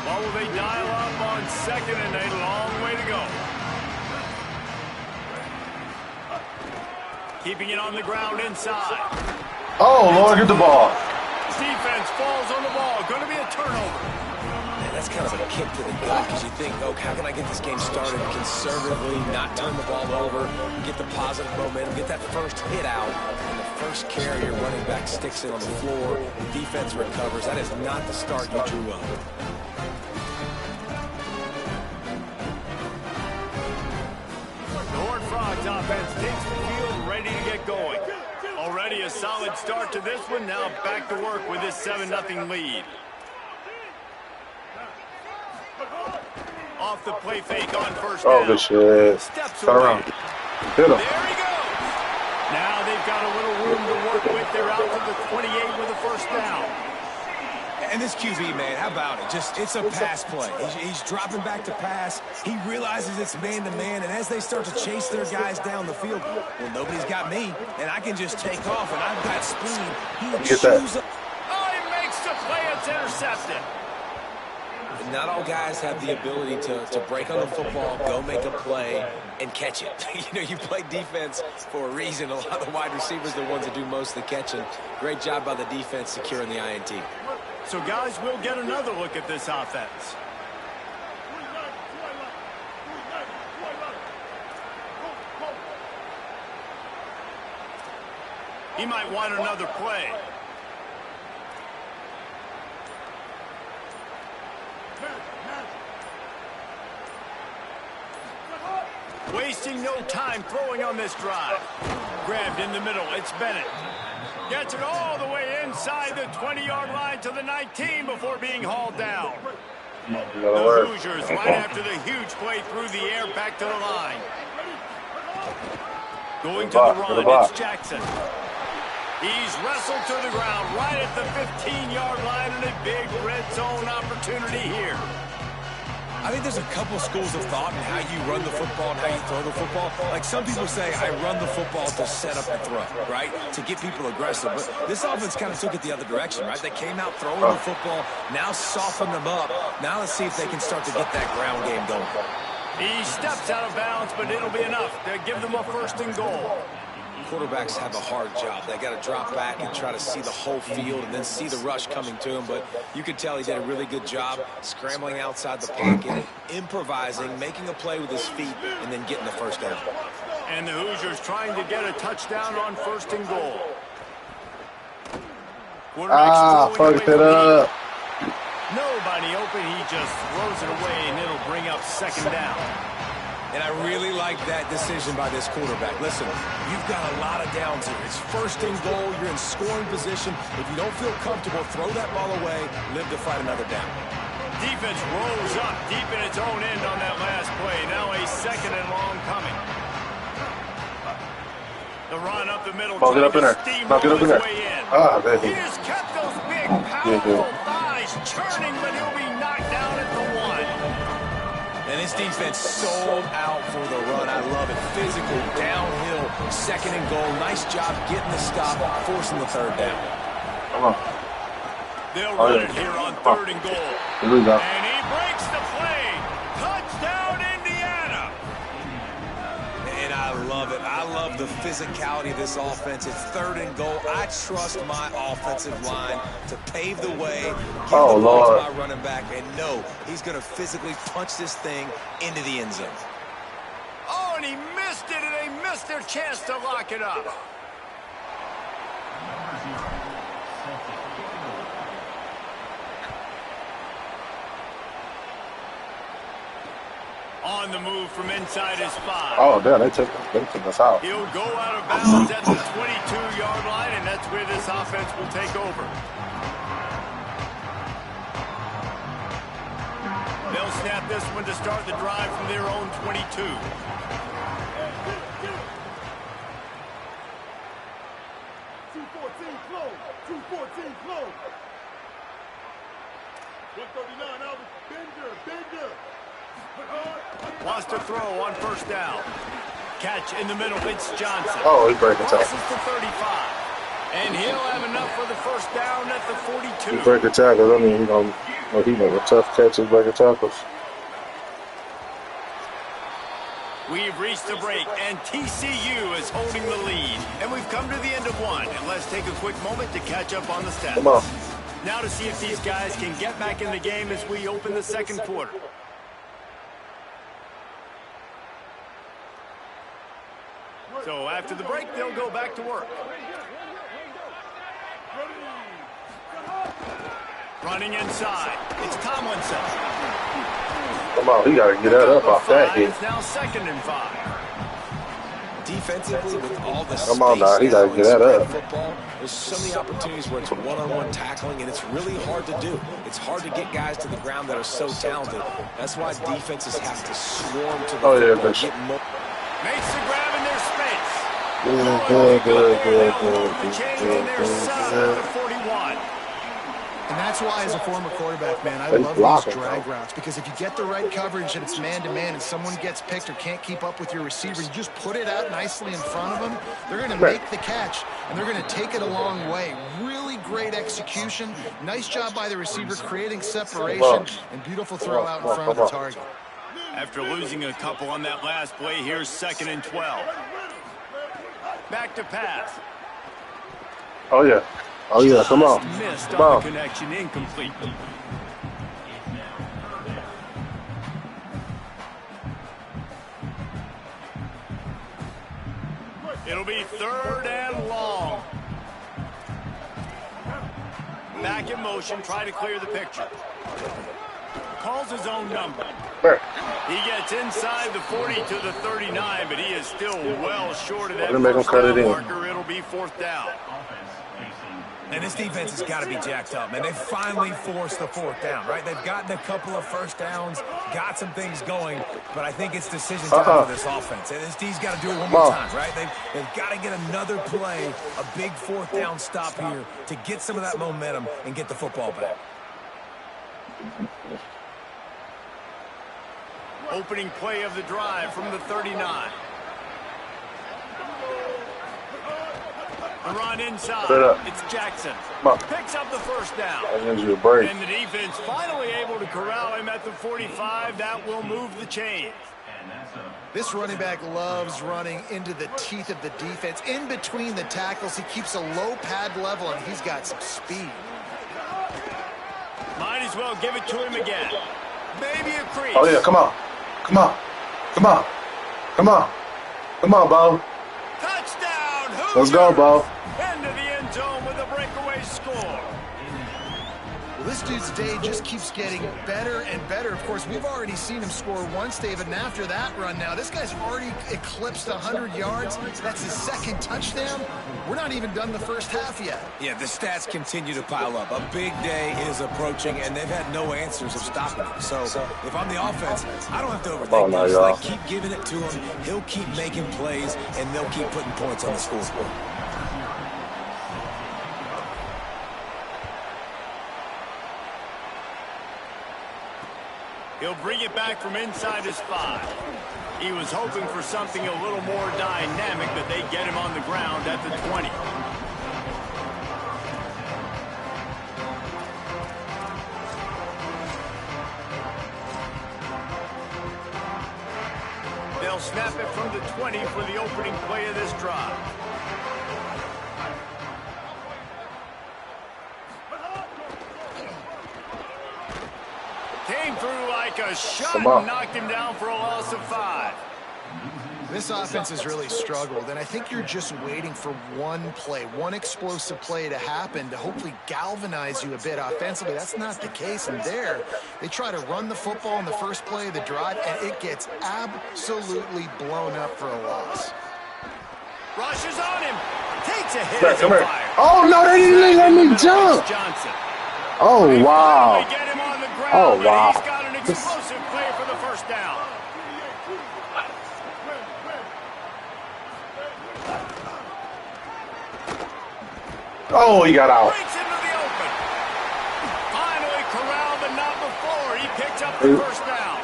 Speaker 3: What will they dial up on second and a long way to go? Keeping it on the ground inside.
Speaker 1: Oh, Lord, get the ball.
Speaker 3: Defense falls on the ball. Going to be a turnover.
Speaker 6: Man, that's kind of a kick to the gut because you think, oh, how can I get this game started conservatively, not turn the ball over, get the positive momentum, get that first hit out, and the first carry, your running back sticks it on the floor, the defense recovers. That is not the start you drew up.
Speaker 3: The Horned Frogs offense takes the field, ready to get going. Already a solid start to this one. Now back to work with this 7-0 lead. Off the play fake on first down.
Speaker 1: Oh, good shit.
Speaker 3: Steps
Speaker 1: Turn
Speaker 3: away.
Speaker 1: around. Hit him.
Speaker 3: There he goes. Now they've got a little room to work with. They're out to the 28 with a first down.
Speaker 6: And this QB, man, how about it? It's a pass play. He's dropping back to pass. He realizes it's man-to-man, and as they start to chase their guys down the field, well, nobody's got me, and I can just take off, and I've got speed. He chews up.
Speaker 3: Oh, he makes the play. It's intercepted.
Speaker 6: Not all guys have the ability to break on the football, go make a play, and catch it. You play defense for a reason. A lot of the wide receivers are the ones that do most of the catching. Great job by the defense securing the INT.
Speaker 3: So, guys, we'll get another look at this offense. He might want another play. Wasting no time throwing on this drive. Grabbed in the middle. It's Bennett. Gets it all the way inside the 20-yard line to the 19 before being hauled down. The Hoosiers right after the huge play through the air back to the line. Going to the run, it's Jackson. He's wrestled to the ground right at the 15-yard line and a big red zone opportunity here.
Speaker 6: I think there's a couple schools of thought in how you run the football and how you throw the football. Like some people say, I run the football to set up and throw, right? To get people aggressive. But this offense kind of took it the other direction, right? They came out throwing the football, now soften them up. Now let's see if they can start to get that ground game going.
Speaker 3: He steps out of bounds, but it'll be enough to give them a first and goal.
Speaker 6: Quarterbacks have a hard job. They got to drop back and try to see the whole field and then see the rush coming to him. But you could tell he did a really good job scrambling outside the pocket, improvising, making a play with his feet, and then getting the first down.
Speaker 3: And the Hoosiers trying to get a touchdown on first and goal.
Speaker 1: Fucked it up.
Speaker 3: Nobody open. He just throws it away, and it'll bring up second down.
Speaker 6: And I really like that decision by this quarterback. Listen, you've got a lot of downs here. It's first and goal. You're in scoring position. If you don't feel comfortable, throw that ball away. Live to fight another down.
Speaker 3: Defense rolls up deep in its own end on that last play. Now a second and long coming. The run up the middle.
Speaker 1: Ball, get up in there. Ball, get up in there. There
Speaker 3: He just kept those big, powerful thighs churning, but he'll be knocked down at the one.
Speaker 6: And This defense sold out for the run. I love it. Physical, downhill, 2nd and goal. Nice job getting the stop, forcing the 3rd down.
Speaker 1: Come on.
Speaker 3: They'll run it here on 3rd and goal.
Speaker 1: Here we go.
Speaker 3: And he breaks the play. Touchdown, Indiana.
Speaker 6: And I love it. I love the physicality of this offense. It's 3rd and goal. I trust my offensive line to pave the way, give the ball to my running back, and know he's going to physically punch this thing into the end zone.
Speaker 3: Oh, and he missed it, and they missed their chance to lock it up. On the move from inside his 5.
Speaker 1: Oh, damn, they took us out.
Speaker 3: He'll go out of bounds at the 22-yard line, and that's where this offense will take over. They'll snap this one to start the drive from their own 22.
Speaker 7: 214 close. 214 close. 139 out. Bender.
Speaker 3: Wants to throw on 1st down. Catch in the middle. It's Johnson.
Speaker 1: Oh, he's breaking
Speaker 3: Crosses
Speaker 1: tackles.
Speaker 3: to 35. And he'll have enough for the 1st down at the 42.
Speaker 1: He's breaking tackles. I mean, he make a tough catches, breaking tackles.
Speaker 3: We've reached the break, and TCU is holding the lead. And we've come to the end of one. And let's take a quick moment to catch up on the stats.
Speaker 1: Come on.
Speaker 3: Now to see if these guys can get back in the game as we open the 2nd quarter. So after the break, they'll go back to work. Running inside. It's Tomlinson.
Speaker 1: Come on, he got to get that up off that hit.
Speaker 3: It's now 2nd and 5.
Speaker 6: Defensively, with all the
Speaker 1: Come on now, he gotta get that up.
Speaker 6: Football, there's so many opportunities where it's one-on-one tackling, and it's really hard to do. It's hard to get guys to the ground that are so talented. That's why defenses have to swarm to the football. Get more.
Speaker 3: Makes the grab in their space.
Speaker 1: Good.
Speaker 3: 41.
Speaker 4: And that's why, as a former quarterback, man, I love these drag routes, because if you get the right coverage and it's man-to-man and someone gets picked or can't keep up with your receiver, you just put it out nicely in front of them, they're going to make the catch, and they're going to take it a long way. Really great execution. Nice job by the receiver creating separation, and beautiful throw out in front of the target.
Speaker 3: After losing a couple on that last play, here's 2nd and 12. Back to pass.
Speaker 1: Oh, yeah. Oh, yeah, come on.
Speaker 3: Missed
Speaker 1: Come
Speaker 3: on
Speaker 1: on.
Speaker 3: the connection, incomplete. It'll be 3rd and long. Back in motion, try to clear the picture. Calls his own number. He gets inside the 40 to the 39, but he is still well short of that first down marker. It'll be 4th down.
Speaker 6: And this defense has got to be jacked up, man. They finally forced the 4th down, right? They've gotten a couple of 1st downs, got some things going, but I think it's decision time for this offense. And this D's got to do it one more time, right? They've got to get another play, a big 4th down stop here to get some of that momentum and get the football back.
Speaker 3: Opening play of the drive from the 39. The run inside. It's Jackson. Picks up the 1st down.
Speaker 1: That gives you a break.
Speaker 3: And the defense finally able to corral him at the 45. That will move the chains.
Speaker 4: This running back loves running into the teeth of the defense. In between the tackles, he keeps a low pad level, and he's got some speed.
Speaker 3: Might as well give it to him again. Maybe a crease.
Speaker 1: Oh, yeah, come on. Come on. Come on. Come on. Come on, Bo.
Speaker 3: Touchdown. Hoosiers.
Speaker 1: Let's go, Bo.
Speaker 3: Into the end zone with a breakaway score.
Speaker 4: Well, this dude's day just keeps getting better and better. Of course, we've already seen him score once, David, and after that run now, this guy's already eclipsed 100 yards. That's his 2nd touchdown. We're not even done the first half yet.
Speaker 6: Yeah, the stats continue to pile up. A big day is approaching, and they've had no answers of stopping him. So if I'm the offense, I don't have to overthink this. Like, keep giving it to him. He'll keep making plays, and they'll keep putting points on the scoreboard.
Speaker 3: He'll bring it back from inside his 5. He was hoping for something a little more dynamic, but they get him on the ground at the 20. They'll snap it from the 20 for the opening play of this drive. Came through like a shot and knocked him down for a loss of 5.
Speaker 4: This offense has really struggled, and I think you're just waiting for one play, one explosive play to happen to hopefully galvanize you a bit offensively. That's not the case, and there, they try to run the football in the first play of the drive, and it gets absolutely blown up for a loss.
Speaker 3: Rushes on him, takes a hit as a fire.
Speaker 1: Oh, no, they didn't let me jump. Oh, wow. Oh, wow.
Speaker 3: He's got an explosive play for the first down.
Speaker 1: Oh, he got out.
Speaker 3: Breaks into the open. Finally corralled, but not before. He picked up the first down.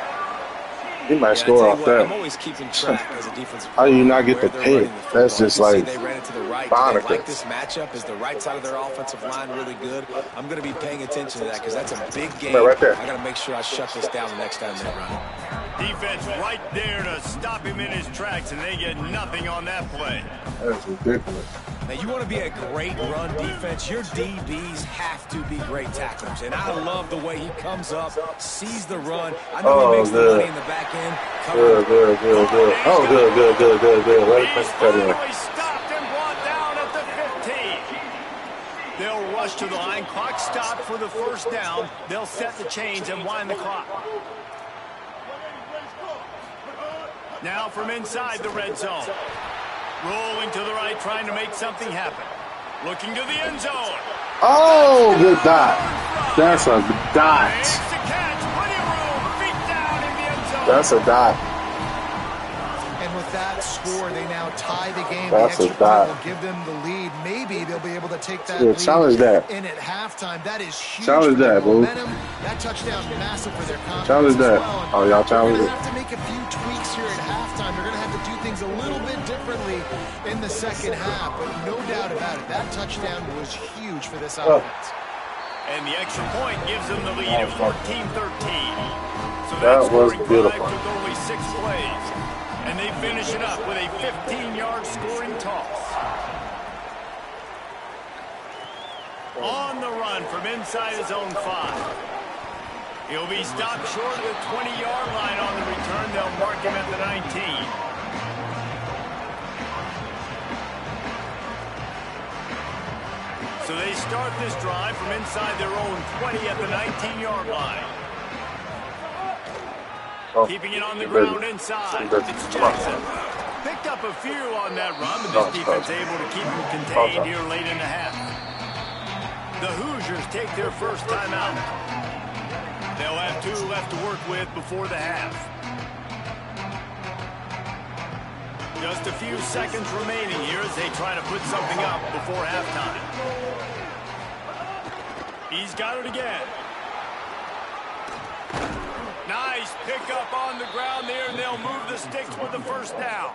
Speaker 1: He might score off that.
Speaker 6: I'm always keeping track as a defensive
Speaker 1: How do you not get the pick? That's just like
Speaker 6: they ran it to the right.
Speaker 1: Barnacle.
Speaker 6: They like this matchup. Is the right side of their offensive line really good? I'm going to be paying attention to that because that's a big game.
Speaker 1: Right there.
Speaker 6: I got to make sure I shut this down the next time they run it.
Speaker 3: Defense right there to stop him in his tracks, and they get nothing on that play.
Speaker 1: That's ridiculous.
Speaker 6: Now, you want to be a great run defense, your DBs have to be great tacklers. And I love the way he comes up, sees the run. I know he makes the money in the back end.
Speaker 1: Good. Oh, good. Let it cut in.
Speaker 3: Finally stopped and brought down at the 15. They'll rush to the line. Clock stopped for the first down. They'll set the chains and wind the clock. Now from inside the red zone. Rolling to the right, trying to make something happen. Looking to the end zone.
Speaker 1: Oh, good dot. That's a dot.
Speaker 3: Makes the catch. Plenty of room. Feet down in the end zone.
Speaker 1: That's a dot.
Speaker 4: And with that score, they now tie the game.
Speaker 1: That's
Speaker 4: the
Speaker 1: a
Speaker 4: extra
Speaker 1: dot.
Speaker 4: point will give them the lead. Maybe they'll be able to take that
Speaker 1: Yeah,
Speaker 4: lead
Speaker 1: challenge that.
Speaker 4: in at halftime. That is huge.
Speaker 1: Challenge
Speaker 4: for their
Speaker 1: that, boo.
Speaker 4: momentum. That touchdown massive for their confidence.
Speaker 1: Challenge
Speaker 4: as
Speaker 1: that.
Speaker 4: well.
Speaker 1: Oh, y'all challenge
Speaker 4: They're
Speaker 1: it.
Speaker 4: going to have to make a few tweaks here at halftime. They're going to have to do things a little bit differently in the second half, but no doubt about it, that touchdown was huge for this offense.
Speaker 3: And the extra point gives them the lead at 14-13. So
Speaker 1: That was
Speaker 3: scoring
Speaker 1: beautiful.
Speaker 3: drive took only 6 plays. And they finish it up with a 15-yard scoring toss. On the run from inside his own 5. He'll be stopped short of the 20-yard line on the return. They'll mark him at the 19. So they start this drive from inside their own 20 at the 19-yard line.
Speaker 1: Oh,
Speaker 3: Keeping it on the ground inside. It's Jackson. Picked up a few on that run, but this defense able to keep him contained here late in the half. The Hoosiers take their first timeout. They'll have 2 left to work with before the half. Just a few seconds remaining here as they try to put something up before halftime. He's got it again. Nice pickup on the ground there, and they'll move the sticks with the first down.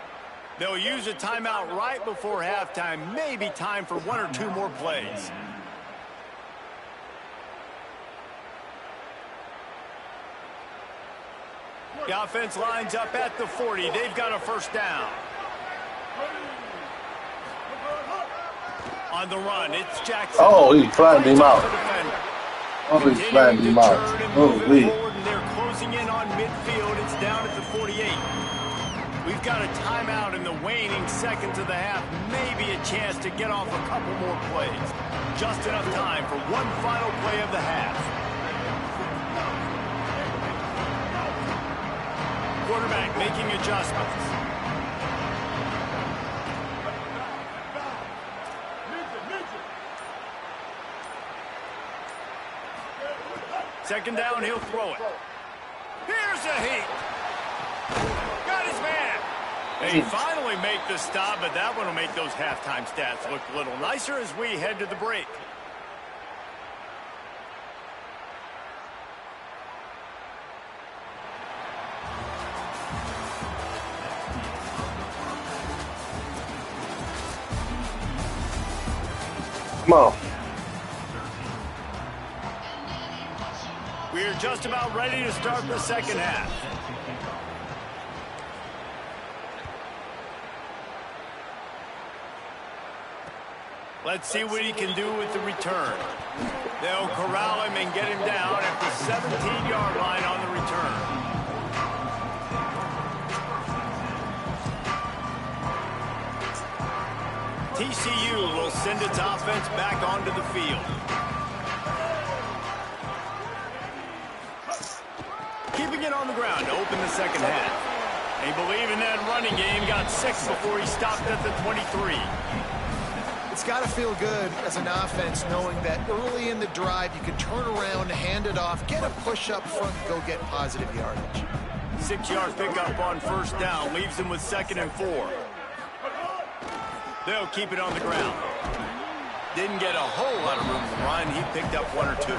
Speaker 3: They'll use a timeout right before halftime. Maybe time for 1 or 2 more plays. The offense lines up at the 40. They've got a first down. On the run, it's Jackson.
Speaker 1: Oh, he flattened him out. Oh, he
Speaker 3: Continuing
Speaker 1: flattened
Speaker 3: to
Speaker 1: him out.
Speaker 3: turn and move it
Speaker 1: Holy.
Speaker 3: forward, and they're closing in on midfield. It's down at the 48. We've got a timeout in the waning seconds of the half. Maybe a chance to get off a couple more plays. Just enough time for one final play of the half. Quarterback making adjustments. Second down, he'll throw it. Here's a heat. Got his man. They finally make the stop, but that one will make those halftime stats look a little nicer as we head to the break.
Speaker 1: Come on.
Speaker 3: We're just about ready to start the second half. Let's see what he can do with the return. They'll corral him and get him down at the 17-yard line on the return. TCU will send its offense back onto the field. Keeping it on the ground to open the second half. They believe in that running game. Got 6 before he stopped at the 23.
Speaker 4: It's got to feel good as an offense knowing that early in the drive you can turn around, hand it off, get a push up front, go get positive yardage.
Speaker 3: 6-yard pickup on first down leaves them with 2nd and 4. They'll keep it on the ground. Didn't get a whole lot of room to run. He picked up 1 or 2.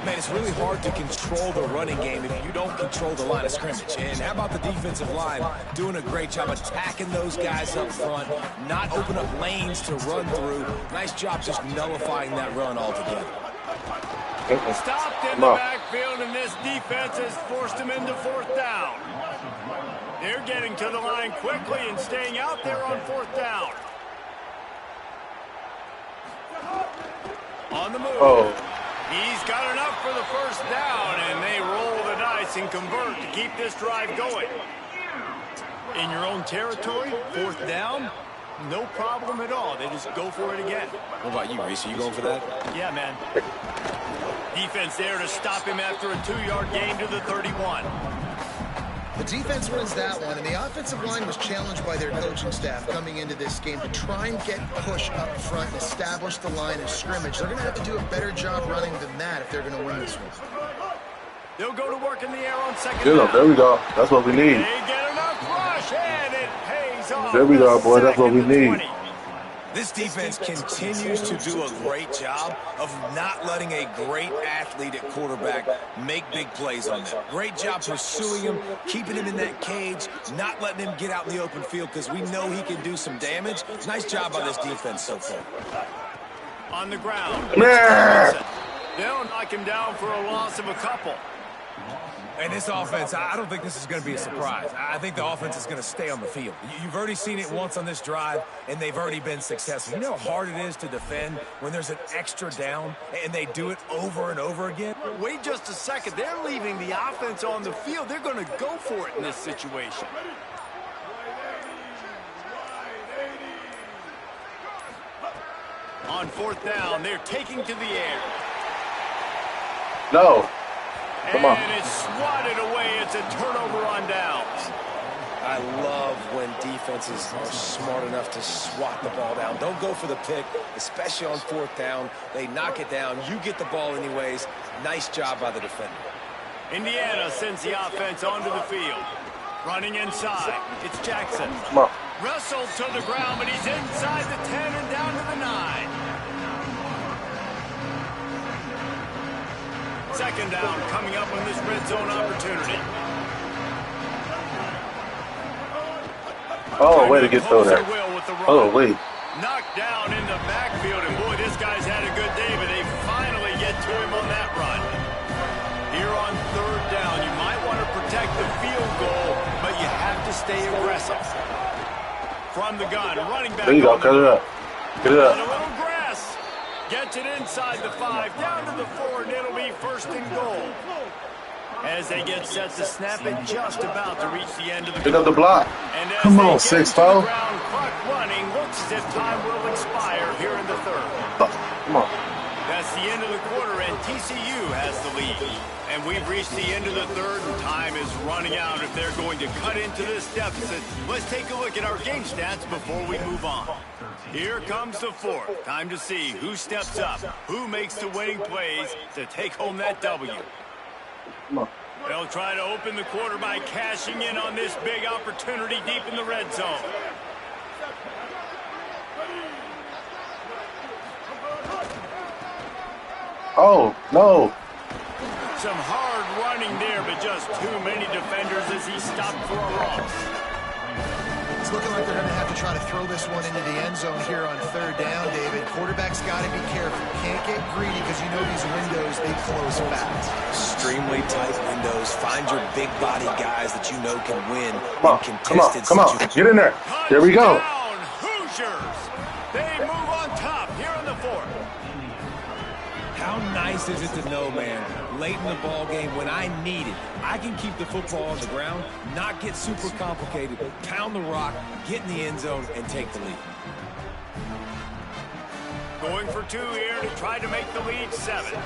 Speaker 6: Man, it's really hard to control the running game if you don't control the line of scrimmage. And how about the defensive line doing a great job attacking those guys up front, not open up lanes to run through. Nice job just nullifying that run altogether.
Speaker 3: Stopped in the backfield, and this defense has forced him into 4th down. They're getting to the line quickly and staying out there on 4th down. On the move.
Speaker 1: Oh.
Speaker 3: He's got enough for the 1st down, and they roll the dice and convert to keep this drive going. In your own territory, 4th down, no problem at all. They just go for it again.
Speaker 6: What about you, Reese? Are you going for that?
Speaker 3: Yeah, man. Defense there to stop him after a 2-yard gain to the 31.
Speaker 4: The defense wins that one, and the offensive line was challenged by their coaching staff coming into this game to try and get push up front and establish the line of scrimmage. They're going to have to do a better job running than that if they're going to win this one.
Speaker 3: They'll go to work in the air on 2nd
Speaker 1: Good.
Speaker 3: down.
Speaker 1: There we go. That's what we need.
Speaker 3: They get enough rush, and it pays off.
Speaker 1: There we go, boy. That's what we need.
Speaker 3: 20.
Speaker 6: This defense continues to do a great job of not letting a great athlete at quarterback make big plays on them. Great job pursuing him, keeping him in that cage, not letting him get out in the open field because we know he can do some damage. Nice job by this defense so far.
Speaker 3: On the ground.
Speaker 1: Yeah.
Speaker 3: They'll knock him down for a loss of a couple.
Speaker 6: And this offense, I don't think this is going to be a surprise. I think the offense is going to stay on the field. You've already seen it once on this drive, and they've already been successful. You know how hard it is to defend when there's an extra down, and they do it over and over again?
Speaker 3: Wait just a second. They're leaving the offense on the field. They're going to go for it in this situation. On 4th down, they're taking to the air.
Speaker 1: No. Come on.
Speaker 3: And it's swatted away. It's a turnover on downs.
Speaker 6: I love when defenses are smart enough to swat the ball down. Don't go for the pick, especially on 4th down. They knock it down. You get the ball anyways. Nice job by the defender.
Speaker 3: Indiana sends the offense onto the field. Running inside. It's Jackson.
Speaker 1: Come on.
Speaker 3: Wrestled to the ground, but he's inside the 10 and down to the 9. 2nd down coming up on this red zone opportunity.
Speaker 1: Oh, way to get through there. Oh, wait.
Speaker 3: Knocked down in the backfield, and boy, this guy's had a good day, but they finally get to him on that run. Here on 3rd down, you might want to protect the field goal, but you have to stay aggressive. From the gun, running back.
Speaker 1: There you go. Cut it up. Get it
Speaker 3: And a
Speaker 1: up.
Speaker 3: little grass. Gets it inside the 5, down to the 4, and it'll be 1st and goal. As they get set to snap it, just about to reach the end of the
Speaker 1: Pick up the block.
Speaker 3: And as
Speaker 1: Come
Speaker 3: they
Speaker 1: on,
Speaker 3: get
Speaker 1: 6
Speaker 3: to
Speaker 1: foul.
Speaker 3: the ground, clock running, looks as if time will expire here in the 3rd.
Speaker 1: Come on.
Speaker 3: That's the end of the quarter, and TCU has the lead. And we've reached the end of the 3rd, and time is running out if they're going to cut into this deficit. Let's take a look at our game stats before we move on. Here comes the 4th. Time to see who steps up, who makes the winning plays to take home that W.
Speaker 1: Come on.
Speaker 3: They'll try to open the quarter by cashing in on this big opportunity deep in the red zone.
Speaker 1: Oh, no.
Speaker 3: Some hard running there, but just too many defenders as he stopped for a loss.
Speaker 4: It's looking like they're going to have to try to throw this one into the end zone here on third down, David. Quarterback's got to be careful. Can't get greedy because you know these windows, they close fast.
Speaker 6: Extremely tight windows. Find your big body guys that you know can win
Speaker 1: Come on, come on. Get in there. There we go.
Speaker 3: Touchdown, Hoosiers. They move on top here in the fourth.
Speaker 6: How nice is it to know, man, late in the ball game when I need it, I can keep the football on the ground, not get super complicated, pound the rock, get in the end zone, and take the lead.
Speaker 3: Going for 2 here to try to make the lead 7.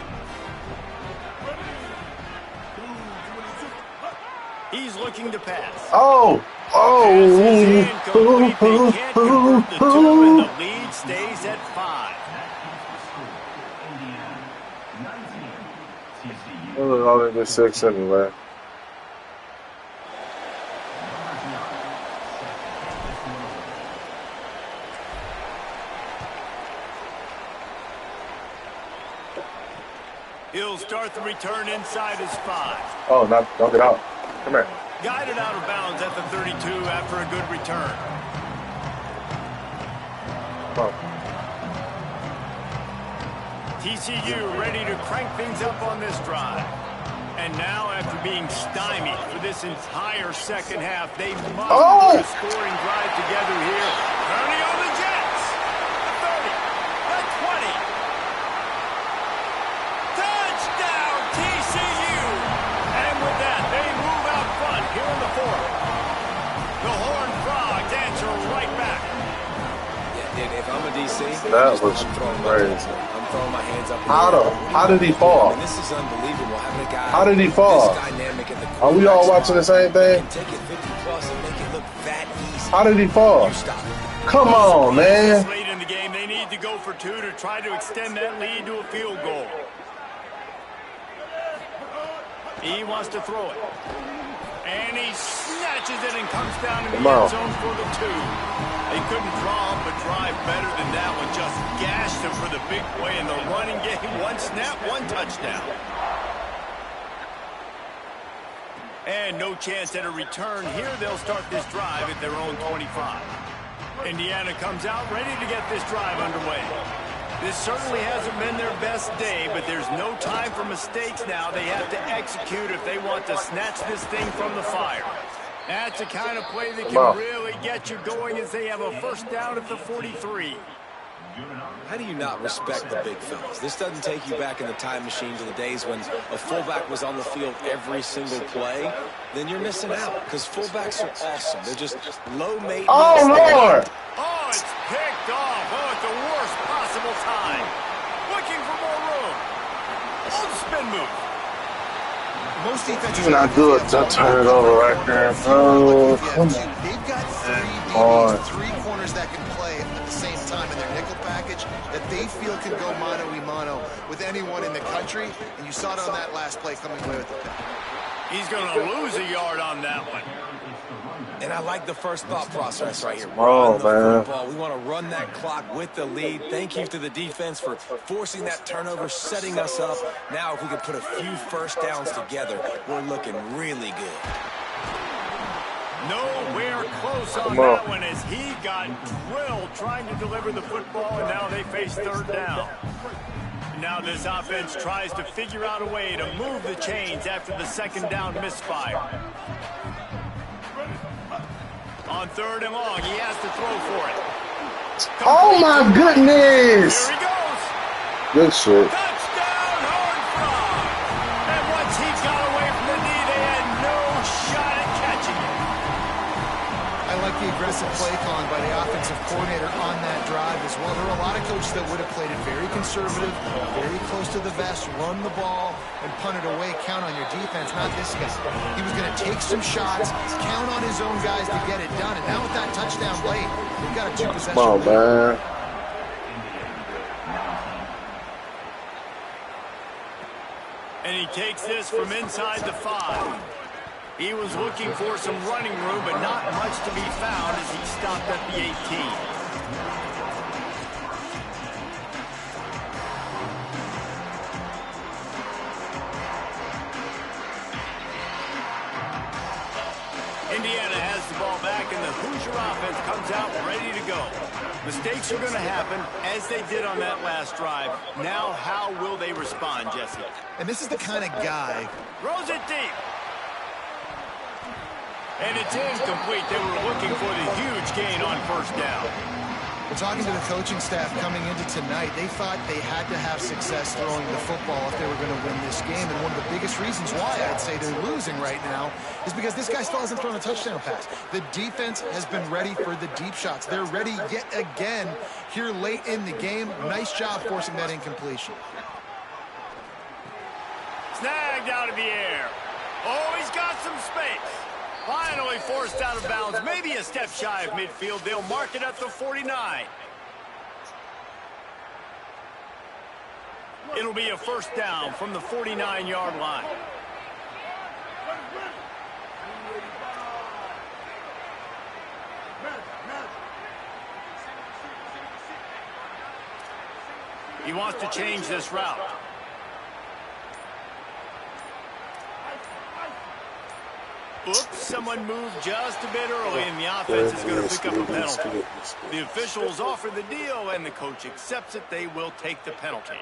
Speaker 3: He's looking to pass.
Speaker 1: Oh.
Speaker 3: Pass is incomplete. They can't convert the 2, and the lead stays at 5.
Speaker 1: We'll only get 6 anyway.
Speaker 3: He'll start the return inside his 5.
Speaker 1: Oh, don't get out. Come here.
Speaker 3: Guided out of bounds at the 32 after a good return.
Speaker 1: Come on.
Speaker 3: TCU ready to crank things up on this drive. And now, after being stymied for this entire second half, they must put a scoring drive together here. Early on the Jets. The 30. The 20. Touchdown, TCU. And with that, they move out front here in the fourth. The Horned Frogs answer right back.
Speaker 6: Yeah, if I'm a DC,
Speaker 1: That was crazy.
Speaker 6: throwing my hands up.
Speaker 1: How did he fall?
Speaker 6: And this is unbelievable. Having a guy
Speaker 1: How did he fall?
Speaker 6: this dynamic at the
Speaker 1: Are we all watching the same thing?
Speaker 6: can take it 50 plus and make it look that easy.
Speaker 1: How did he fall?
Speaker 6: You stop it.
Speaker 1: Come on, man.
Speaker 3: Late in the game, they need to go for 2 to try to extend that lead to a field goal. He wants to throw it. And he snatches it and comes down in the end zone for the 2. They couldn't draw up a drive better than that one. Just gashed him for the big play in the running game. 1 snap, 1 touchdown. And no chance at a return here. They'll start this drive at their own 25. Indiana comes out ready to get this drive underway. This certainly hasn't been their best day, but there's no time for mistakes now. They have to execute if they want to snatch this thing from the fire. That's the kind of play that can really get you going as they have a first down at the 43.
Speaker 6: How do you not respect the big fellas? This doesn't take you back in the time machine to the days when a fullback was on the field every single play. Then you're missing out because fullbacks are awesome. They're just low maintenance.
Speaker 1: Oh, Lord.
Speaker 3: Oh, it's picked off. Oh, at the worst possible time. Looking for more room. Oh, spin move.
Speaker 4: Most defenses
Speaker 1: You're not good. Don't turn it over right there. Oh, come on.
Speaker 4: They've got 3 DBs, 3 corners that can play at the same time in their nickel package that they feel can go mano-a-mano with anyone in the country. And you saw it on that last play coming away with the pick.
Speaker 3: He's going to lose a yard on that one.
Speaker 6: And I like the first thought process right here.
Speaker 1: Oh, man.
Speaker 6: Football. We want to run that clock with the lead. Thank you to the defense for forcing that turnover, setting us up. Now, if we can put a few first downs together, we're looking really good.
Speaker 3: Nowhere close on that one as he got drilled trying to deliver the football, and now they face third down. Now this offense tries to figure out a way to move the chains after the second down misfire. On 3rd and long, he has to throw for it.
Speaker 1: Oh, my goodness.
Speaker 3: Here he goes.
Speaker 1: Good shit.
Speaker 3: Touchdown, Horned Frog. And once he got away from the knee, they had no shot at catching it.
Speaker 4: I like the aggressive play calling by the offensive coordinator on that drive as well. There are a lot of coaches that would have played it very conservative, very close to the vest, run the ball, and punt it away. Count on your defense, not this guy. He was going to take some shots, count on his own guys to get it done. And now with that touchdown late, they've got a 2-possession
Speaker 1: Come on, man.
Speaker 3: And he takes this from inside the 5. He was looking for some running room, but not much to be found as he stopped at the 18. Indiana has the ball back, and the Hoosier offense comes out ready to go. Mistakes are going to happen, as they did on that last drive. Now, how will they respond, Jesse?
Speaker 4: And this is the kind of guy.
Speaker 3: Throws it deep. And it's incomplete. They were looking for the huge gain on first down.
Speaker 4: Well, talking to the coaching staff coming into tonight, they thought they had to have success throwing the football if they were going to win this game. And one of the biggest reasons why I'd say they're losing right now is because this guy still hasn't thrown a touchdown pass. The defense has been ready for the deep shots. They're ready yet again here late in the game. Nice job forcing that incompletion.
Speaker 3: Snagged out of the air. Oh, he's got some space. Finally forced out of bounds. Maybe a step shy of midfield. They'll mark it at the 49. It'll be a first down from the 49-yard line. He wants to change this route. Oops, someone moved just a bit early, and the offense is going to pick up a penalty. The officials offer the deal, and the coach accepts it. They will take the penalty.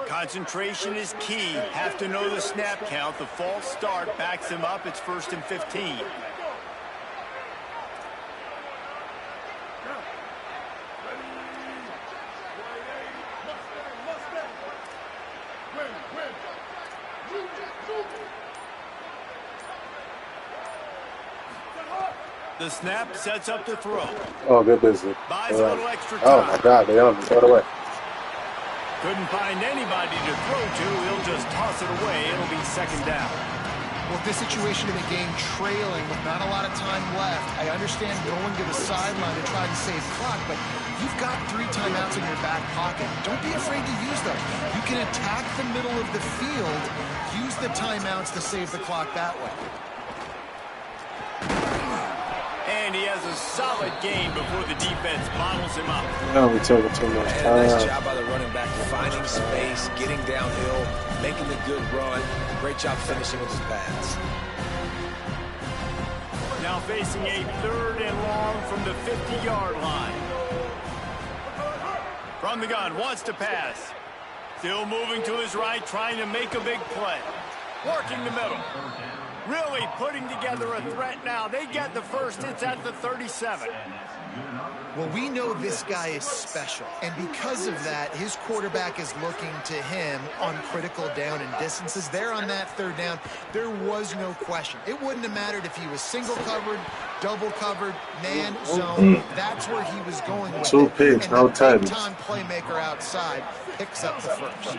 Speaker 3: Concentration is key. Have to know the snap count. The false start backs him up. It's 1st and 15. The snap sets up the throw.
Speaker 1: Oh, good business.
Speaker 3: Buys a little extra time.
Speaker 1: Oh, my God. They on me. Throw it away.
Speaker 3: Couldn't find anybody to throw to. He'll just toss it away. It'll be 2nd down.
Speaker 4: Well, this situation in the game trailing with not a lot of time left, I understand going to the sideline to try and save clock, but you've got 3 timeouts in your back pocket. Don't be afraid to use them. You can attack the middle of the field, use the timeouts to save the clock that way.
Speaker 3: And he has a solid gain before the defense bottles him up.
Speaker 1: No, we took too much time.
Speaker 6: Nice job by the running back, finding space, getting downhill, making the good run. Great job finishing with his pass.
Speaker 3: Now facing a 3rd and long from the 50-yard line. From the gun, wants to pass. Still moving to his right, trying to make a big play. Working the middle. Really putting together a threat now. They get the first. It's at the 37.
Speaker 4: Well, we know this guy is special, and because of that, his quarterback is looking to him on critical down and distances. There on that 3rd down, there was no question. It wouldn't have mattered if he was single covered, double covered, man, zone. That's where he was going with
Speaker 1: 2 picks, no touchdowns.
Speaker 4: Time playmaker outside picks up the first.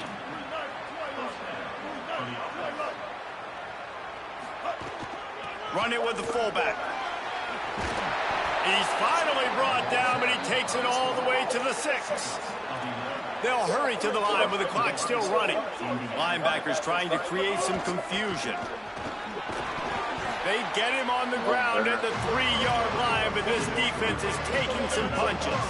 Speaker 3: Run it with the fullback. He's finally brought down, but he takes it all the way to the 6. They'll hurry to the line with the clock still running. Linebackers trying to create some confusion. They get him on the ground at the 3-yard line, but this defense is taking some punches.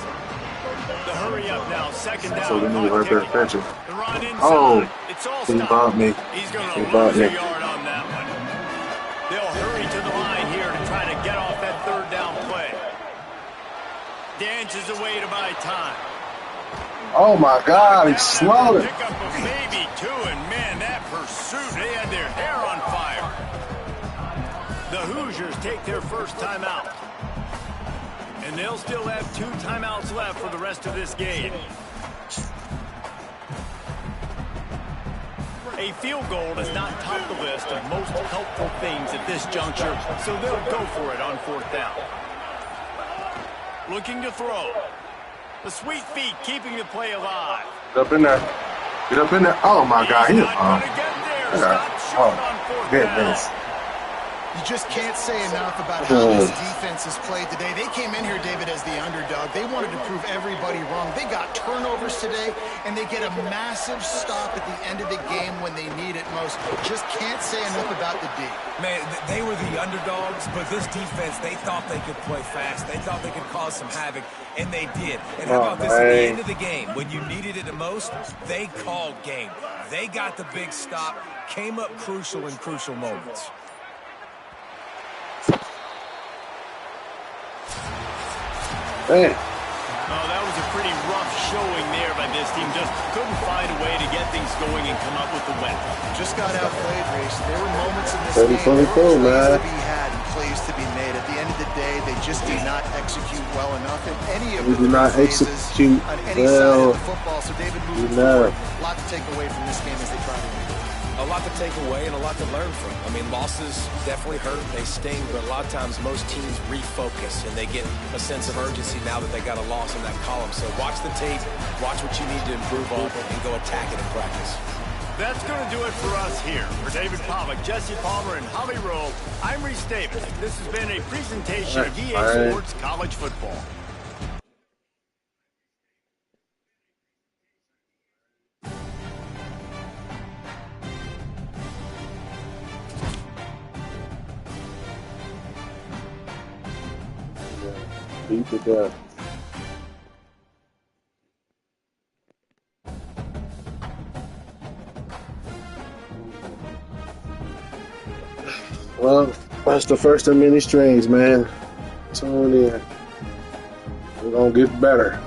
Speaker 3: The hurry up now, 2nd down.
Speaker 1: So we need to work their attention.
Speaker 3: The run inside.
Speaker 1: Oh,
Speaker 3: It's all
Speaker 1: he
Speaker 3: stopped.
Speaker 1: bought me.
Speaker 3: He's going
Speaker 1: He
Speaker 3: to
Speaker 1: bought
Speaker 3: lose a
Speaker 1: me.
Speaker 3: yard on that one. They'll hurry to the line here to try to get off that 3rd down play. Dances away to buy time.
Speaker 1: Oh, my God. He's slow.
Speaker 3: Pick up a baby, too, and man, that pursuit, they had their hair on fire. The Hoosiers take their first timeout. And they'll still have 2 timeouts left for the rest of this game. A field goal does not top the list of most helpful things at this juncture, so they'll go for it on 4th down. Looking to throw. The sweet feet keeping the play alive.
Speaker 1: Get up in there. Get up in there. Oh, my God.
Speaker 3: He's
Speaker 1: He's
Speaker 3: not going to get there. Stop short on 4th
Speaker 1: goodness.
Speaker 3: down.
Speaker 4: You just can't say enough about how this defense has played today. They came in here, David, as the underdog. They wanted to prove everybody wrong. They got turnovers today, and they get a massive stop at the end of the game when they need it most. Just can't say enough about the D.
Speaker 6: Man, they were the underdogs, but this defense, they thought they could play fast. They thought they could cause some havoc, and they did. And how about this at the end of the game? When you needed it the most, they called game. They got the big stop, came up crucial in crucial moments.
Speaker 1: Man.
Speaker 3: Oh, that was a pretty rough showing there by this team. Just couldn't find a way to get things going and come up with the win.
Speaker 4: Just got outplayed, Reese. There were moments in this
Speaker 1: 30,
Speaker 4: game where
Speaker 1: 24,
Speaker 4: plays
Speaker 1: man.
Speaker 4: to be had and plays to be made. At the end of the day, they just did not execute well enough in any of
Speaker 1: We
Speaker 4: the
Speaker 1: did not
Speaker 4: phases
Speaker 1: execute
Speaker 4: on any side
Speaker 1: well
Speaker 4: of the football. So David moving
Speaker 1: enough.
Speaker 4: forward, a lot to take away from this game as they try to win.
Speaker 6: A lot to take away and a lot to learn from. I mean, losses definitely hurt, they sting, but a lot of times most teams refocus and they get a sense of urgency now that they got a loss in that column. So watch the tape, watch what you need to improve on, and go attack it in practice.
Speaker 3: That's going to do it for us here. For David Pollack, Jesse Palmer, and Holly Rowe, I'm Reese Davis. This has been a presentation of EA Sports College Football.
Speaker 1: Beat to death. Well, that's the first of many strings, man. It's on in. We're gonna get better.